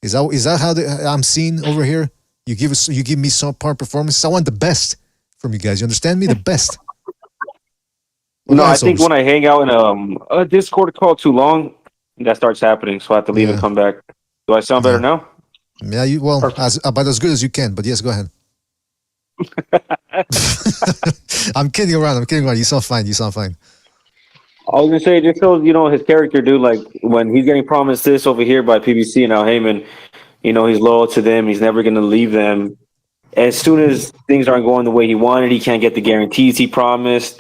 Is that how I'm seen over here? You give me subpar performances. I want the best from you guys. You understand me? The best. No, I think when I hang out in a Discord call too long, that starts happening. So I have to leave and come back. Do I sound better now? Yeah, about as good as you can. But yes, go ahead. I'm kidding around. You sound fine. I was gonna say, just shows his character, dude. Like when he's getting promised this over here by PBC and Al Heyman, he's loyal to them. He's never gonna leave them. As soon as things aren't going the way he wanted, he can't get the guarantees he promised,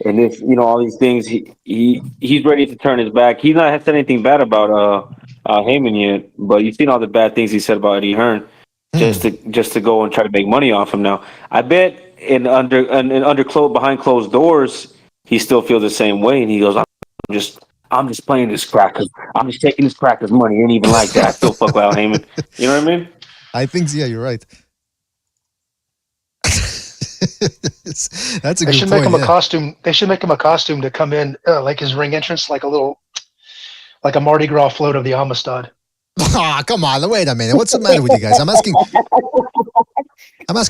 and if all these things, he's ready to turn his back. He's not said anything bad about Heyman yet, but you've seen all the bad things he said about Eddie Hearn, just to go and try to make money off him. Now, I bet behind closed doors, he still feels the same way, and he goes, I'm just playing this crack. I'm just taking this cracker's money. Ain't even like that. I still fuck with Al Heyman. You know what I mean? I think, yeah, you're right. That's a good point. They should make him a costume. They should make him a costume to come in, like his ring entrance, like a Mardi Gras float of the Amistad. Ah, come on! Wait a minute. What's the matter with you guys? I'm asking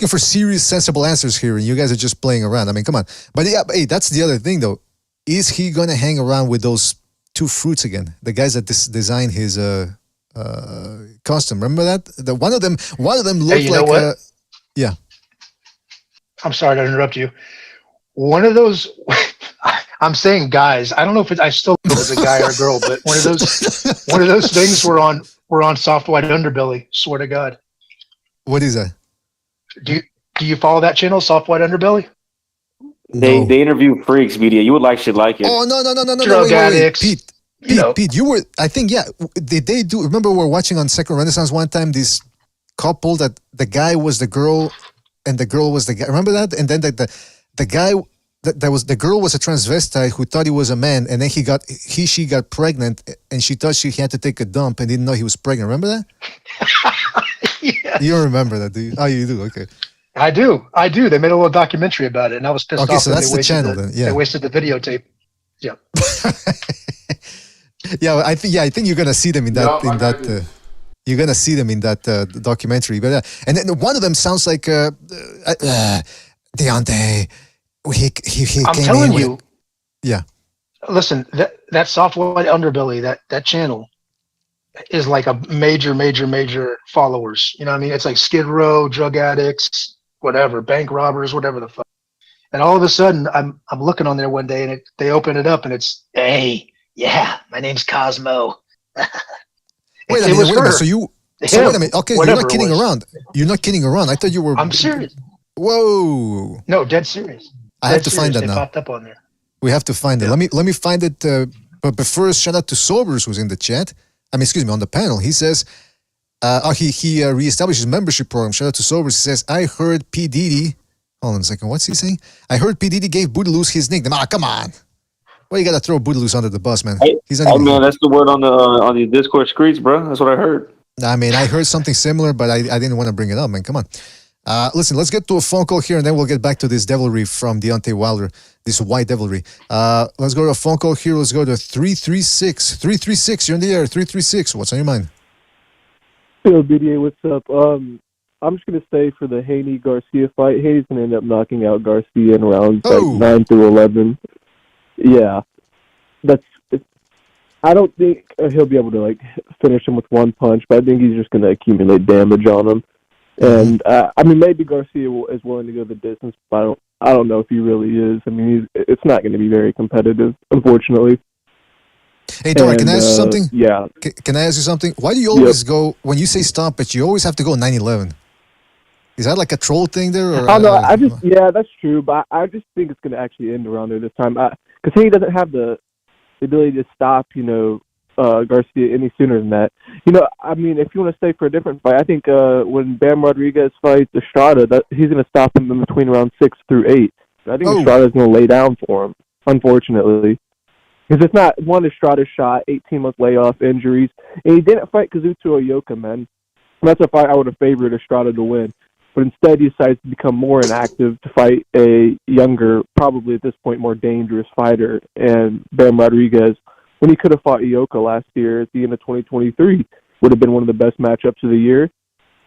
for serious, sensible answers here, and you guys are just playing around. I mean, come on. But yeah, hey, that's the other thing, though. Is he gonna hang around with those two fruits again? The guys that designed his costume. Remember that? One of them looked you know like what? yeah. I'm sorry to interrupt you. One of those, I'm saying guys. I don't know if I still know if it's a guy or a girl, but one of those things were on soft white underbelly. Swear to God. What is that? Do you follow that channel, Soft White Underbelly? They interview freaks, media. You would like shit like it. Oh no! Drug Wait. addicts. Pete, you were. I think Did they do? Remember, we were watching on Second Renaissance one time. This couple that the guy was the girl, and the girl was the guy. Remember that? And then the guy that was the girl was a transvestite who thought he was a man, and then she got pregnant, and she thought she had to take a dump and didn't know he was pregnant. Remember that? Yes. You don't remember that, do you? Oh, you do. Okay. I do. They made a little documentary about it, and I was pissed off. Okay, so that's the channel then. Yeah. They wasted the videotape. Yeah. Yeah, I think you're gonna see them in that. You're gonna see them in that documentary. But and then one of them sounds like Deontay. He I'm came telling in you. with, yeah. Listen, that Soft White Underbelly, that channel is like a major followers. You know what I mean? It's like Skid Row, drug addicts, whatever, bank robbers, whatever the fuck. And all of a sudden, I'm looking on there one day, and they open it up, and it's, hey, yeah, my name's Cosmo. Wait a minute. So wait a minute. Okay, you're not kidding around. You're not kidding around. I thought you were. I'm serious. Whoa. No, dead serious. I have to find that now. Popped up on there. We have to find it. Let me find it. But first, shout out to Sobers who's in the chat. Excuse me, on the panel. He says, he reestablished his membership program. Shout out to Sobers. He says, I heard P. Diddy. Hold on a second. What's he saying? I heard P. Diddy gave Boodaloos his nickname. Come on. Well, you gotta throw Boodaloos under the bus, man. He's not man, that's the word on the Discord streets, bro. That's what I heard. I mean, I heard something similar, but I didn't want to bring it up, man. Come on. Listen, let's get to a phone call here, and then we'll get back to this devilry from Deontay Wilder, this white devilry. Let's go to a phone call here. Let's go to 336. 336, you're in the air. 336, what's on your mind? Yo, BDA, what's up? I'm just going to say for the Haney-Garcia fight, Haney's going to end up knocking out Garcia in rounds 9 through 11. Yeah. I don't think he'll be able to finish him with one punch, but I think he's just going to accumulate damage on him. And maybe Garcia is willing to go the distance, but I don't know if he really is. I mean, it's not going to be very competitive, unfortunately. Hey, Dora, can I ask you something? Yeah. Can I ask you something? Why do you always go, when you say stop it, you always have to go 9-11? Is that like a troll thing there? Or, I don't know. Yeah, that's true, but I just think it's going to actually end around there this time. Because he doesn't have the ability to stop, Garcia any sooner than that. If you want to stay for a different fight, I think when Bam Rodriguez fights Estrada, he's going to stop him in between round 6 through 8. I think Estrada's going to lay down for him, unfortunately. Because it's not one Estrada shot, 18-month layoff, injuries. And he didn't fight Kazuto Oyoka, man. And that's a fight I would have favored Estrada to win. But instead, he decides to become more inactive to fight a younger, probably at this point more dangerous fighter, and Bam Rodriguez, when he could have fought Ioka last year at the end of 2023, would have been one of the best matchups of the year,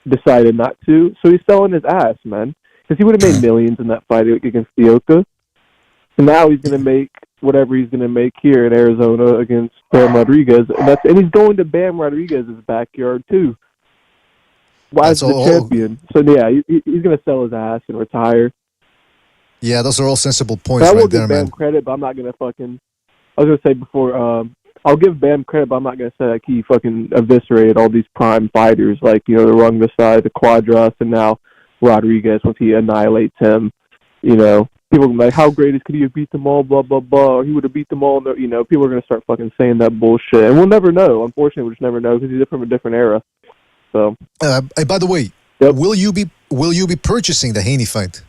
decided not to. So he's selling his ass, man, because he would have made millions in that fight against Ioka. And now he's going to make whatever he's going to make here in Arizona against Bam Rodriguez. And he's going to Bam Rodriguez's backyard, too. Why is the champion? So, yeah, he's going to sell his ass and retire. Yeah, those are all sensible points I will right there, give Bam man. credit, but I'm not going to fucking... I was going to say before, I'll give Bam credit, but I'm not going to say he fucking eviscerated all these prime fighters, the Rungvisai, the Quadras, and now Rodriguez, once he annihilates him, people are like, how great could he have beat them all, blah, blah, blah, or he would have beat them all. You know, people are going to start fucking saying that bullshit. And we'll never know. Unfortunately, we'll just never know because he's from a different era. So. By the way, will you be purchasing the Haney fight?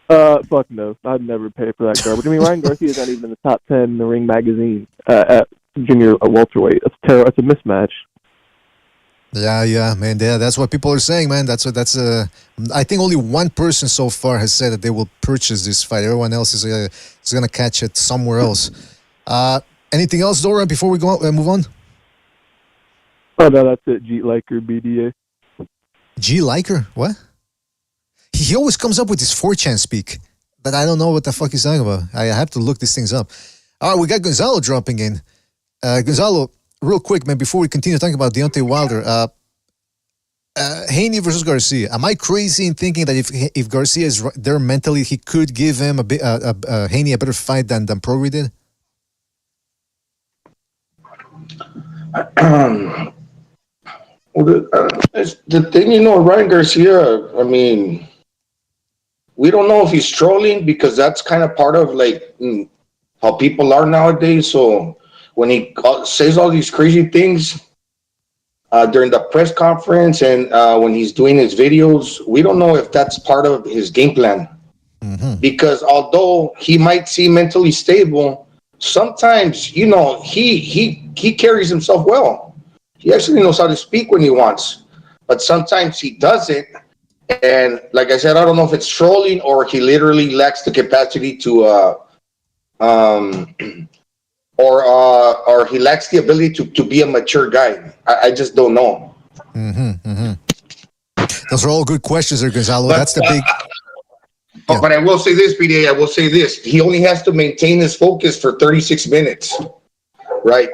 Fuck no. I'd never pay for that garbage. I mean, Ryan Garcia's not even in the top 10 in the Ring magazine at junior welterweight. That's terrible. It's a mismatch. Yeah, man. Yeah, that's what people are saying, man. That's. I think only one person so far has said that they will purchase this fight. Everyone else is going to catch it somewhere else. Anything else, Dora? Before we go move on. Oh no, that's it. G Liker BDA. G Liker? What? He always comes up with his 4chan speak, but I don't know what the fuck he's talking about. I have to look these things up. All right, we got Gonzalo dropping in. Gonzalo, real quick, man, before we continue talking about Deontay Wilder, Haney versus Garcia. Am I crazy in thinking that if Garcia is there mentally, he could give him Haney a better fight than Prograis did? Well, the thing, Ryan Garcia, I mean, we don't know if he's trolling because that's kind of part of how people are nowadays. So when he says all these crazy things during the press conference and when he's doing his videos, we don't know if that's part of his game plan. Mm-hmm. Because although he might seem mentally stable, sometimes, he carries himself well. He actually knows how to speak when he wants, but sometimes he doesn't. And like I said, I don't know if it's trolling or he literally lacks the capacity to, or he lacks the ability to be a mature guy. I just don't know. Those are all good questions there, Gonzalo. But, that's the big. But I will say this, BDA. I will say this. He only has to maintain his focus for 36 minutes, right?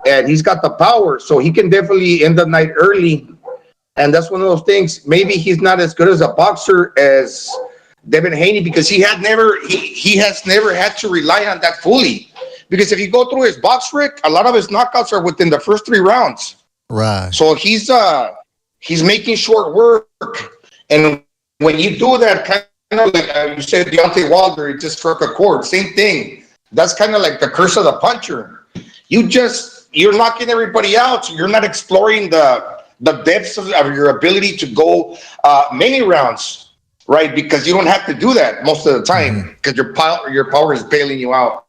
And he's got the power, so he can definitely end the night early. And that's one of those things. Maybe he's not as good as a boxer as Devin Haney because he has never had to rely on that fully. Because if you go through his box rec, a lot of his knockouts are within the first 3 rounds. Right. So he's making short work, and when you do that, kind of like you said, Deontay Wilder, he just struck a chord. Same thing. That's kind of like the curse of the puncher. You're knocking everybody out. So you're not exploring the depths of your ability to go many rounds, right? Because you don't have to do that most of the time because your power is bailing you out.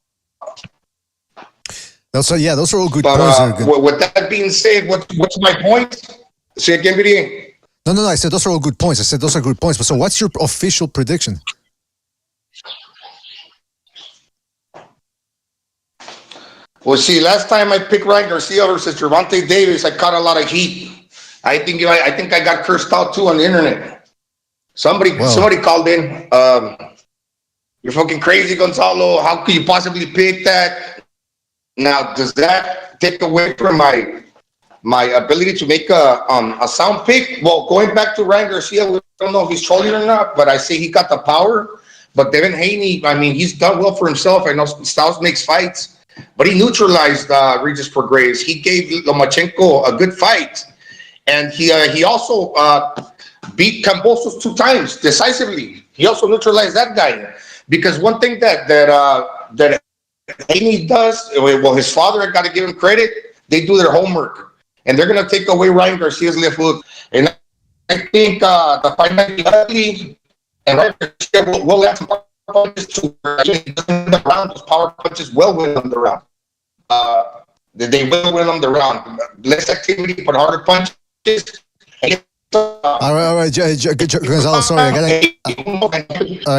Those are all good points. With that being said, what's my point? Say again, BDA. No. I said those are all good points. But so, what's your official prediction? Well, see, last time I picked Ryan Garcia versus Gervonta Davis, I caught a lot of heat. I think I got cursed out too on the internet. Somebody called in. You're fucking crazy, Gonzalo. How could you possibly pick that? Now, does that take away from my ability to make a sound pick? Well, going back to Ryan Garcia, we don't know if he's trolling or not, but I say he got the power. But Devin Haney, I mean, he's done well for himself. I know Styles makes fights. But he neutralized Regis Prograis. He gave Lomachenko a good fight. And he also beat Kambosos 2 times decisively. He also neutralized that guy. Because one thing that Haney does, well, his father, I got to give him credit, they do their homework. And they're going to take away Ryan Garcia's left hook. And I think the fight might be ugly. And Ryan Garcia will have some punches to the round. Those power punches will win them the round. They will win them the round. Less activity, but harder punches. All right, Gonzalo. Sorry,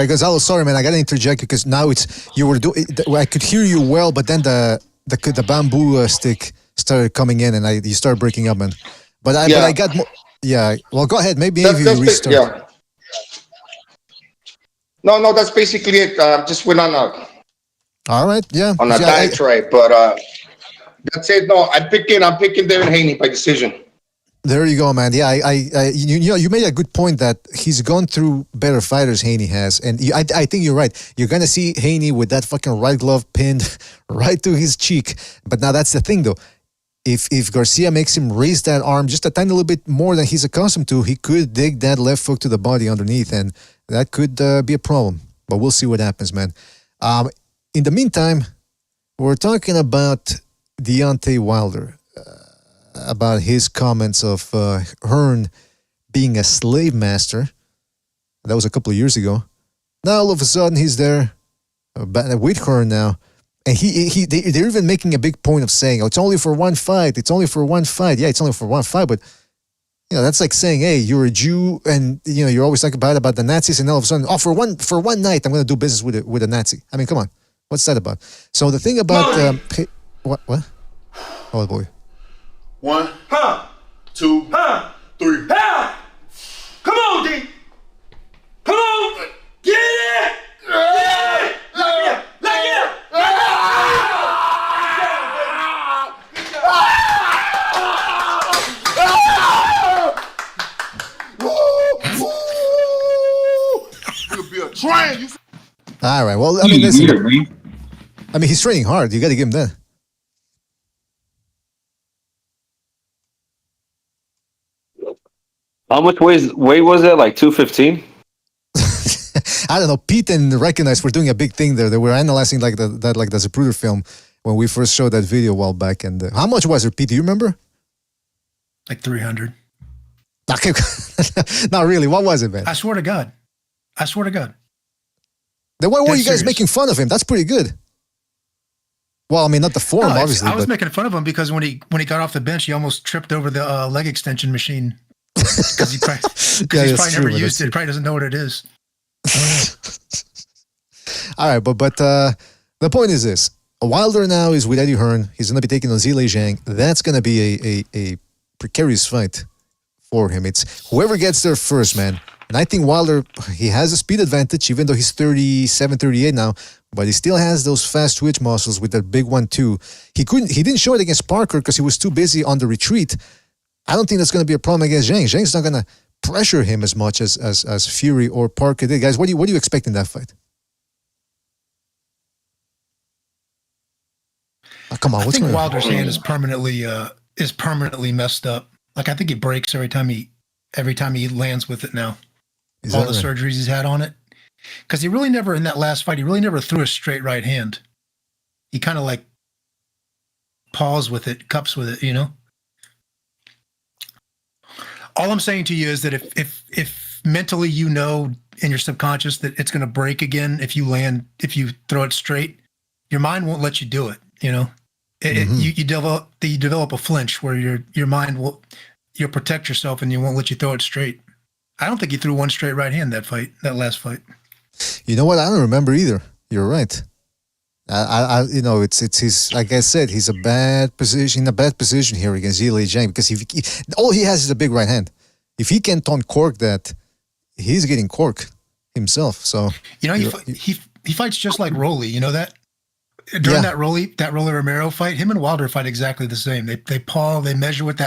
Gonzalo. Sorry, man. I gotta interject because now I could hear you well, but then the bamboo stick started coming in, and you started breaking up, man. But I got more. Yeah. Well, go ahead. Maybe you restart. Yeah. No, that's basically it. Just went on all right, yeah. On a diatribe, but that's it. No, I'm picking Devin Haney by decision. There you go, man. Yeah, you made a good point that he's gone through better fighters. Haney has, and I think you're right. You're gonna see Haney with that fucking right glove pinned right to his cheek. But now that's the thing, though. if Garcia makes him raise that arm just a tiny little bit more than he's accustomed to, he could dig that left hook to the body underneath, and that could be a problem. But we'll see what happens, man. In the meantime, we're talking about Deontay Wilder, about his comments of Hearn being a slave master. That was a couple of years ago. Now all of a sudden he's there with Hearn now. And they're even making a big point of saying, oh, it's only for one fight. It's only for one fight. Yeah, it's only for one fight. But, that's like saying, hey, you're a Jew and, you're always talking about the Nazis. And all of a sudden, for one night, I'm going to do business with a Nazi. I mean, come on. What's that about? So the thing about... what? Oh, boy. 1, 2, 3. Come on, D. Come on. Get it. Yeah. Lock it up. Lock it up. You'll be a train. All right. Well, I mean, listen. I mean, he's training hard. You got to give him that. How much weight was that? Like 215? I don't know. Pete and Recognize were doing a big thing there. They were analyzing the Zapruder film when we first showed that video a while back. And how much was it, Pete? Do you remember? Like 300. Okay. Not really. What was it, man? I swear to God. Then why were you guys making fun of him? That's pretty good. Well, I mean, not the form, obviously. I was making fun of him because when he got off the bench, he almost tripped over the leg extension machine. Because he's probably never used it. Probably doesn't know what it is. All right, but the point is this: Wilder now is with Eddie Hearn. He's going to be taking on Zhilei Zhang. That's going to be a precarious fight for him. It's whoever gets there first, man. And I think Wilder, he has a speed advantage, even though he's 37, 38 now. But he still has those fast twitch muscles with that big 1-2. He didn't show it against Parker because he was too busy on the retreat. I don't think that's going to be a problem against Zhang. Zhang's not going to pressure him as much as Fury or Parker did. Guys, what do you expect in that fight? Oh, come on, I think Wilder's hand is permanently messed up. Like I think it breaks every time he lands with it now. All the surgeries he's had on it. Because he really never, in that last fight, threw a straight right hand. He kind of like paws with it, cups with it, All I'm saying to you is that if mentally you know in your subconscious that it's going to break again if you throw it straight, your mind won't let you do it. You develop a flinch where your mind you'll protect yourself and you won't let you throw it straight. I don't think he threw one straight right hand that last fight. You know what? I don't remember either. You're right. It's his, like I said, he's in a bad position here against Zhilei Zhang because all he has is a big right hand. If he can't uncork that, he's getting corked himself. So he fights just like Rolly. You know that during that Rolly Romero fight, him and Wilder fight exactly the same. They measure with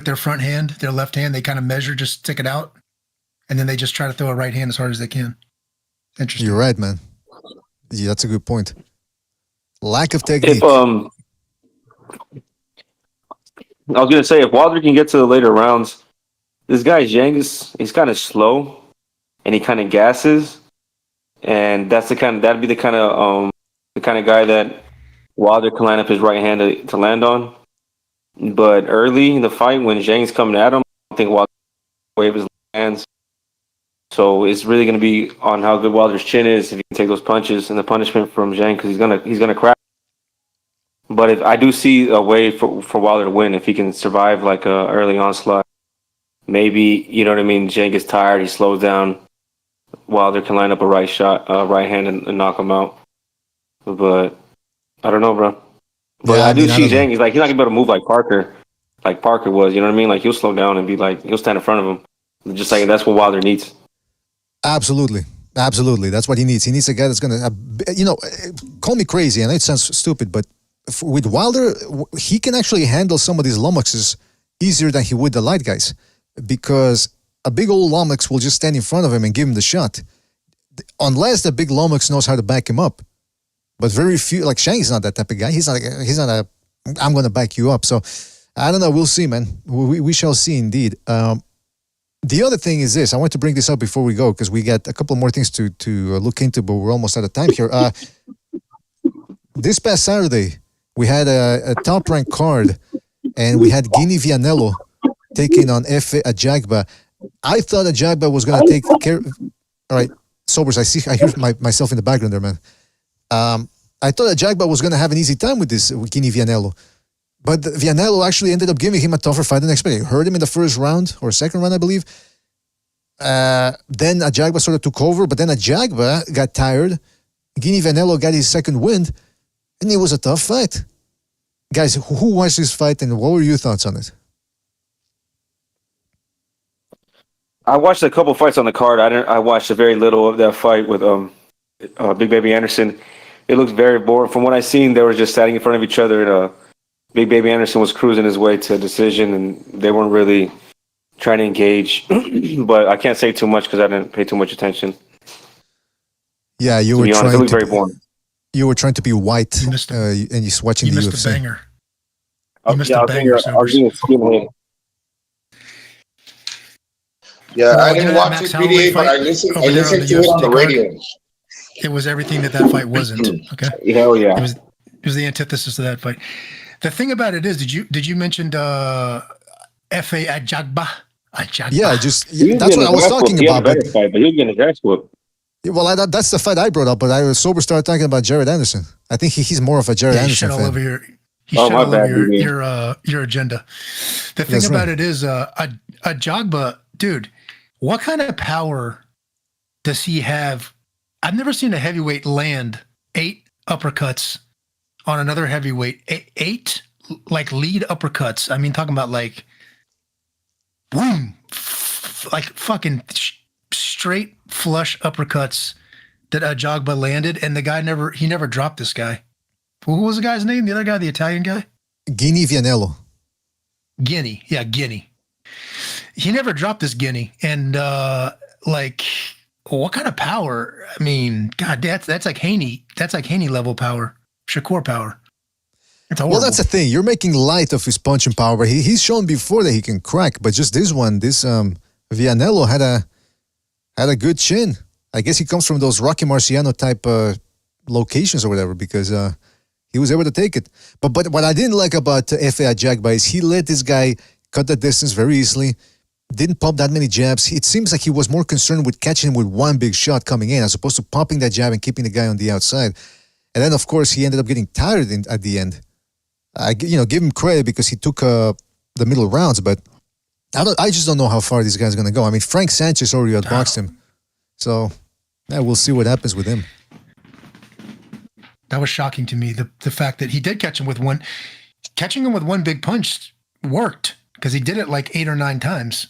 their front hand, their left hand. They kind of measure, just stick it out, and then they just try to throw a right hand as hard as they can. Interesting. You're right, man. Yeah, that's a good point. Lack of technique. I was going to say, if Wilder can get to the later rounds, this guy Zhang he's kind of slow, and he kind of gasses, and that'd be the kind of guy that Wilder can line up his right hand to land on. But early in the fight, when Zhang's coming at him, I think Wilder wave his hands. So it's really going to be on how good Wilder's chin is if he can take those punches and the punishment from Zhang because he's gonna crack. But if I do see a way for Wilder to win if he can survive like a early onslaught, maybe Zhang gets tired, he slows down. Wilder can line up a right hand and knock him out. But I don't know, bro. But I do see Zhang. He's not gonna be able to move like Parker was. You know what I mean? Like he'll slow down and he'll stand in front of him. Just like that's what Wilder needs. Absolutely. That's what he needs. He needs a guy that's going to, call me crazy. I know it sounds stupid, but with Wilder, he can actually handle some of these lummoxes easier than he would the light guys because a big old lummox will just stand in front of him and give him the shot. Unless the big lummox knows how to back him up. But very few, like Zhang is not that type of guy. He's not a I'm going to back you up. So I don't know. We'll see, man. We shall see indeed. The other thing is this. I want to bring this up before we go because we got a couple more things to look into, but we're almost out of time here. This past Saturday, we had a top-ranked card, and we had Guinea Vianello taking on Efe Ajagba. I thought Ajagba was going to take care. All right, Sobers, I hear myself in the background there, man. I thought Ajagba was going to have an easy time with this with Guinea Vianello. But Vianello actually ended up giving him a tougher fight than expected. He hurt him in the first round or second round, I believe. Then Ajagba sort of took over, but then Ajagba got tired. Guinea Vianello got his second win, and it was a tough fight. Guys, who watched this fight, and what were your thoughts on it? I watched a couple fights on the card. I watched very little of that fight with Big Baby Anderson. It looked very boring. From what I seen, they were just standing in front of each other, and Big Baby Anderson was cruising his way to a decision, and they weren't really trying to engage. But I can't say too much because I didn't pay too much attention. Yeah, you were trying. It looked very boring. You were trying to be white, and you're watching the UFC. You missed a banger. You missed a banger. Yeah, I didn't watch it, PDA, but I listened to it on the radio. It was everything that fight wasn't. Okay. Hell yeah. It was the antithesis of that fight. The thing about it is, did you mention Efe Ajagba? Yeah, that's what I was talking about. But he was getting his ass whooped. Well, that's the fight I brought up, but I was sober started talking about Jared Anderson. I think he's more of a Jared Anderson fan. He shot all over your agenda. The thing about it is, Ajagba, dude, what kind of power does he have? I've never seen a heavyweight land 8 uppercuts on another heavyweight. 8 like lead uppercuts. I mean, talking about like, boom, like fucking straight flush uppercuts that Ajagba landed, and the guy never dropped this guy. Who was the guy's name? The other guy, the Italian guy? Guinea Vianello. Guinea. He never dropped this Guinea. And like, what kind of power? I mean, God, that's like Haney. That's like Haney level power. Shakur power. Well, that's the thing. You're making light of his punching power, but he's shown before that he can crack. But just this Vianello had a good chin. I guess he comes from those Rocky Marciano type locations or whatever, because he was able to take it. But what I didn't like about Efe Ajagba is he let this guy cut the distance very easily. Didn't pump that many jabs. It seems like he was more concerned with catching him with one big shot coming in as opposed to pumping that jab and keeping the guy on the outside. And then, of course, he ended up getting tired at the end. I give him credit because he took the middle rounds, but I just don't know how far this guy's going to go. I mean, Frank Sanchez already outboxed him. So, yeah, we'll see what happens with him. That was shocking to me. The fact that he did catch him with one. Catching him with one big punch worked because he did it like 8 or 9 times.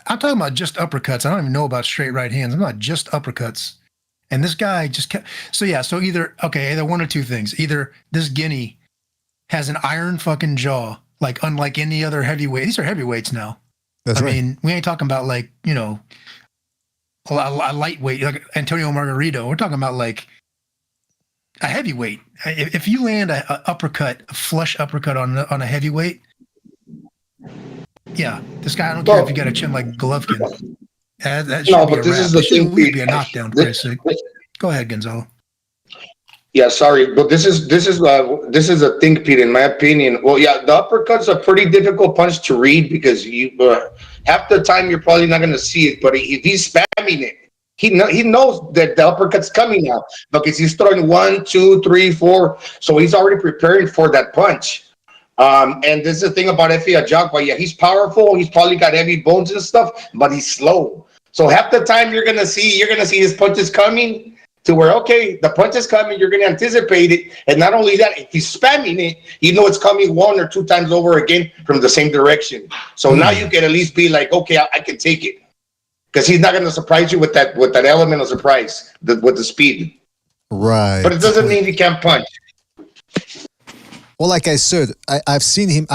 I'm talking about just uppercuts. I don't even know about straight right hands. I'm not just uppercuts. And this guy just kept. So either one or two things. Either this Guinea has an iron fucking jaw, like unlike any other heavyweight. These are heavyweights now. I mean, we ain't talking about like, a lightweight, like Antonio Margarito. We're talking about like a heavyweight. If you land a flush uppercut on a heavyweight, yeah, this guy, I don't care if you got a chin like Golovkin. That should be a wrap. This should be a knockdown, for Christ's sake. Go ahead, Gonzalo. Yeah, sorry, but this is a think, Pete. In my opinion, well, yeah, the uppercut's a pretty difficult punch to read because you half the time you're probably not going to see it. But if he's spamming it, he knows that the uppercut's coming now because he's throwing 1, 2, 3, 4. So he's already preparing for that punch. And this is the thing about Efe Ajagba. Yeah, he's powerful. He's probably got heavy bones and stuff, but he's slow. So half the time you're gonna see his punches coming to where, okay, the punch is coming. You're gonna anticipate it, and not only that, if he's spamming it, you know it's coming 1 or 2 times over again from the same direction. So now you can at least be like, okay, I can take it, because he's not gonna surprise you with that element of surprise with the speed. Right. But it doesn't mean he can't punch. Well, like I said, I've seen him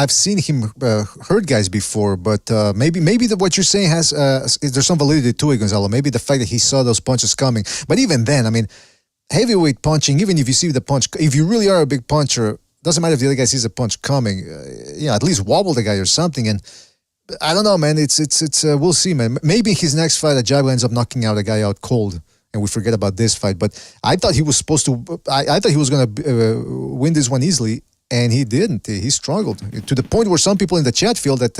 hurt guys before, but maybe what you're saying has there's some validity to it, Gonzalo. Maybe the fact that he saw those punches coming. But even then, I mean, heavyweight punching, even if you see the punch, if you really are a big puncher, Doesn't matter if the other guy sees a punch coming. At least wobble the guy or something. And I don't know, man. It's we'll see, man. Maybe his next fight, a jab ends up knocking out a guy out cold, and we forget about this fight. But I thought he was supposed to. I thought he was going to win this one easily, and he didn't. He struggled to the point where some people in the chat feel that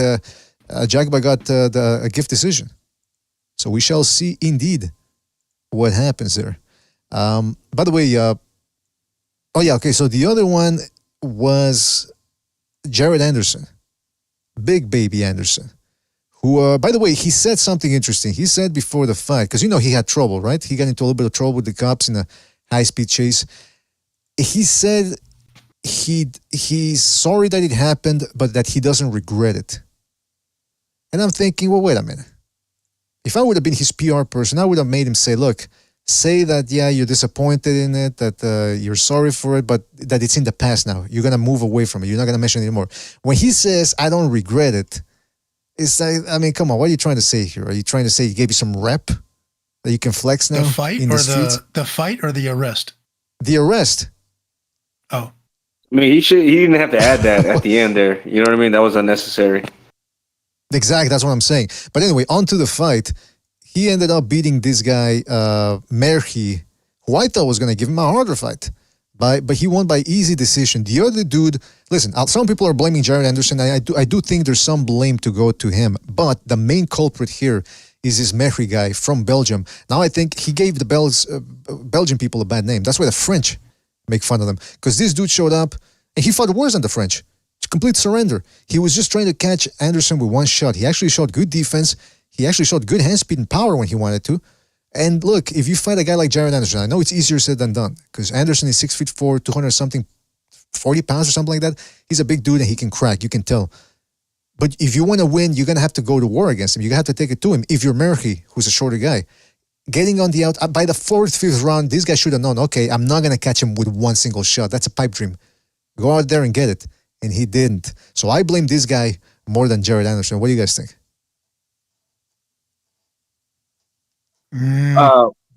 Jagba got a gift decision. So we shall see indeed what happens there. By the way, okay. So the other one was Jared Anderson, Big Baby Anderson, who, by the way, he said something interesting. He said before the fight, because he had trouble, right? He got into a little bit of trouble with the cops in a high-speed chase. He said he's sorry that it happened, but that he doesn't regret it. And I'm thinking, well, wait a minute. If I would have been his PR person, I would have made him say, look, say that, you're disappointed in it, that you're sorry for it, but that it's in the past now. You're going to move away from it. You're not going to mention it anymore. When he says, I don't regret it, it's like, I mean, come on, what are you trying to say here? Are you trying to say he gave you some rep that you can flex now? The fight in or streets? the fight or the arrest? The arrest. Oh. I mean, he didn't have to add that at the end there. You know what I mean? That was unnecessary. Exactly, that's what I'm saying. But anyway, on to the fight. He ended up beating this guy, Merhi, who I thought was going to give him a harder fight. But he won by easy decision. The other dude, listen, some people are blaming Jared Anderson. I do think there's some blame to go to him. But the main culprit here is this Merhi guy from Belgium. Now I think he gave the Belgian people a bad name. That's why the French make fun of them. Because this dude showed up, and he fought worse than the French. Complete surrender. He was just trying to catch Anderson with one shot. He actually showed good defense. He actually showed good hand speed and power when he wanted to. And look, if you fight a guy like Jared Anderson, I know it's easier said than done because Anderson is 6'4", 200-something, 40 pounds or something like that. He's a big dude and he can crack. You can tell. But if you want to win, you're going to have to go to war against him. You're going to have to take it to him. If you're Merhi, who's a shorter guy, getting on the out, by the 4th, 5th round, this guy should have known, okay, I'm not going to catch him with one single shot. That's a pipe dream. Go out there and get it. And he didn't. So I blame this guy more than Jared Anderson. What do you guys think?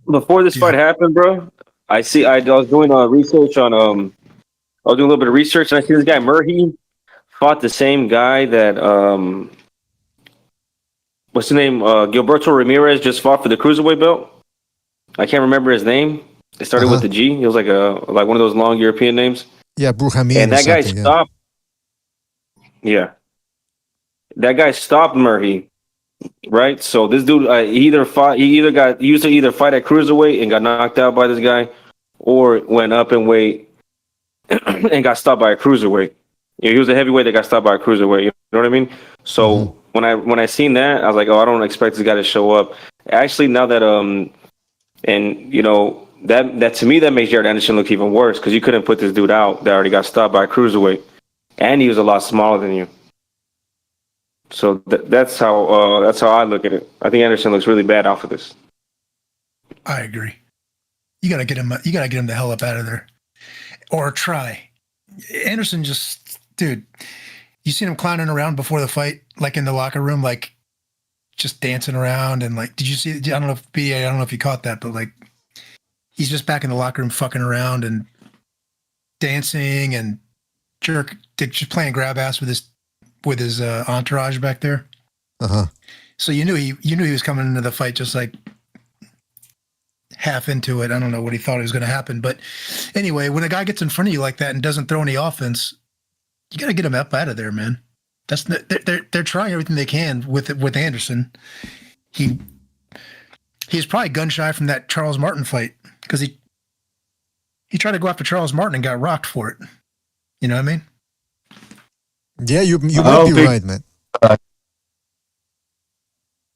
Before this fight happened, bro, I was doing research on I was doing a little bit of research and I see this guy Merhi fought the same guy that what's his name? Gilberto Ramirez just fought for the cruiserweight belt. I can't remember his name. It started with the G. It was like one of those long European names. Yeah, Bruhamir. And that guy stopped. Yeah. That guy stopped Merhi. Right? So this dude he used to either fight at cruiserweight and got knocked out by this guy, or went up in weight and got stopped by a cruiserweight. He was a heavyweight that got stopped by a cruiserweight. You know what I mean? So when I seen that, I was like, oh, I don't expect this guy to show up. Actually, now that and you know that to me that makes Jared Anderson look even worse because you couldn't put this dude out that already got stopped by a cruiserweight, and he was a lot smaller than you. So that's how I look at it. I think Anderson looks really bad off of this. I agree. You gotta get him. You gotta get him the hell up out of there, or try. Anderson dude. You seen him clowning around before the fight, like in the locker room, like just dancing around and like. Did you see? I don't know if you caught that, but like he's just back in the locker room fucking around and dancing and just playing grab ass with his entourage back there. So you knew he was coming into the fight just like half into it. I don't know what he thought was going to happen, but anyway, when a guy gets in front of you like that and doesn't throw any offense, you got to get him up out of there, man. They're trying everything they can with Anderson. He's probably gun shy from that Charles Martin fight because he tried to go after Charles Martin and got rocked for it. You know what I mean? Yeah, you might be right, man.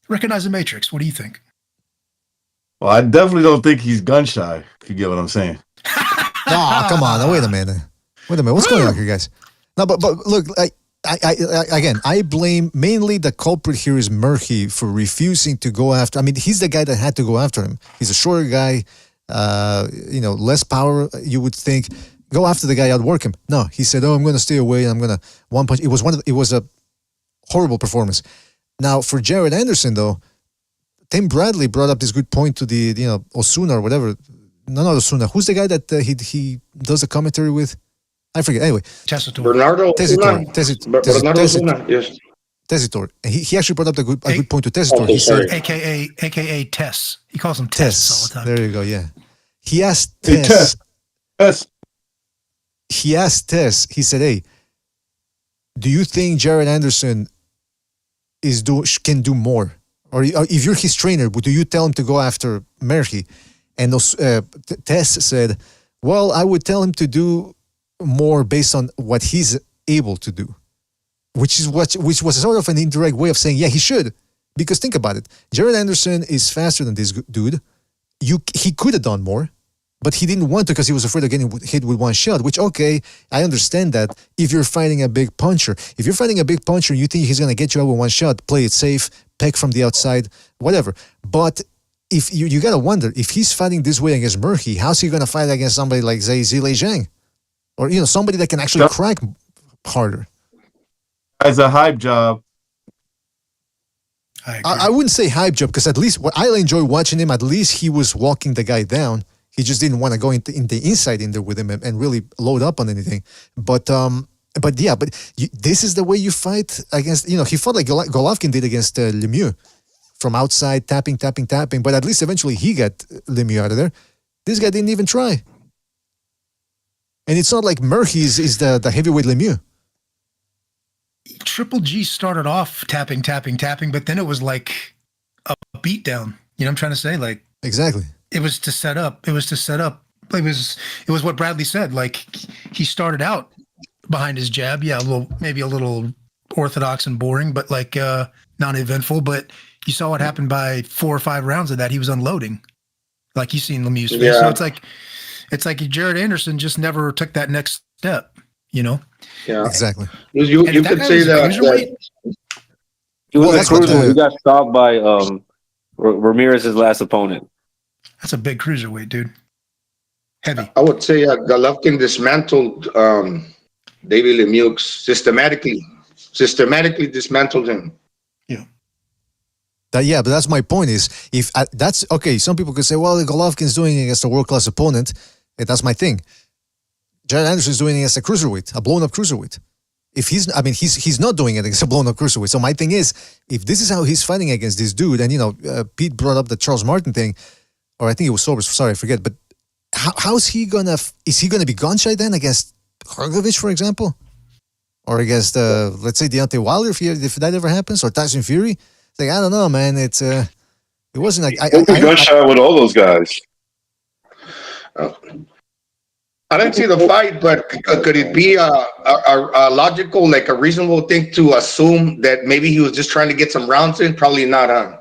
Recognize the Matrix. What do you think? Well, I definitely don't think he's gun shy, if you get what I'm saying. Oh, come on. Now, wait a minute. What's going on here, guys? No, but look, I blame mainly the culprit here is Merhi for refusing to go after. I mean, he's the guy that had to go after him. He's a shorter guy, less power, you would think. Go after the guy, outwork him. No, he said, "Oh, I'm going to stay away. I'm going to one punch." It was a horrible performance. Now for Jared Anderson, though, Tim Bradley brought up this good point to the Osuna or whatever. No, not Osuna. Who's the guy that he does the commentary with? I forget. Anyway, Bernardo Tessitor. Bernardo Zuna, yes. Tessitor. He actually brought up a good point to Tessitor. He said, AKA Tess. He calls him Tess all the time. There you go. Yeah. He asked Tess. He asked Tess. He said, "Hey, do you think Jared Anderson can do more? Or if you're his trainer, do you tell him to go after Murphy?" And Tess said, "Well, I would tell him to do more based on what he's able to do," which was sort of an indirect way of saying, yeah, he should. Because think about it, Jared Anderson is faster than this dude. He could have done more, but he didn't want to because he was afraid of getting hit with one shot. Which, okay, I understand that. If you're fighting a big puncher, and you think he's gonna get you out with one shot, play it safe, peck from the outside, whatever. But if you gotta wonder, if he's fighting this way against Murphy, how's he gonna fight against somebody like Zhilei Zhang? Or, somebody that can actually crack harder. As a hype job. I wouldn't say hype job, because at least I enjoy watching him. At least he was walking the guy down. He just didn't want to go in the inside in there with him and really load up on anything. But this is the way you fight against, he fought like Golovkin did against Lemieux. From outside, tapping. But at least eventually he got Lemieux out of there. This guy didn't even try. And it's not like Murphy is the heavyweight Lemieux. Triple G started off tapping, but then it was like a beatdown. You know what I'm trying to say? Like, exactly. It was to set up. It was what Bradley said. Like, he started out behind his jab. Yeah, maybe a little orthodox and boring, but like non-eventful. But you saw what happened by 4 or 5 rounds of that. He was unloading. Like, you seen Lemieux's face. Yeah. So it's like Jared Anderson just never took that next step. Yeah, exactly. You could say that. He was a cruiser. He got stopped by Ramirez's last opponent. That's a big cruiserweight, dude. Heavy. I would say Golovkin dismantled David Lemieux systematically dismantled him. Yeah. But that's my point is, if that's okay, some people could say, well, Golovkin's doing it against a world-class opponent. And that's my thing. Jared Anderson's doing it against a cruiserweight, a blown-up cruiserweight. If he's not doing it against a blown-up cruiserweight. So my thing is, if this is how he's fighting against this dude, and Pete brought up the Charles Martin thing, or I think it was Sobers. Sorry, I forget. But is he gonna be gun shy then against Hrgovic, for example, or against let's say Deontay Wilder if that ever happens, or Tyson Fury? It's like, I don't know, man. It wasn't like I gun shy with all those guys. I didn't see the fight, but could it be a logical, like a reasonable thing to assume that maybe he was just trying to get some rounds in? Probably not, huh?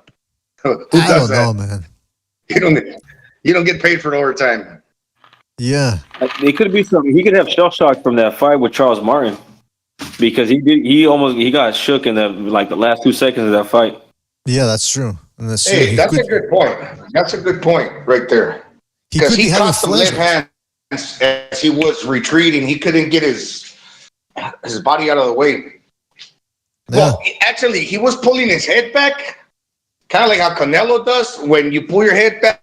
I don't know, man. You don't get paid for overtime. Yeah. It could be something. He could have shell shock from that fight with Charles Martin, because he got shook in the last 2 seconds of that fight. Yeah, that's true. That's a good point. That's a good point right there. Because he caught the left hand as he was retreating. He couldn't get his body out of the way. Yeah. Well, actually, he was pulling his head back, kind of like how Canelo does. When you pull your head back,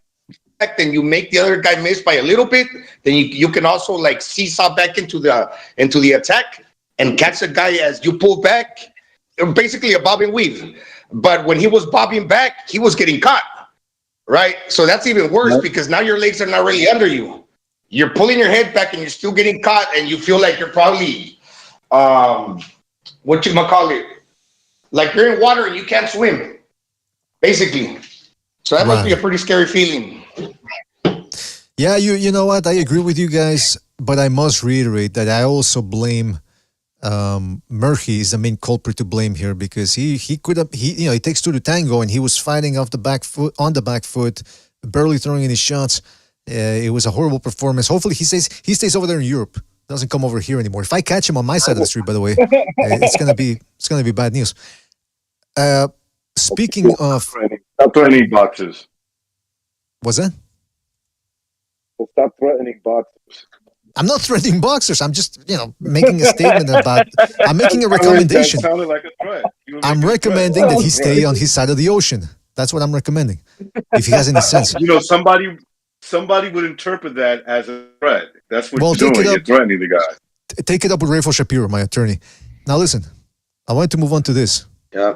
then you make the other guy miss by a little bit. Then you can also like seesaw back into the attack and catch the guy as you pull back. Basically a bob and weave. But when he was bobbing back, he was getting caught. Right? So that's even worse because now your legs are not really under you. You're pulling your head back and you're still getting caught, and you feel like you're probably like you're in water and you can't swim, basically. So that must be a pretty scary feeling. Yeah, you know what? I agree with you guys, but I must reiterate that I also blame Murphy is the main culprit to blame here, because he it takes two to tango, and he was fighting on the back foot, barely throwing any shots. It was a horrible performance. Hopefully he stays over there in Europe. Doesn't come over here anymore. If I catch him on my side of the street, by the way, it's gonna be bad news. Speaking of, stop threatening boxers. What's that? Stop threatening boxers. I'm not threatening boxers. I'm just making a statement about. I'm making a recommendation. That sounded like a threat. I'm recommending that he stay on his side of the ocean. That's what I'm recommending. If he has any sense. Somebody would interpret that as a threat. That's what you're doing. You're threatening the guy. Take it up with Rafael Shapiro, my attorney. Now listen, I want to move on to this. Yeah.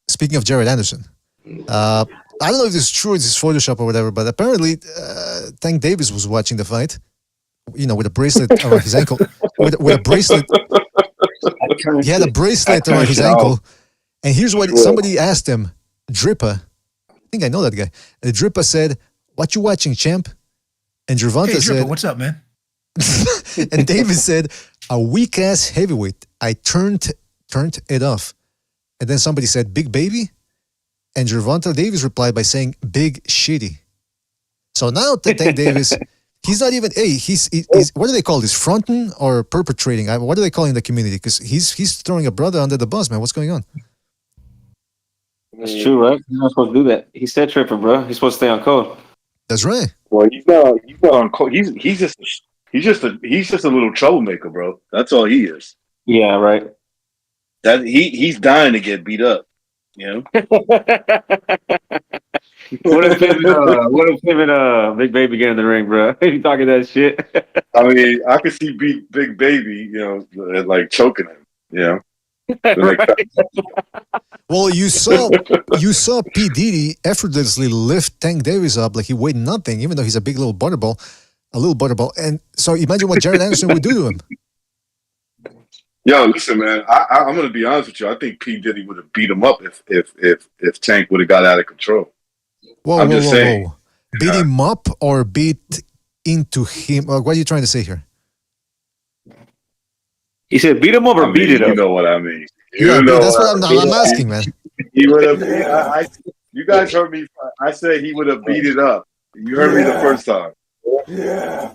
Speaking of Jared Anderson, I don't know if this is true, it's just Photoshop or whatever, but apparently Tank Davis was watching the fight, with a bracelet around his ankle. With a bracelet. He had a bracelet around his ankle. And here's what somebody asked him, Drippa. I think I know that guy. And Drippa said, "What you watching, champ?" And Gervonta Hey, said, Drippa, what's up, man? and Davis said, "A weak ass heavyweight. I turned it off." And then somebody said, "Big baby?" And Gervonta Davis replied by saying, "Big shitty." So now Tank Davis, he's not even, he's what do they call this? Fronting or perpetrating? What do they call in the community? Because he's throwing a brother under the bus, man. What's going on? That's true, right? He's not supposed to do that. He's set tripping, bro. He's supposed to stay on code. That's right. Well, he's not on code. He's just a little troublemaker, bro. That's all he is. Yeah, right. That he's dying to get beat up. You know. What if him and Big Baby get in the ring, bro? He talking that shit. I mean, I could see Big Baby, like choking him. You know. Well, you saw P. Diddy effortlessly lift Tank Davis up like he weighed nothing, even though he's a big little butterball. And so imagine what Jared Anderson would do to him. Yo, listen, man. I'm gonna be honest with you. I think P. Diddy would have beat him up if Tank would have got out of control. Whoa. Beat him up or beat into him? What are you trying to say here? He said beat him up or beat it up. You know what I mean. That's what I'm asking, man. He would have. You guys heard me. I said he would have beat it up. You heard me the first time. Yeah.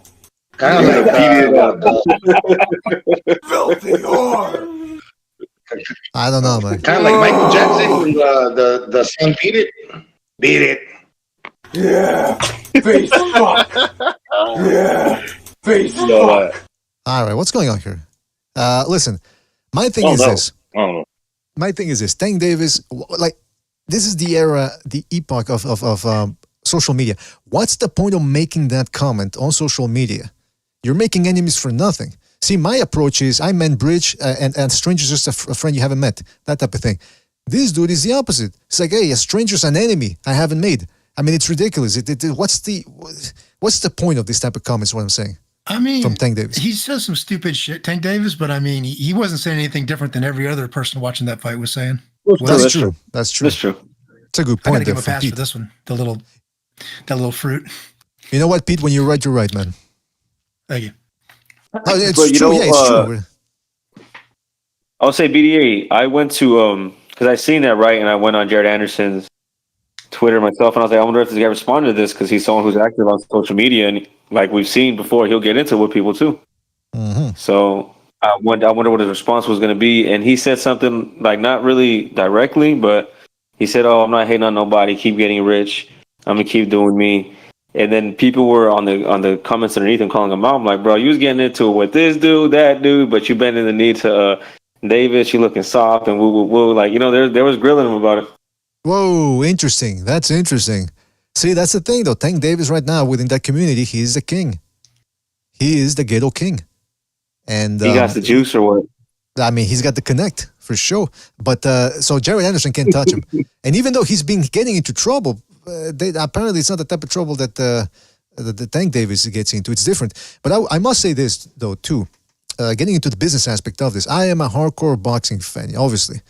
Kind of like beat it up. Filthy whore. I don't know, man. Kind of like Michael Jackson when the song "Beat It." Beat it. Yeah. Face fuck. Yeah. Face fuck. All right, what's going on here? Listen, my thing is this. My thing is this. Tank Davis, like, this is the era, the epoch of social media. What's the point of making that comment on social media? You're making enemies for nothing. See, my approach is I mend bridge and stranger's just a friend you haven't met. That type of thing. This dude is the opposite. It's like, hey, a stranger's an enemy I haven't made. I mean, it's ridiculous. What's the point of this type of comments, what I'm saying? I mean, from Tank Davis. He says some stupid shit, Tank Davis, but I mean, he wasn't saying anything different than every other person watching that fight was saying. That's true. That's true. It's a good point. I gotta give him a pass for this one. That little fruit. You know what, Pete? When you're right, you're right, man. Thank you. Oh, it's true. It's true. I would say BDA. I went to because I seen that right, and I went on Jared Anderson's Twitter myself, and I was like, I wonder if this guy responded to this because he's someone who's active on social media, and like we've seen before, he'll get into it with people too. Mm-hmm. So I wonder what his response was going to be, and he said something like not really directly, but he said, "Oh, I'm not hating on nobody. Keep getting rich. I'm gonna keep doing me." And then people were on the comments underneath him calling him out. I'm like, bro, you was getting into it with this dude, that dude, but you bending the knee to Davis. You looking soft and woo. Like, there was grilling him about it. Whoa, interesting. That's interesting. See, that's the thing, though. Tank Davis right now within that community, he is the king. He is the ghetto king. And he got the juice or what? I mean, he's got the connect for sure. But so Jared Anderson can't touch him. And even though he's been getting into trouble, apparently it's not the type of trouble that the Tank Davis gets into. It's different. But I must say this, though, too. Getting into the business aspect of this, I am a hardcore boxing fan, obviously.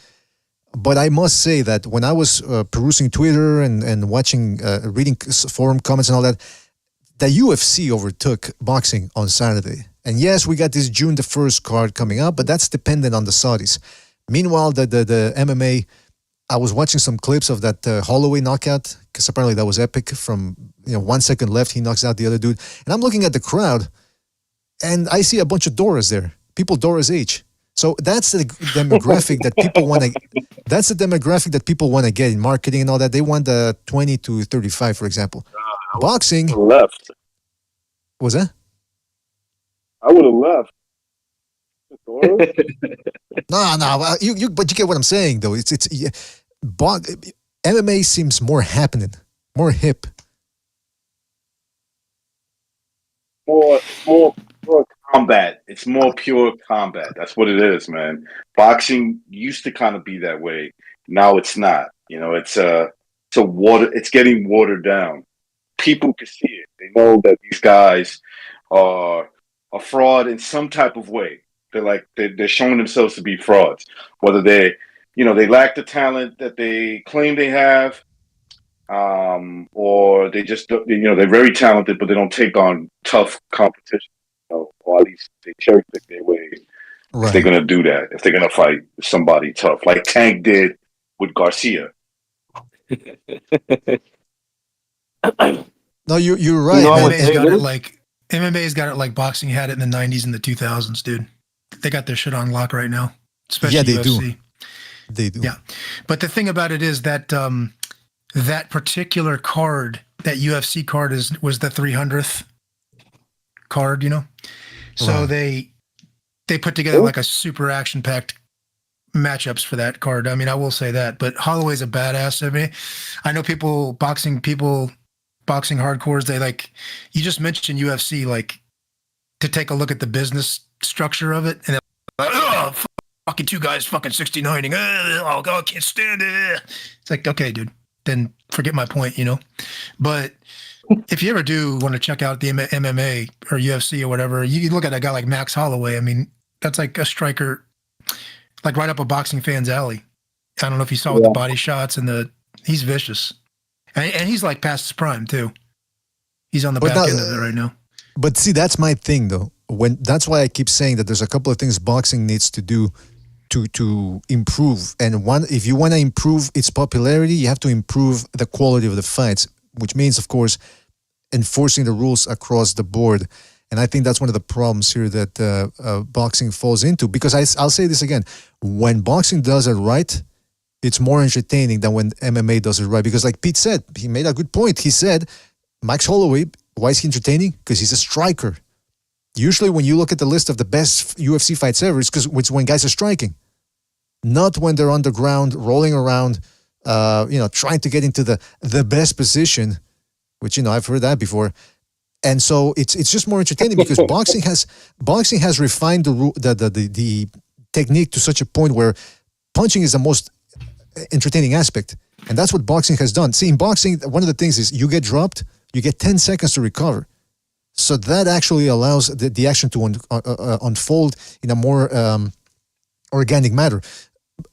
But I must say that when I was perusing Twitter and watching, reading forum comments and all that, the UFC overtook boxing on Saturday. And yes, we got this June the 1st card coming up, but that's dependent on the Saudis. Meanwhile, the MMA, I was watching some clips of that Holloway knockout, because apparently that was epic. From 1 second left, he knocks out the other dude. And I'm looking at the crowd, and I see a bunch of Doras there. People Dora's age. So that's the demographic that people want to. That's the demographic that people want to get in marketing and all that. They want the 20 to 35, for example. Boxing left. Was that? I would have left. No. But you get what I'm saying, though. MMA seems more happening, more hip. More combat. It's more pure combat. That's what it is, man. Boxing used to kind of be that way. Now it's not. You know, it's getting watered down. People can see it. They know that these guys are a fraud in some type of way. They're showing themselves to be frauds. Whether they lack the talent that they claim they have, or they just, they're very talented, but they don't take on tough competition. Or at least they cherry pick their way if they're going to do that, if they're going to fight somebody tough, like Tank did with Garcia. No, you're right. MMA's got it like boxing had it in the 90s and the 2000s, dude. They got their shit on lock right now, especially UFC. They do. Yeah, but the thing about it is that that particular card, that UFC card, was the 300th card, So they put together like a super action-packed matchups for that card. I mean, I will say that, but Holloway's a badass. I mean, I know boxing hardcores, they you just mentioned UFC, to take a look at the business structure of it, and they're like, oh, fucking two guys fucking 69ing, oh God, I can't stand it. It's like, okay, dude, then forget my point, But if you ever do want to check out the MMA or UFC or whatever, you look at a guy like Max Holloway. I mean, that's like a striker, like right up a boxing fan's alley. I don't know if you saw with the body shots and he's vicious. And he's like past his prime too. He's on the back end of it right now. But see, that's my thing though. That's why I keep saying that there's a couple of things boxing needs to do to improve. And if you want to improve its popularity, you have to improve the quality of the fights, which means, of course, enforcing the rules across the board. And I think that's one of the problems here that boxing falls into. Because I'll say this again, when boxing does it right, it's more entertaining than when MMA does it right. Because like Pete said, he made a good point. He said, Max Holloway, why is he entertaining? Because he's a striker. Usually when you look at the list of the best UFC fights ever, it's when guys are striking. Not when they're on the ground, rolling around, trying to get into the best position, which, I've heard that before. And so it's just more entertaining because boxing has refined the technique to such a point where punching is the most entertaining aspect. And that's what boxing has done. See, in boxing, one of the things is you get dropped, you get 10 seconds to recover. So that actually allows the action to unfold in a more organic manner.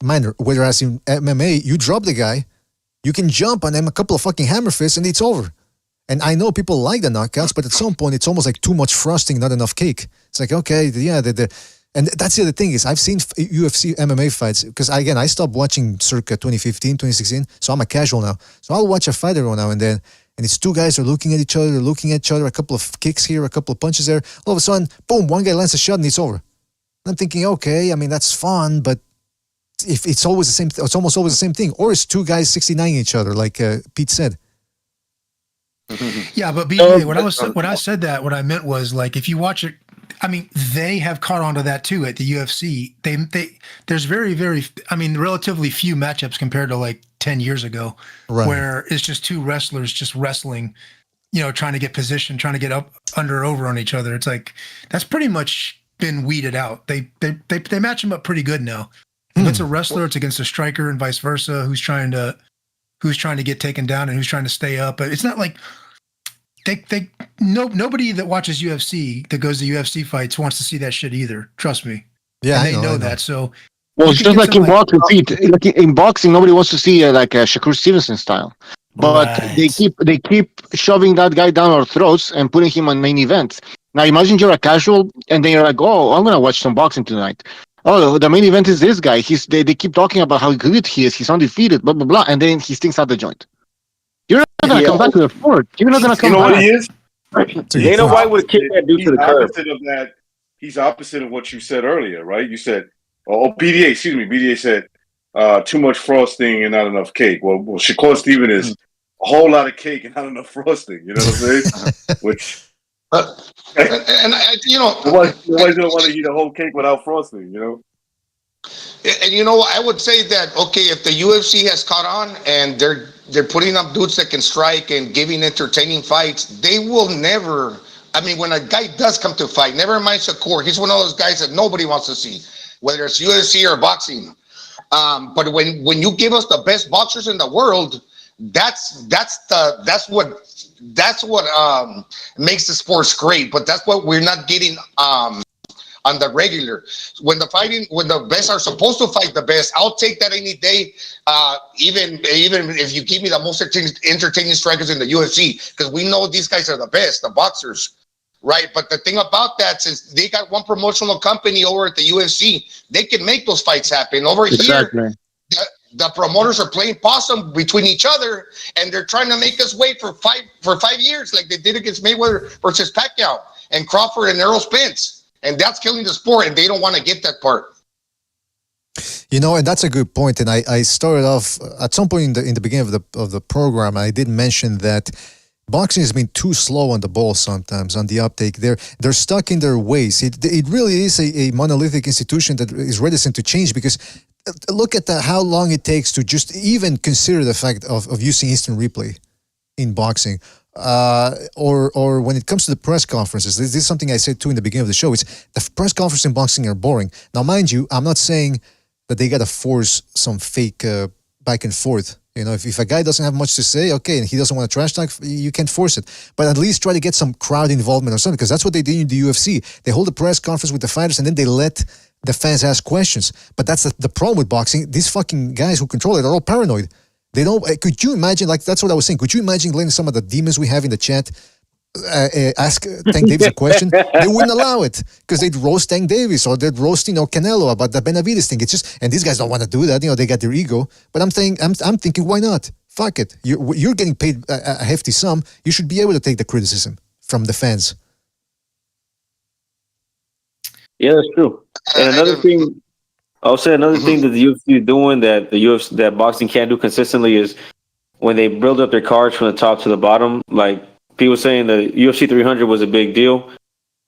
Whereas in MMA, you drop the guy, you can jump on him a couple of fucking hammer fists and it's over. And I know people like the knockouts, but at some point it's almost like too much frosting, not enough cake. It's like, okay, yeah, and that's the other thing is I've seen UFC MMA fights because again, I stopped watching circa 2015, 2016, so I'm a casual now. So I'll watch a fight every now and then, and it's two guys are looking at each other, a couple of kicks here, a couple of punches there. All of a sudden, boom, one guy lands a shot and it's over. I'm thinking, okay, I mean, that's fun, but if it's always the same, it's almost always the same thing. Or it's two guys 69 each other, like Pete said. Yeah, but BJ, when I said that, what I meant was like if you watch it, I mean, they have caught on to that too at the UFC. There's very, very, I mean, relatively few matchups compared to like 10 years ago, where it's just two wrestlers just wrestling, trying to get position, trying to get up, under, over on each other. It's like that's pretty much been weeded out. They match them up pretty good now. If it's a wrestler, it's against a striker, and vice versa. Who's trying to get taken down and who's trying to stay up. But it's not like nobody that watches UFC that goes to UFC fights wants to see that shit either. Trust me. Yeah, and they know that. So well, it's just like in boxing. Like in boxing, nobody wants to see like a Shakur Stevenson style. But they keep shoving that guy down our throats and putting him on main events. Now imagine you're a casual and then you're like, oh, I'm gonna watch some boxing tonight. Oh, the main event is this guy. They keep talking about how good he is. He's undefeated, blah, blah, blah. And then he stinks out the joint. You're not going to come back to the sport. You're not going to come back. You know what he is? Dana White would kick that dude to the curb. He's opposite of what you said earlier, right? You said, BDA said, too much frosting and not enough cake. Well, Shakur Steven is a whole lot of cake and not enough frosting. You know what I'm saying? Which... nobody's gonna want to eat a whole cake without frosting, And I would say that if the UFC has caught on and they're putting up dudes that can strike and giving entertaining fights, they will never I mean, when a guy does come to fight, never mind Shakur, he's one of those guys that nobody wants to see, whether it's UFC or boxing. But when you give us the best boxers in the world, that's what makes the sports great. But that's what we're not getting on the regular. When the best are supposed to fight the best, I'll take that any day. Even if you give me the most entertaining strikers in the UFC, because we know these guys are the best, the boxers. Right, but the thing about that, since they got one promotional company over at the UFC, they can make those fights happen. Over here, the promoters are playing possum between each other, and they're trying to make us wait for 5 years, like they did against Mayweather versus Pacquiao and Crawford and Errol Spence, and that's killing the sport, and they don't want to get that part. You know, and that's a good point. And I started off at some point in the beginning of the program. I did mention that boxing has been too slow on the ball sometimes, on the uptake. They're stuck in their ways. It really is a monolithic institution that is reticent to change, because look at how long it takes to just even consider the fact of using instant replay in boxing. Or when it comes to the press conferences, this is something I said too in the beginning of the show. It's the press conferences in boxing are boring. Now, mind you, I'm not saying that they got to force some fake back and forth. You know, if a guy doesn't have much to say, okay, and he doesn't want to trash talk, you can't force it. But at least try to get some crowd involvement or something, because that's what they do in the UFC. They hold a press conference with the fighters, and then they let the fans ask questions. But that's the problem with boxing. These fucking guys who control it are all paranoid. They don't. Could you imagine? Like, that's what I was saying. Could you imagine letting some of the demons we have in the chat ask Tank Davis a question? They wouldn't allow it, because they'd roast Tank Davis, or they'd roast Canelo about the Benavidez thing. It's just, and these guys don't want to do that. They got their ego. But I'm thinking, why not? Fuck it. You're getting paid a hefty sum. You should be able to take the criticism from the fans. Yeah, that's true. And another thing, I'll say another thing that the UFC is doing that boxing can't do consistently is when they build up their cards from the top to the bottom. Like people saying the UFC 300 was a big deal,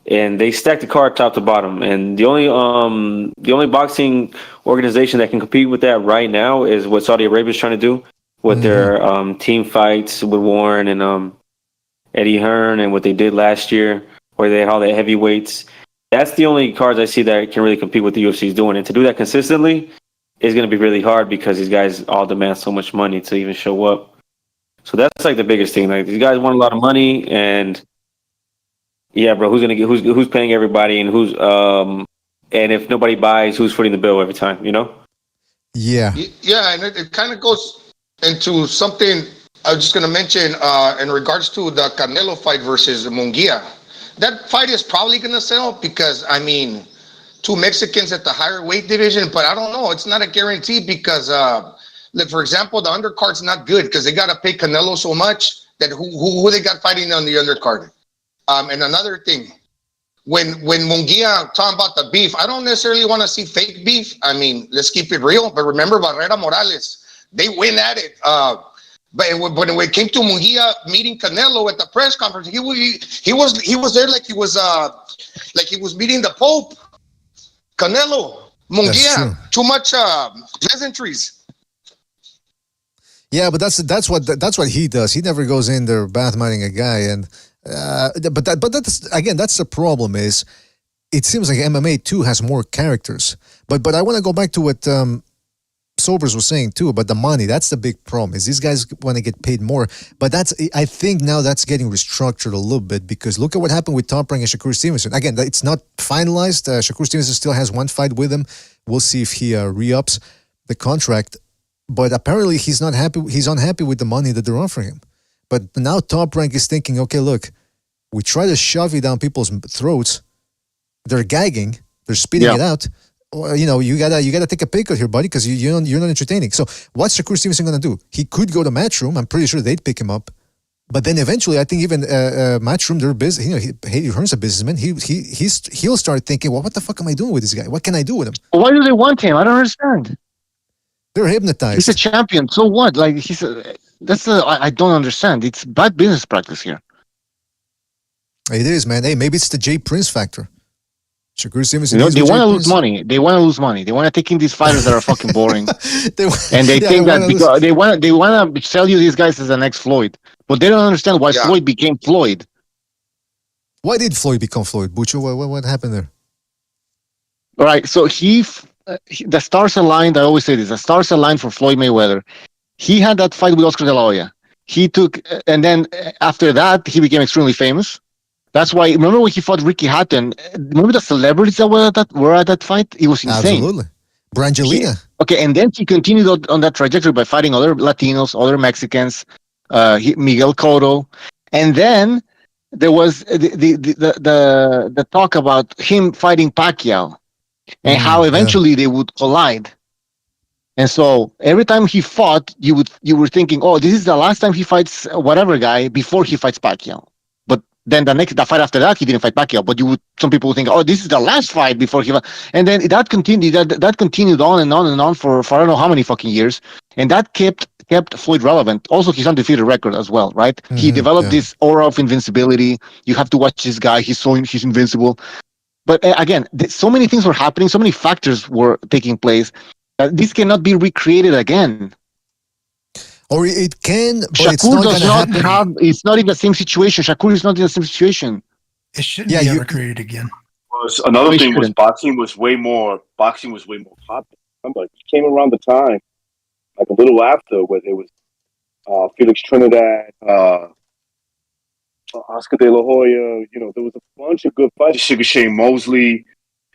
and they stacked the card top to bottom. And the only boxing organization that can compete with that right now is what Saudi Arabia is trying to do with their team fights with Warren and Eddie Hearn, and what they did last year, where they had all the heavyweights. That's the only cards I see that can really compete with the UFC is doing. And to do that consistently is going to be really hard, because these guys all demand so much money to even show up. So that's like the biggest thing. Like, these guys want a lot of money, and yeah, bro, who's paying everybody, and and if nobody buys, who's footing the bill every time, you know? Yeah. Yeah, and it kind of goes into something I was just going to mention in regards to the Canelo fight versus Munguia. That fight is probably going to sell, because, I mean, 2 Mexicans at the higher weight division, but I don't know. It's not a guarantee, because, like, for example, the undercard's not good, because they got to pay Canelo so much that who they got fighting on the undercard. And another thing, when Munguia talking about the beef, I don't necessarily want to see fake beef. I mean, let's keep it real. But remember Barrera Morales, they win at it. But when it came to Munguia meeting Canelo at the press conference, he was there like he was meeting the Pope. Canelo, Munguia, too much pleasantries. Yeah, but that's what he does. He never goes in there bath-minding a guy, and but that's the problem. Is it seems like MMA too has more characters. But I want to go back to what Sobers was saying too about the money. That's the big problem. Is these guys want to get paid more? But I think now that's getting restructured a little bit, because look at what happened with Top Rank and Shakur Stevenson. Again, it's not finalized. Shakur Stevenson still has one fight with him. We'll see if he re-ups the contract. But apparently he's not happy. He's unhappy with the money that they're offering him. But now Top Rank is thinking, okay, look, we try to shove it down people's throats. They're gagging. They're spitting it out. Well, you gotta take a pay cut here, buddy, because you're not entertaining. So what's Shakur Stevenson gonna do? He could go to Matchroom. I'm pretty sure they'd pick him up. But then eventually, I think even Matchroom, they're busy. He Hearn's a businessman. He'll start thinking, well, what the fuck am I doing with this guy? What can I do with him? Why do they want him? I don't understand. They're hypnotized. He's a champion. So what? Like I don't understand. It's bad business practice here. It is, man. Hey, maybe it's the Jay Prince factor. Shakur Stevenson. They want to lose money. They want to lose money. They want to take in these fighters that are fucking boring. They think that because they want to sell you these guys as the next Floyd, but they don't understand why Floyd became Floyd. Why did Floyd become Floyd? Butcher, what happened there? All right, so the stars aligned. I always say this: the stars aligned for Floyd Mayweather. He had that fight with Oscar De La Hoya. He took, and then after that, he became extremely famous. That's why. Remember when he fought Ricky Hatton? Remember the celebrities that were at that fight? It was insane. Absolutely, Brangelina. Okay, and then he continued on that trajectory by fighting other Latinos, other Mexicans, Miguel Cotto, and then there was the talk about him fighting Pacquiao, and how eventually they would collide. And so every time he fought, you were thinking, oh, this is the last time he fights whatever guy before he fights Pacquiao. But then the fight after that, he didn't fight Pacquiao. But some people would think, oh, this is the last fight before he. And then that continued. That continued on and on and on for I don't know how many fucking years. And that kept Floyd relevant. Also, his undefeated record as well, right? He developed this aura of invincibility. You have to watch this guy. He's invincible. But again, so many things were happening. So many factors were taking place. This cannot be recreated again. Or it can, but Shakur it's not does going to not happen. It's not in the same situation. Shakur is not in the same situation. It shouldn't be ever created again. Another thing was boxing was way more popular. Remember, he came around the time, like a little after, where there was Felix Trinidad, Oscar De La Hoya. There was a bunch of good fighters. Sugar Shane Mosley,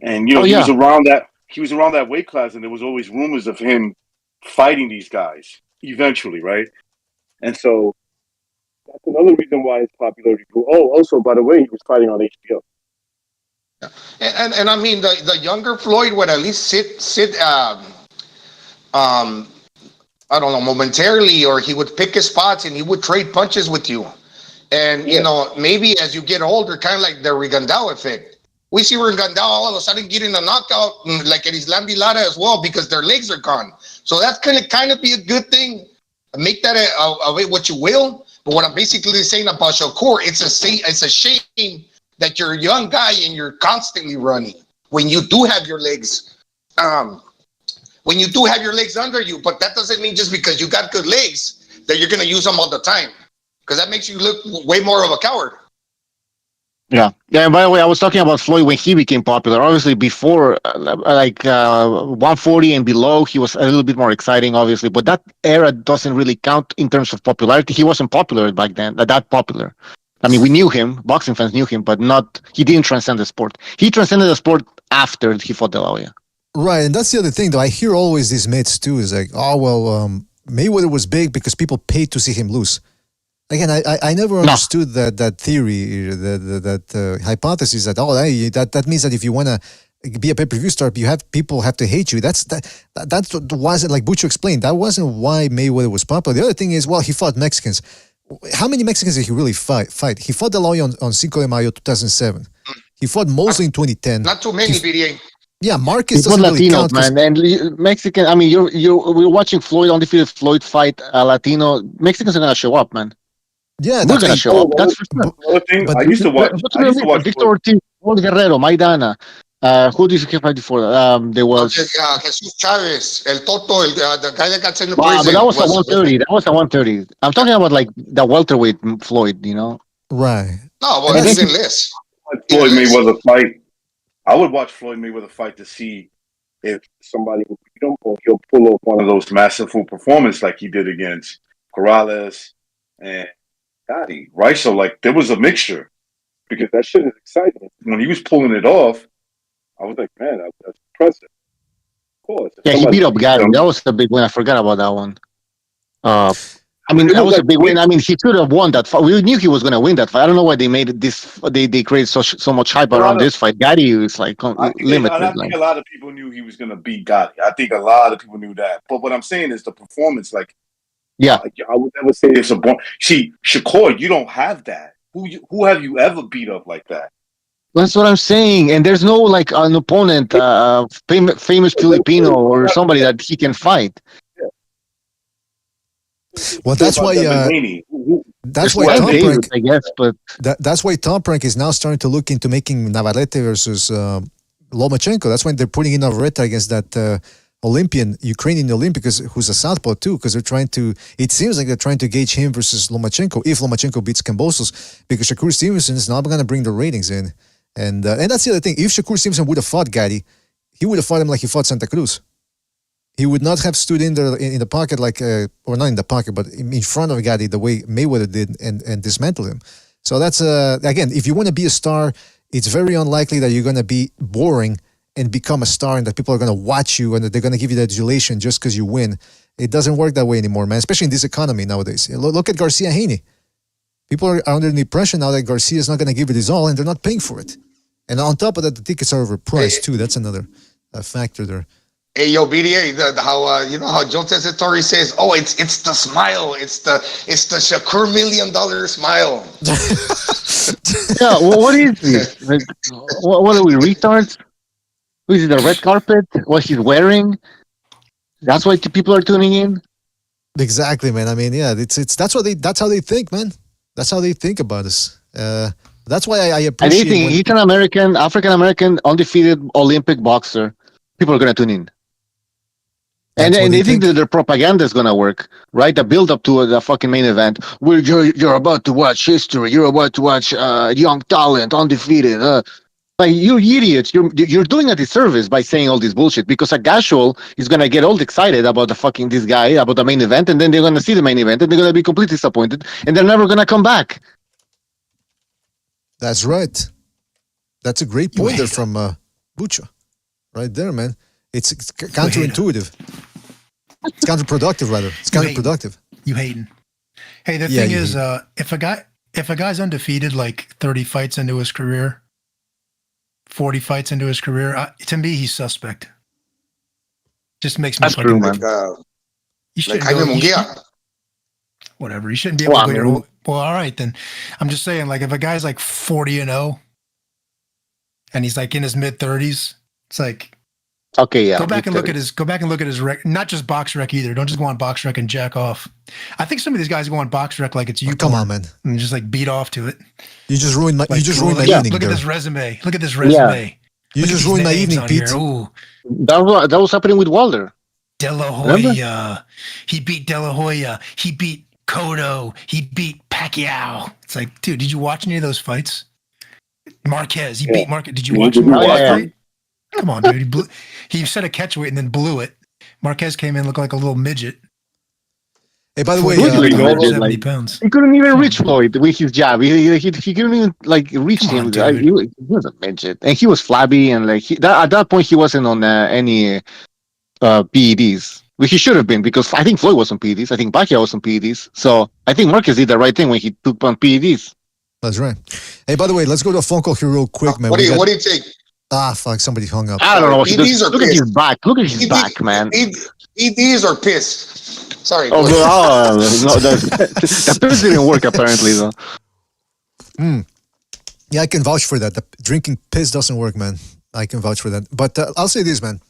and he was around that. He was around that weight class, and there was always rumors of him fighting these guys eventually, right? And so that's another reason why his popularity grew. Oh, also, by the way, he was fighting on HBO. And I mean, the younger Floyd would at least sit I don't know, momentarily, or he would pick his spots and he would trade punches with you. And, maybe as you get older, kind of like the Rigandao effect. We see Rigandao all of a sudden getting a knockout, like at Islam Lara as well, because their legs are gone. So that's going to kind of be a good thing. Make that what you will. But what I'm basically saying about Shakur, it's a shame that you're a young guy and you're constantly running when you do have your legs. When you do have your legs under you, but that doesn't mean just because you got good legs that you're going to use them all the time, because that makes you look way more of a coward. Yeah. And by the way, I was talking about Floyd when he became popular. Obviously, before 140 and below, he was a little bit more exciting, obviously. But that era doesn't really count in terms of popularity. He wasn't popular back then, that popular. I mean, we knew him, boxing fans knew him, but he didn't transcend the sport. He transcended the sport after he fought De La Hoya. Right, and that's the other thing, though. I hear always these myths, too. It's like, Mayweather was big because people paid to see him lose. Again, I never understood that theory, that hypothesis that that means that if you want to be a pay-per-view star, people have to hate you. That wasn't, like Butcher explained, that wasn't why Mayweather was popular. The other thing is, he fought Mexicans. How many Mexicans did he really fight? He fought De La Hoya on Cinco de Mayo 2007. He fought Mosley in 2010. Not too many, BDA. Yeah, Marcus doesn't really count, man. And Mexican, I mean, we're watching Floyd, undefeated Floyd fight a Latino. Mexicans are going to show up, man. Yeah, we're going to show up. That's for sure. I used to watch Victor Ortiz, Paul Guerrero, Maidana. Who did he fight before? There was Jesus Chavez, El Toto, the guy that got sent to prison. But that was at 130. That was at 130. I'm talking about like the welterweight Floyd, Right. No, well, that's in less. Floyd Mayweather fight. I would watch Floyd Mayweather fight to see if somebody will beat him, or he'll pull off one of those masterful performances like he did against Corrales and Gotti, right? So, there was a mixture, because that shit is exciting. When he was pulling it off, I was like, man, that's impressive. Of course. Yeah, he beat up Gotti. That was a big win. I forgot about that one. I mean, that was a big win. I mean, he could have won that fight. We knew he was going to win that fight. I don't know why they made this. They created so much hype around this fight. Gotti is limited. I think a lot of people knew he was going to beat Gotti. I think a lot of people knew that. But what I'm saying is the performance. I would never say it's a born. See, Shakur, you don't have that. Who have you ever beat up like that? That's what I'm saying. And there's no an opponent, famous Filipino or somebody that he can fight. Well, that's why. That's why Tom Prank, I guess, but that's why Tom Prank is now starting to look into making Navarrete versus Lomachenko. That's when they're putting in Navarrete against that Ukrainian Olympic, who's a southpaw too, because it seems like they're trying to gauge him versus Lomachenko, if Lomachenko beats Kambosos, because Shakur Stevenson is not going to bring the ratings in. And that's the other thing. If Shakur Stevenson would have fought Gatti, he would have fought him like he fought Santa Cruz. He would not have stood in there in the pocket or not in the pocket, but in front of Gatti the way Mayweather did and dismantled him. So that's, again, if you want to be a star, it's very unlikely that you're going to be boring and become a star and that people are going to watch you and that they're going to give you the adulation just because you win. It doesn't work that way anymore, man, especially in this economy nowadays. Look at Garcia Haney. People are under the impression now that Garcia is not going to give it his all and they're not paying for it. And on top of that, the tickets are overpriced too. That's another factor there. Hey, yo, BDA, you know how Joe Tessitore says, "Oh, it's the smile, it's the Shakur $1 million smile." Yeah, well, what is this? Like, what are we, retards? Is it the red carpet? What he's wearing? That's why people are tuning in. Exactly, man. I mean, yeah, that's how they think, man. That's how they think about us. That's why I appreciate. Anything, he's an American, African American, undefeated Olympic boxer. People are gonna tune in. And they think that their propaganda is gonna work, right? The build up to the fucking main event, where you're about to watch history, you're about to watch young talent, undefeated. Like, you idiots, you're doing a disservice by saying all this bullshit, because a casual is gonna get all excited about this guy, about the main event, and then they're gonna see the main event and they're gonna be completely disappointed, and they're never gonna come back. That's right. That's a great point there from Bucha, right there, man. It's counterintuitive. It's counterproductive, rather. It's counterproductive. You hating? Hey, the thing is, if a guy's undefeated, like 30 fights into his career, 40 fights into his career, to me, he's suspect. Just makes me. That's true, man. You shouldn't whatever. You shouldn't be able to go. Well, all right then. I'm just saying, like, if a guy's like 40-0, and he's like in his mid-30s, it's like. Okay, yeah. Go back and look at his rec. Not just box rec either. Don't just go on box rec and jack off. I think some of these guys go on box rec like it's you. Come on, man. And just like beat off to it. You just ruined my. You just ruined my evening. Look at this resume. Look at this resume. You just ruined my evening, Pete. Ooh. That was happening with Wilder. De La Hoya. He beat De La Hoya. He beat Cotto. He beat Pacquiao. It's like, dude, did you watch any of those fights? Marquez. He beat Marquez. Did you watch him fight? Come on, dude. He set a catch weight and then blew it. Marquez came in, looked like a little midget. Hey, by the way, 70 pounds. He couldn't even reach Floyd with his jab. He couldn't even reach him. He was a midget, and he was flabby, and at that point he wasn't on any PEDs. Which he should have been, because I think Floyd was on PEDs. I think Pacquiao was on PEDs. So I think Marquez did the right thing when he took on PEDs. That's right. Hey, by the way, let's go to a phone call here real quick, man. What do you take? Fuck, somebody hung up. I don't know. Look at his back. Look at his back, man. EDs are pissed. Sorry. No, that piss didn't work apparently, though. Yeah, I can vouch for that. The drinking piss doesn't work, man. I can vouch for that. But I'll say this, man.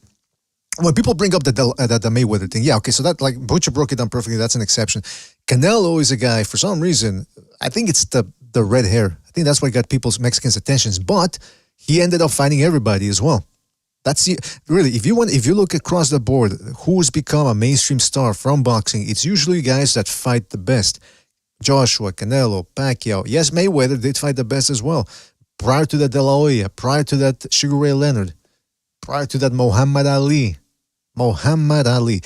When people bring up the Mayweather thing, yeah, okay, so that, like, Butcher broke it down perfectly. That's an exception. Canelo is a guy, for some reason, I think it's the red hair. I think that's what got Mexicans' attentions. But he ended up fighting everybody as well. That's really, if you look across the board, who's become a mainstream star from boxing, it's usually guys that fight the best. Joshua, Canelo, Pacquiao. Yes, Mayweather did fight the best as well. Prior to that, De La Hoya. Prior to that, Sugar Ray Leonard. Prior to that, Muhammad Ali.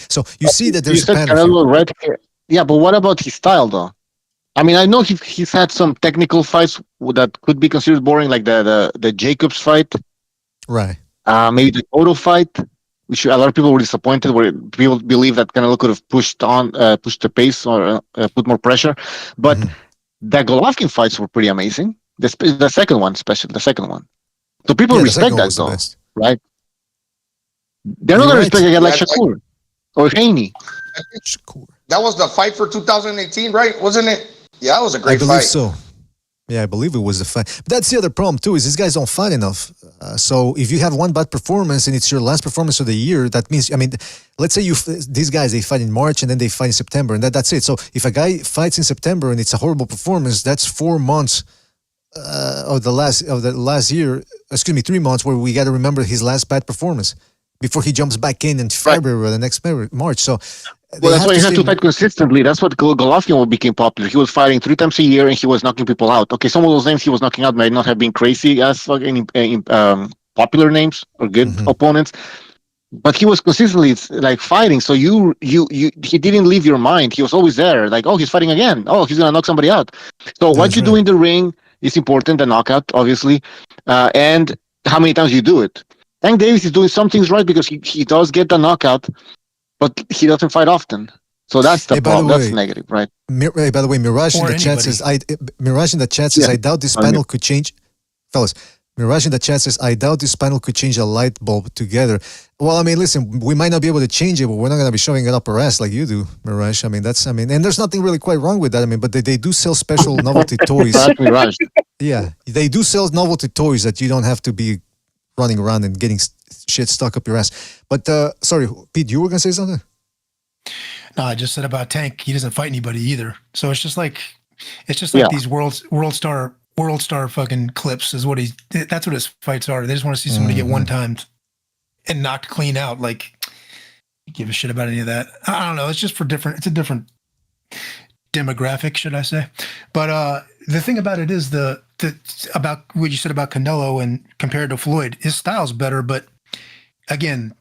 So you see that there's a pattern. Canelo red hair. Yeah, but what about his style, though? I mean, I know he's had some technical fights that could be considered boring, like the Jacobs fight. Right. Maybe the Cotto fight, which a lot of people were disappointed, where people believe that Canelo could have pushed the pace or put more pressure. But the Golovkin fights were pretty amazing. The second one, especially the second one. So people respect that, though, right? They're not going to respect a guy like Shakur or Haney. That was the fight for 2018, right? Wasn't it? Yeah, that was a great fight. I believe so. Yeah, I believe it was the fight. But that's the other problem, too, is these guys don't fight enough. So if you have one bad performance and it's your last performance of the year, that means, I mean, let's say these guys, they fight in March and then they fight in September, and that's it. So if a guy fights in September and it's a horrible performance, that's 4 months of the last year, 3 months, where we got to remember his last bad performance. before he jumps back in February or the next March. So well, that's why he had to fight consistently. That's what Golovkin became popular. He was fighting 3 times a year and he was knocking people out. Okay, some of those names he was knocking out might not have been crazy as fucking popular names or good opponents, but he was consistently like fighting. So he didn't leave your mind. He was always there. Like, oh, he's fighting again. Oh, he's gonna knock somebody out. So what you do in the ring is important. The knockout, obviously, and how many times you do it. Tank Davis is doing some things right because he does get the knockout, but he doesn't fight often. So that's the problem. That's negative, right? By the way, Mirage in the chat says, I doubt this panel could change. Fellas, Mirage in the chat says, I doubt this panel could change a light bulb together. Well, I mean, listen, we might not be able to change it, but we're not going to be shoving it up our ass like you do, Mirage. I mean, and there's nothing really quite wrong with that. I mean, but they do sell special novelty toys. That's Mirage. Yeah, they do sell novelty toys that you don't have to be running around and getting shit stuck up your ass. But sorry, Pete, you were gonna say something? No, I just said about Tank. He doesn't fight anybody either. So it's just like these world star fucking clips is what that's what his fights are. They just want to see somebody get one time and knocked clean out. Like, give a shit about any of that. I don't know. It's just it's a different demographic, should I say? But the thing about it is about what you said about Canelo and compared to Floyd, his style's better. But again,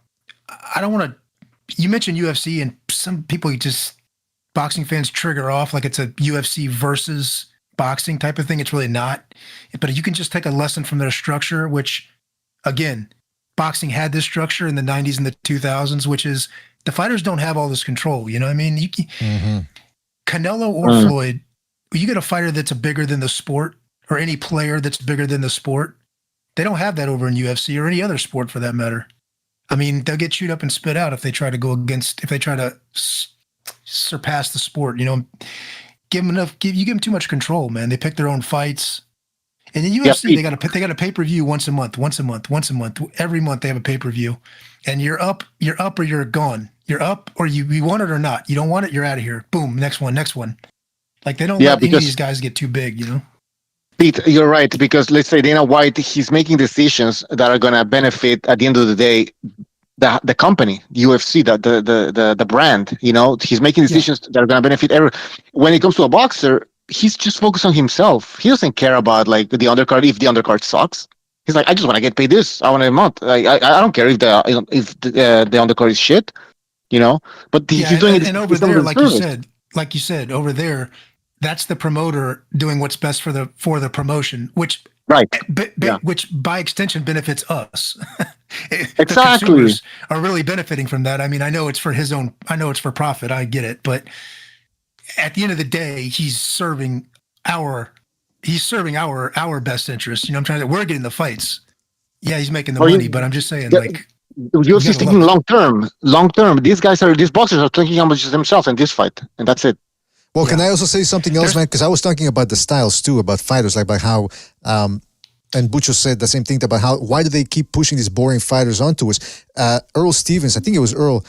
I don't want to. You mentioned UFC, and some people boxing fans trigger off like it's a UFC versus boxing type of thing. It's really not. But you can just take a lesson from their structure, which, again, boxing had this structure in the 90s and the 2000s, which is the fighters don't have all this control. You know what I mean? Canelo or Floyd, you get a fighter that's bigger than the sport, or any player that's bigger than the sport. They don't have that over in UFC or any other sport for that matter. I mean, they'll get chewed up and spit out if they try to surpass the sport. You know, give them too much control, man. They pick their own fights. And in UFC, they got a pay-per-view once a month. Every month they have a pay-per-view. And you're up or you're gone. You're up or you want it or not. You don't want it, you're out of here. Boom, next one. Like, they don't let any of these guys get too big, you know? Pete, you're right, because let's say Dana White, he's making decisions that are going to benefit, at the end of the day, the company, UFC, the brand. You know, he's making decisions that are going to benefit everyone. When it comes to a boxer, he's just focused on himself. He doesn't care about like the undercard. If the undercard sucks, he's like, I just want to get paid this. I want a month. I don't care if the undercard is shit. You know, but he's doing it. And over there, like you said, over there, that's the promoter doing what's best for the promotion, which which by extension benefits us. Exactly. The consumers are really benefiting from that. I mean, I know it's for his own. I know it's for profit. I get it, but at the end of the day, he's serving our best interest. You know, we're getting the fights. Yeah, he's making the money, but I'm just saying, like, UFC's thinking long term. These boxers are thinking how much themselves in this fight, and that's it. Well, can I also say something else, man? Because I was talking about the styles too, about fighters, like about how, and Butcher said the same thing about why do they keep pushing these boring fighters onto us? Earl Stevens, I think it was Earl,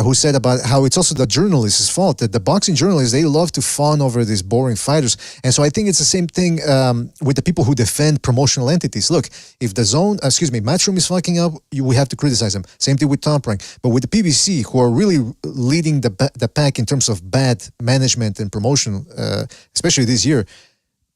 who said about how it's also the journalists' fault, that the boxing journalists, they love to fawn over these boring fighters. And so I think it's the same thing with the people who defend promotional entities. Look, if Matchroom is fucking up, we have to criticize them. Same thing with Top Rank. But with the PBC, who are really leading the pack in terms of bad management and promotion, especially this year,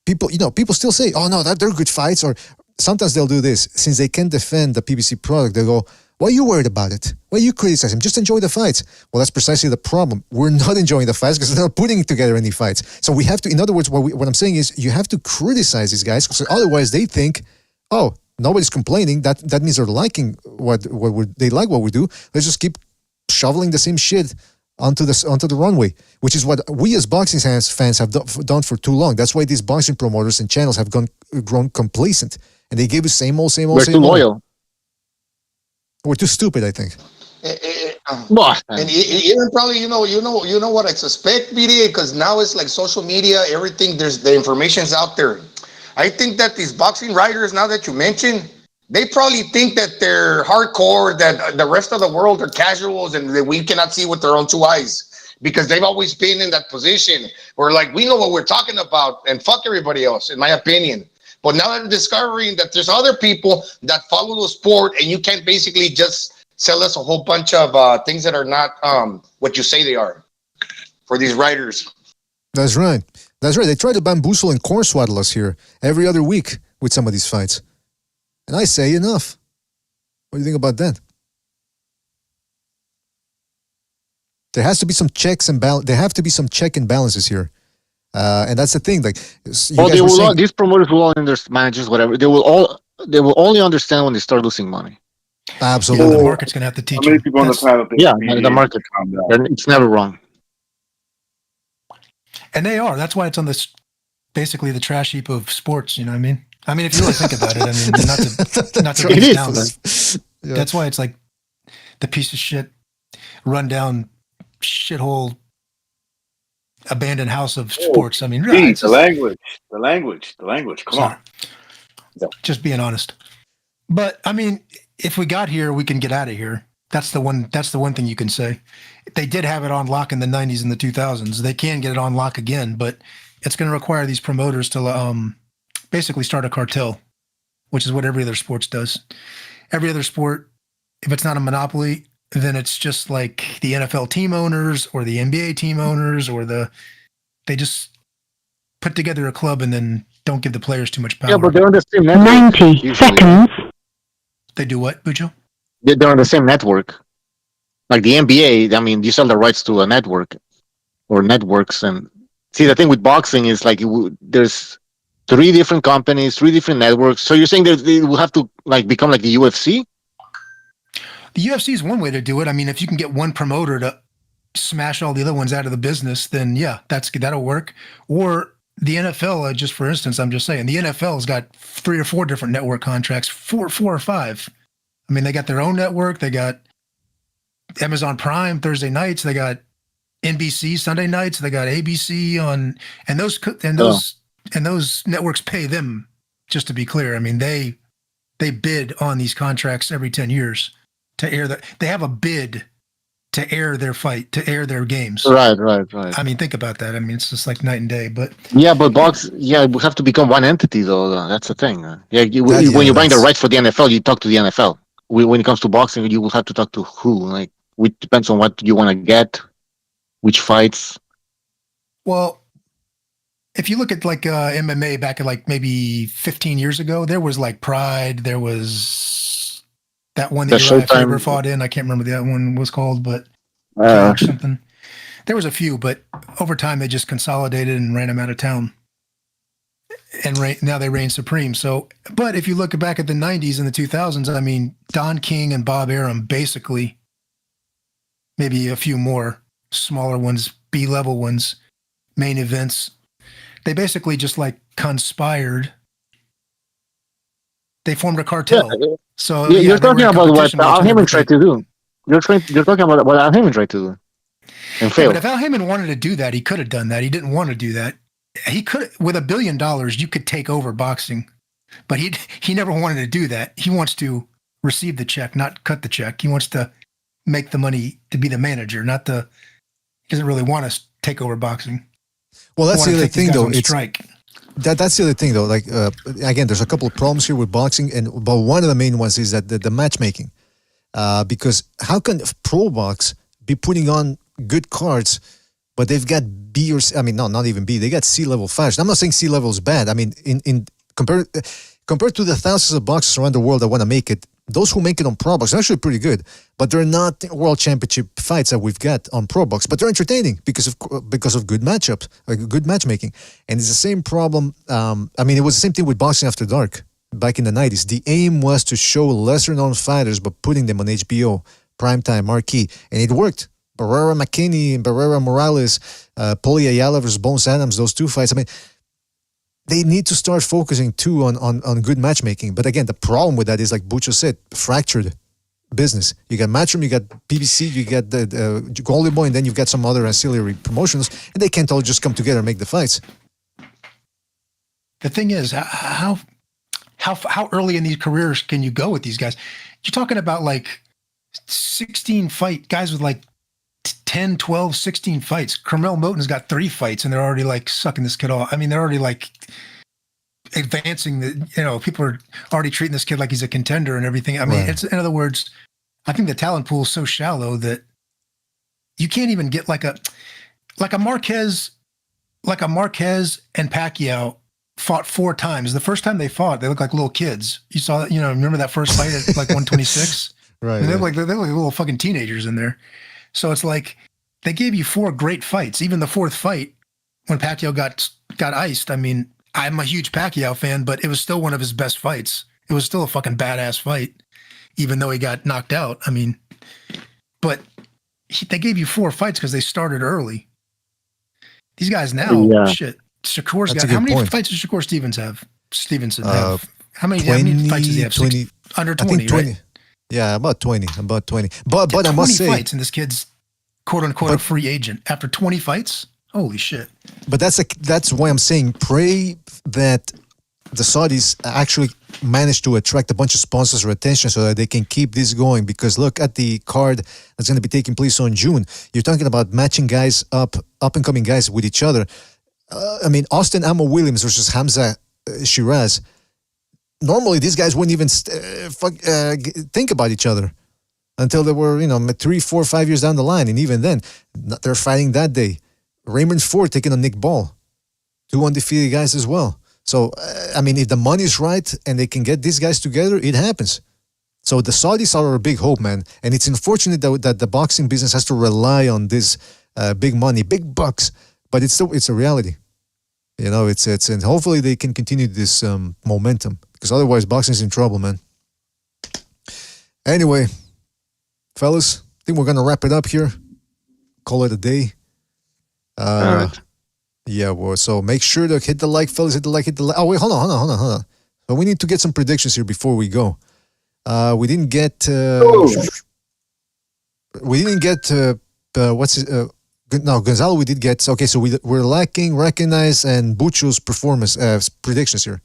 people still say, oh no, they're good fights. Or sometimes they'll do this. Since they can't defend the PBC product, they go, why are you worried about it? Why are you criticizing? Just enjoy the fights. Well, that's precisely the problem. We're not enjoying the fights because they're not putting together any fights. So we have to, in other words, what I'm saying is you have to criticize these guys because otherwise they think, oh, nobody's complaining. That means they're liking they like what we do. Let's just keep shoveling the same shit onto the runway, which is what we as boxing fans have done for too long. That's why these boxing promoters and channels have grown complacent, and they give us same old. We're too loyal. We're too stupid, I think. And even probably, you know what I suspect, BDA, because now it's like social media, everything. The information's out there. I think that these boxing writers, now that you mention, they probably think that they're hardcore, that the rest of the world are casuals, and that we cannot see with their own two eyes because they've always been in that position where, like, we know what we're talking about, and fuck everybody else, in my opinion. But now I'm discovering that there's other people that follow the sport, and you can't basically just sell us a whole bunch of things that are not what you say they are for these writers. That's right. That's right. They try to bamboozle and corn swaddle us here every other week with some of these fights. And I say enough. What do you think about that? There has to be some checks and balance. There have to be some check and balances here. And that's the thing. Like, these promoters will all understand, managers, whatever. They will only understand when they start losing money. Absolutely. The market's going to have to teach How many them. people on the planet? The market. It's never wrong. And they are. That's why it's on this, basically the trash heap of sports. You know what I mean? I mean, if you really think about it, I mean, not to get it down. Yeah. That's why it's like the piece of shit, rundown, shithole, abandoned house of sports. I mean, really, the language. Come on. Just being honest. But I mean, if we got here, we can get out of here. That's the one thing you can say. They did have it on lock in the 90s and the 2000s. They can get it on lock again, but it's going to require these promoters to basically start a cartel, which is what every other sports does. Every other sport, if it's not a monopoly, then it's just like the NFL team owners or the NBA team owners they just put together a club and then don't give the players too much power. Yeah, but they're on the same network. 90 seconds. They do what, Bujo? They're on the same network. Like the NBA, I mean, you sell the rights to a network or networks. And see, the thing with boxing is like there's 3 different companies, 3 different networks. So you're saying that they will have to like become like the UFC? The UFC is one way to do it. I mean, if you can get one promoter to smash all the other ones out of the business, then yeah, that'll work. Or the NFL, just for instance, I'm just saying, the NFL has got 3 or 4 different network contracts, 4 or 5. I mean, they got their own network. They got Amazon Prime Thursday nights. They got NBC Sunday nights. They got ABC on, and those networks pay them. Just to be clear, I mean, they bid on these contracts every 10 years to air they have a bid to air their fight, to air their games. Right. I mean, think about that. I mean, it's just like night and day. But yeah, but we have to become one entity though. That's the thing. When you're buying the rights for the NFL, you talk to the NFL. When it comes to boxing, you will have to talk to who? Like, it depends on what you want to get, which fights. Well, if you look at like MMA back at like maybe 15 years ago, there was like Pride. There was that one that Uriah Faber fought in. I can't remember what that one was called, but something. There was a few, but over time they just consolidated and ran them out of town. And now they reign supreme. So, but if you look back at the 90s and the 2000s, I mean, Don King and Bob Arum, basically, maybe a few more smaller ones, B-level ones, main events, they basically just like conspired. They formed a cartel. Yeah. So you're talking about what Al Heyman tried to do. You're talking about what Al Heyman tried to do and failed. But if Al Heyman wanted to do that, he could have done that. He didn't want to do that. He could, with $1 billion, you could take over boxing, but he never wanted to do that. He wants to receive the check, not cut the check. He wants to make the money, to be the manager, he doesn't really want to take over boxing. Well, that's the other thing, though. That's the other thing, though. Like again, there's a couple of problems here with boxing, but one of the main ones is that the matchmaking, because how can pro box be putting on good cards? But they've got B or C, I mean, no, not even B. They got C-level fighters. I'm not saying C-level is bad. I mean, in compared to the thousands of boxers around the world that want to make it, those who make it on Pro Box are actually pretty good. But they're not world championship fights that we've got on Pro Box. But they're entertaining because of good matchups, good matchmaking. And it's the same problem. I mean, it was the same thing with Boxing After Dark back in the 90s. The aim was to show lesser-known fighters, but putting them on HBO, primetime, marquee, and it worked. Barrera McKinney and Barrera Morales, Paulie Ayala versus Bones Adams, those 2 fights. I mean, they need to start focusing too on good matchmaking. But again, the problem with that is, like Bucho said, fractured business. You got Matchroom, you got BBC, you got the Golden Boy, and then you've got some other ancillary promotions, and they can't all just come together and make the fights. The thing is, how early in these careers can you go with these guys? You're talking about like 16 fight guys with like 10, 12, 16 fights. Carmel Moten's got 3 fights and they're already like sucking this kid off. I mean, they're already like advancing people are already treating this kid like he's a contender and everything. I mean, It's, in other words, I think the talent pool is so shallow that you can't even get like a Marquez and Pacquiao fought 4 times. The first time they fought, they looked like little kids. You saw that, remember that first fight at like 126? Right. They look like little fucking teenagers in there. So it's like they gave you 4 great fights. Even the 4th fight when Pacquiao got iced. I mean, I'm a huge Pacquiao fan, but it was still one of his best fights. It was still a fucking badass fight, even though he got knocked out. I mean, but they gave you 4 fights because they started early. These guys now, shit. Shakur's got how many fights does Shakur Stevenson have? How many fights does he have? 20, under 20, I think 20. right? Yeah, about 20. But I must say, 20 fights, and this kid's quote unquote a free agent after 20 fights. Holy shit! But that's why I'm saying pray that the Saudis actually manage to attract a bunch of sponsors or attention so that they can keep this going. Because look at the card that's going to be taking place on June. You're talking about matching guys up and coming guys with each other. I mean, Austin Amo Williams versus Hamza Shiraz. Normally, these guys wouldn't even think about each other until they were, 3, 4, 5 years down the line. And even then, they're fighting that day. Raymond Ford taking on Nick Ball. 2 undefeated guys as well. So, I mean, if the money's right and they can get these guys together, it happens. So the Saudis are a big hope, man. And it's unfortunate that the boxing business has to rely on this big money, big bucks. But it's a reality. And hopefully they can continue this momentum. Because otherwise, boxing's in trouble, man. Anyway, fellas, I think we're going to wrap it up here. Call it a day. All right. Yeah, well, so make sure to hit the like, fellas. Hit the like. Oh, wait, hold on. So we need to get some predictions here before we go. We didn't get. Gonzalo. We did get. Okay, so we're lacking Recognize and Bucho's performance predictions here.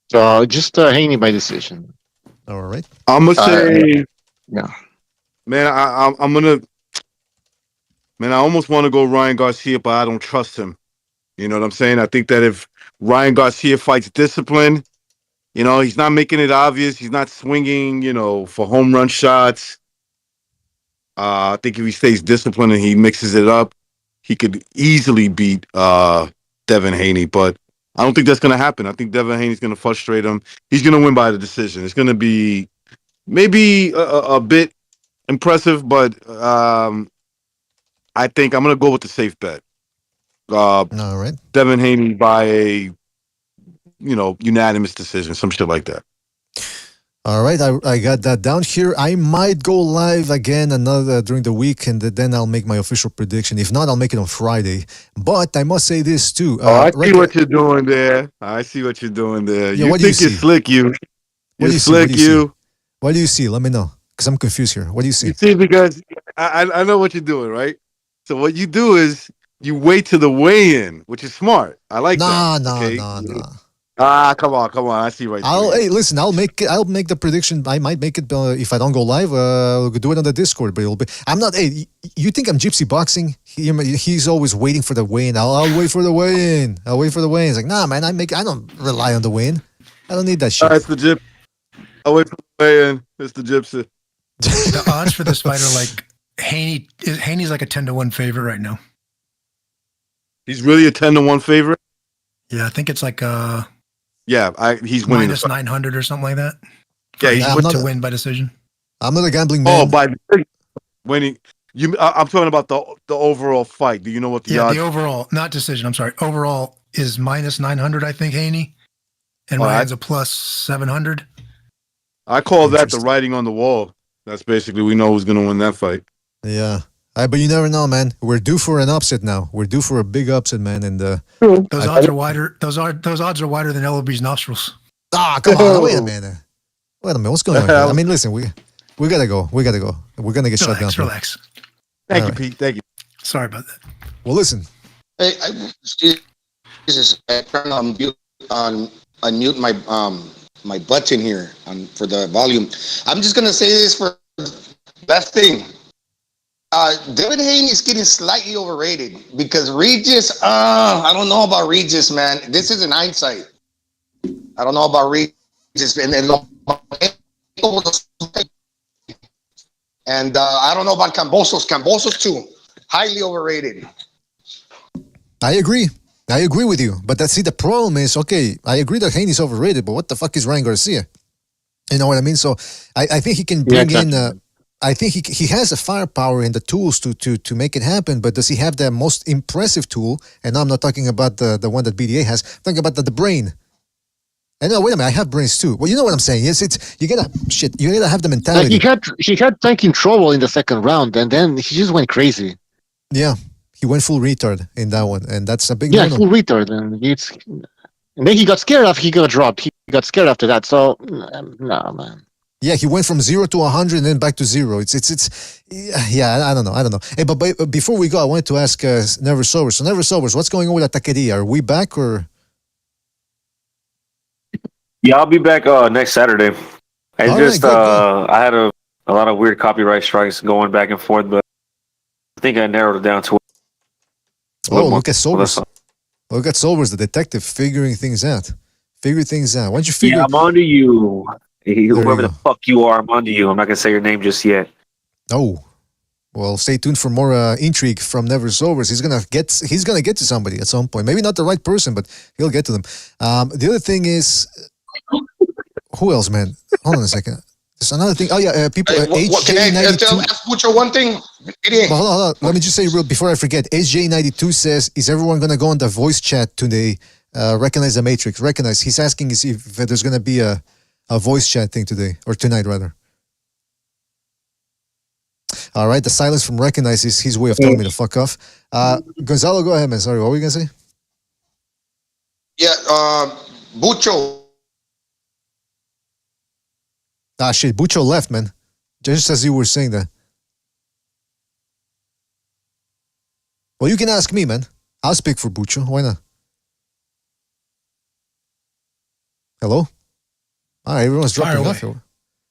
So just Haney by decision. All right. I'm gonna say, yeah, man. I'm gonna. Man, I almost want to go Ryan Garcia, but I don't trust him. You know what I'm saying? I think that if Ryan Garcia fights discipline, he's not making it obvious. He's not swinging, for home run shots. I think if he stays disciplined and he mixes it up, he could easily beat Devin Haney. But I don't think that's going to happen. I think Devin Haney's going to frustrate him. He's going to win by the decision. It's going to be maybe a bit impressive, but I think I'm going to go with the safe bet. All right. Devin Haney by a, unanimous decision, some shit like that. All right. I got that down here. I might go live again during the week, and then I'll make my official prediction. If not, I'll make it on Friday. But I must say this too. I see what you're doing there. Yeah, you what think do you you're slick, you. What You're slick, you. What do you see? Let me know, because I'm confused here. What do you see? You see, because I know what you're doing, right? So what you do is you wait to the weigh-in, which is smart. I like that. No. Come on. I see right there. Hey, listen, I'll make the prediction. I might make it if I don't go live. I'll do it on the Discord, but it'll be. I'm not. Hey, you think I'm gypsy boxing? He's always waiting for the weigh-in. I'll wait for the weigh-in. It's like, nah, man. I don't rely on the weigh-in. I don't need that shit. It's the gypsy. I'll wait for the weigh-in. It's the gypsy. The odds for this fight are like Haney's like a 10-1 favorite right now. He's really a 10-1 favorite. Yeah, I think it's like he's winning minus 900 or something like that. Yeah, he's to win by decision. I'm not a gambling man. Oh, by winning. I'm talking about the overall fight. Do you know what the odds? The overall, not decision. I'm sorry. Overall is minus 900. I think Haney, and Ryan's a plus 700. I call that the writing on the wall. That's basically we know who's going to win that fight. Yeah. But you never know, man. We're due for an upset now. We're due for a big upset, man. And those odds are wider. Those odds are wider than LOB's nostrils. Come on! Wait a minute. What's going on here? I mean, listen, we gotta go. We're gonna get shut down. Relax. Thank you, Pete. Thank you. Sorry about that. Well, listen. Hey, I'm trying to unmute my button here for the volume. I'm just gonna say this for best thing. Devin Haney is getting slightly overrated because Regis, I don't know about Regis, man. This is in hindsight. I don't know about Regis. And then And I don't know about Kambosos. Kambosos too, highly overrated. I agree with you. But the problem is, okay, I agree that Haney's overrated, but what the fuck is Ryan Garcia? You know what I mean? So I think he can bring in. I think he has the firepower and the tools to make it happen. But does he have the most impressive tool? And I'm not talking about the one that BDA has. I'm talking about the brain. And no, wait a minute, I have brains too. Well, you know what I'm saying? It's you gotta have the mentality. He had Tank in trouble in the second round, and then he just went crazy. Yeah, he went full retard in that one, and that's a big full retard, and then he got scared after he got dropped. He got scared after that. So no, man. Yeah, he went from 0 to 100 and then back to 0. Yeah, I don't know. Hey, but before we go, I wanted to ask Never Sobers. So Never Sobers, what's going on with Taqueria? Are we back or? Yeah, I'll be back next Saturday. I I had a lot of weird copyright strikes going back and forth, but I think I narrowed it down to. Look at Sobers. Look at Sobers, the detective, figuring things out. Figure things out. Why don't you figure? Yeah, I'm onto you. Whoever the fuck you are, I'm onto you. I'm not gonna say your name just yet. Oh, well, stay tuned for more intrigue from Never Sobers. He's gonna get to somebody at some point. Maybe not the right person, but he'll get to them. The other thing is. Who else, man? Hold on a second. There's another thing. Oh, yeah, people. What can I ask Butcher one thing? Well, hold on. Let me just say real before I forget. HJ92 says, is everyone going to go on the voice chat today? Recognize the Matrix. Recognize. He's asking if there's going to be a voice chat thing today, or tonight, rather. All right. The silence from Recognize is his way of telling me to fuck off. Gonzalo, go ahead, man. Sorry, what were you going to say? Yeah, Bucho. Ah, shit. Bucho left, man. Just as you were saying that. Well, you can ask me, man. I'll speak for Bucho. Why not? Hello? All right, everyone's dropping off here.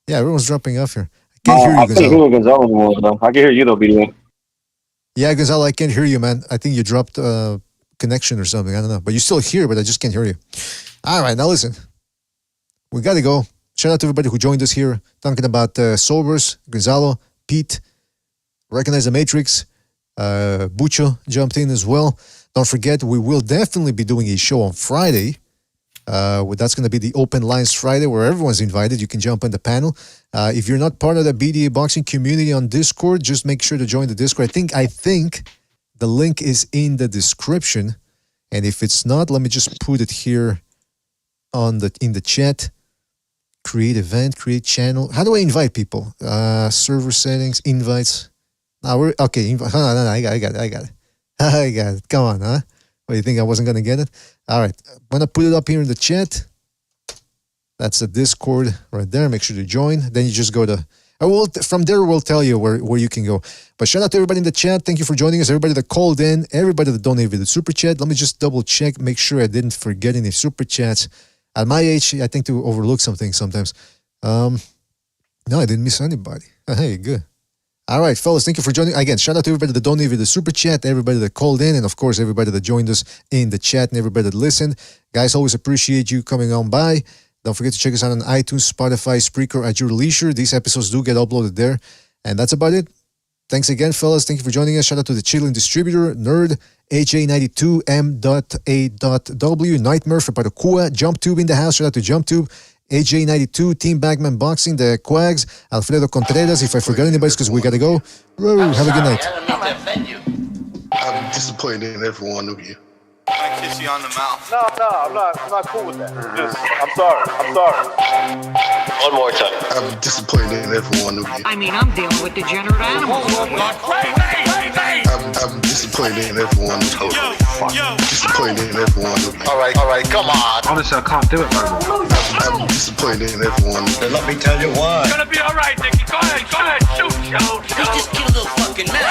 Yeah, everyone's dropping off here. I can't hear you, Gonzalo. I can't hear Gonzalo anymore, though. I can hear you, though, BDA. Yeah, Gonzalo, I can't hear you, man. I think you dropped connection or something. I don't know. But you're still here, but I just can't hear you. All right, now listen. We got to go. Shout out to everybody who joined us here, talking about Sobers, Gonzalo, Pete, Recognize the Matrix, Bucho jumped in as well. Don't forget, we will definitely be doing a show on Friday. That's going to be the Open Lines Friday, where everyone's invited. You can jump on the panel. If you're not part of the BDA boxing community on Discord, just make sure to join the Discord. I think the link is in the description, and if it's not, let me just put it here in the chat. Create event, create channel. How do I invite people? Server settings, invites. Now we're okay. No, I got it. Come on, huh? What, you think I wasn't gonna get it? All right, I'm gonna put it up here in the chat. That's the Discord right there. Make sure to join. Then you just go to. From there we'll tell you where you can go. But shout out to everybody in the chat. Thank you for joining us. Everybody that called in, everybody that donated the super chat. Let me just double check, make sure I didn't forget any super chats. At my age, I think to overlook something sometimes. No, I didn't miss anybody. Hey, good. All right, fellas, thank you for joining. Again, shout out to everybody that donated the super chat, everybody that called in, and of course, everybody that joined us in the chat and everybody that listened. Guys, always appreciate you coming on by. Don't forget to check us out on iTunes, Spotify, Spreaker at your leisure. These episodes do get uploaded there. And that's about it. Thanks again, fellas. Thank you for joining us. Shout out to the Chilean distributor, Nerd, HA92, M.A.W, Nightmare for Paracua, JumpTube in the house. Shout out to JumpTube, HA92, Team Bagman Boxing, the Quags, Alfredo Contreras. If I forgot anybody, it's because we got to go. Have a good night. I'm disappointed in every one of you. I kiss you on the mouth. No, I'm not cool with that. I'm sorry. One more time. I'm disappointed in every one of you. I mean, I'm dealing with degenerate animals. Wait. I'm disappointed in every one of you. Disappointed in every one of you. All right, come on. Honestly, I can't do it, man. I'm disappointed in every one of you. Let me tell you why. It's gonna be all right, Nicky. Go ahead, shoot. He just killed a fucking man.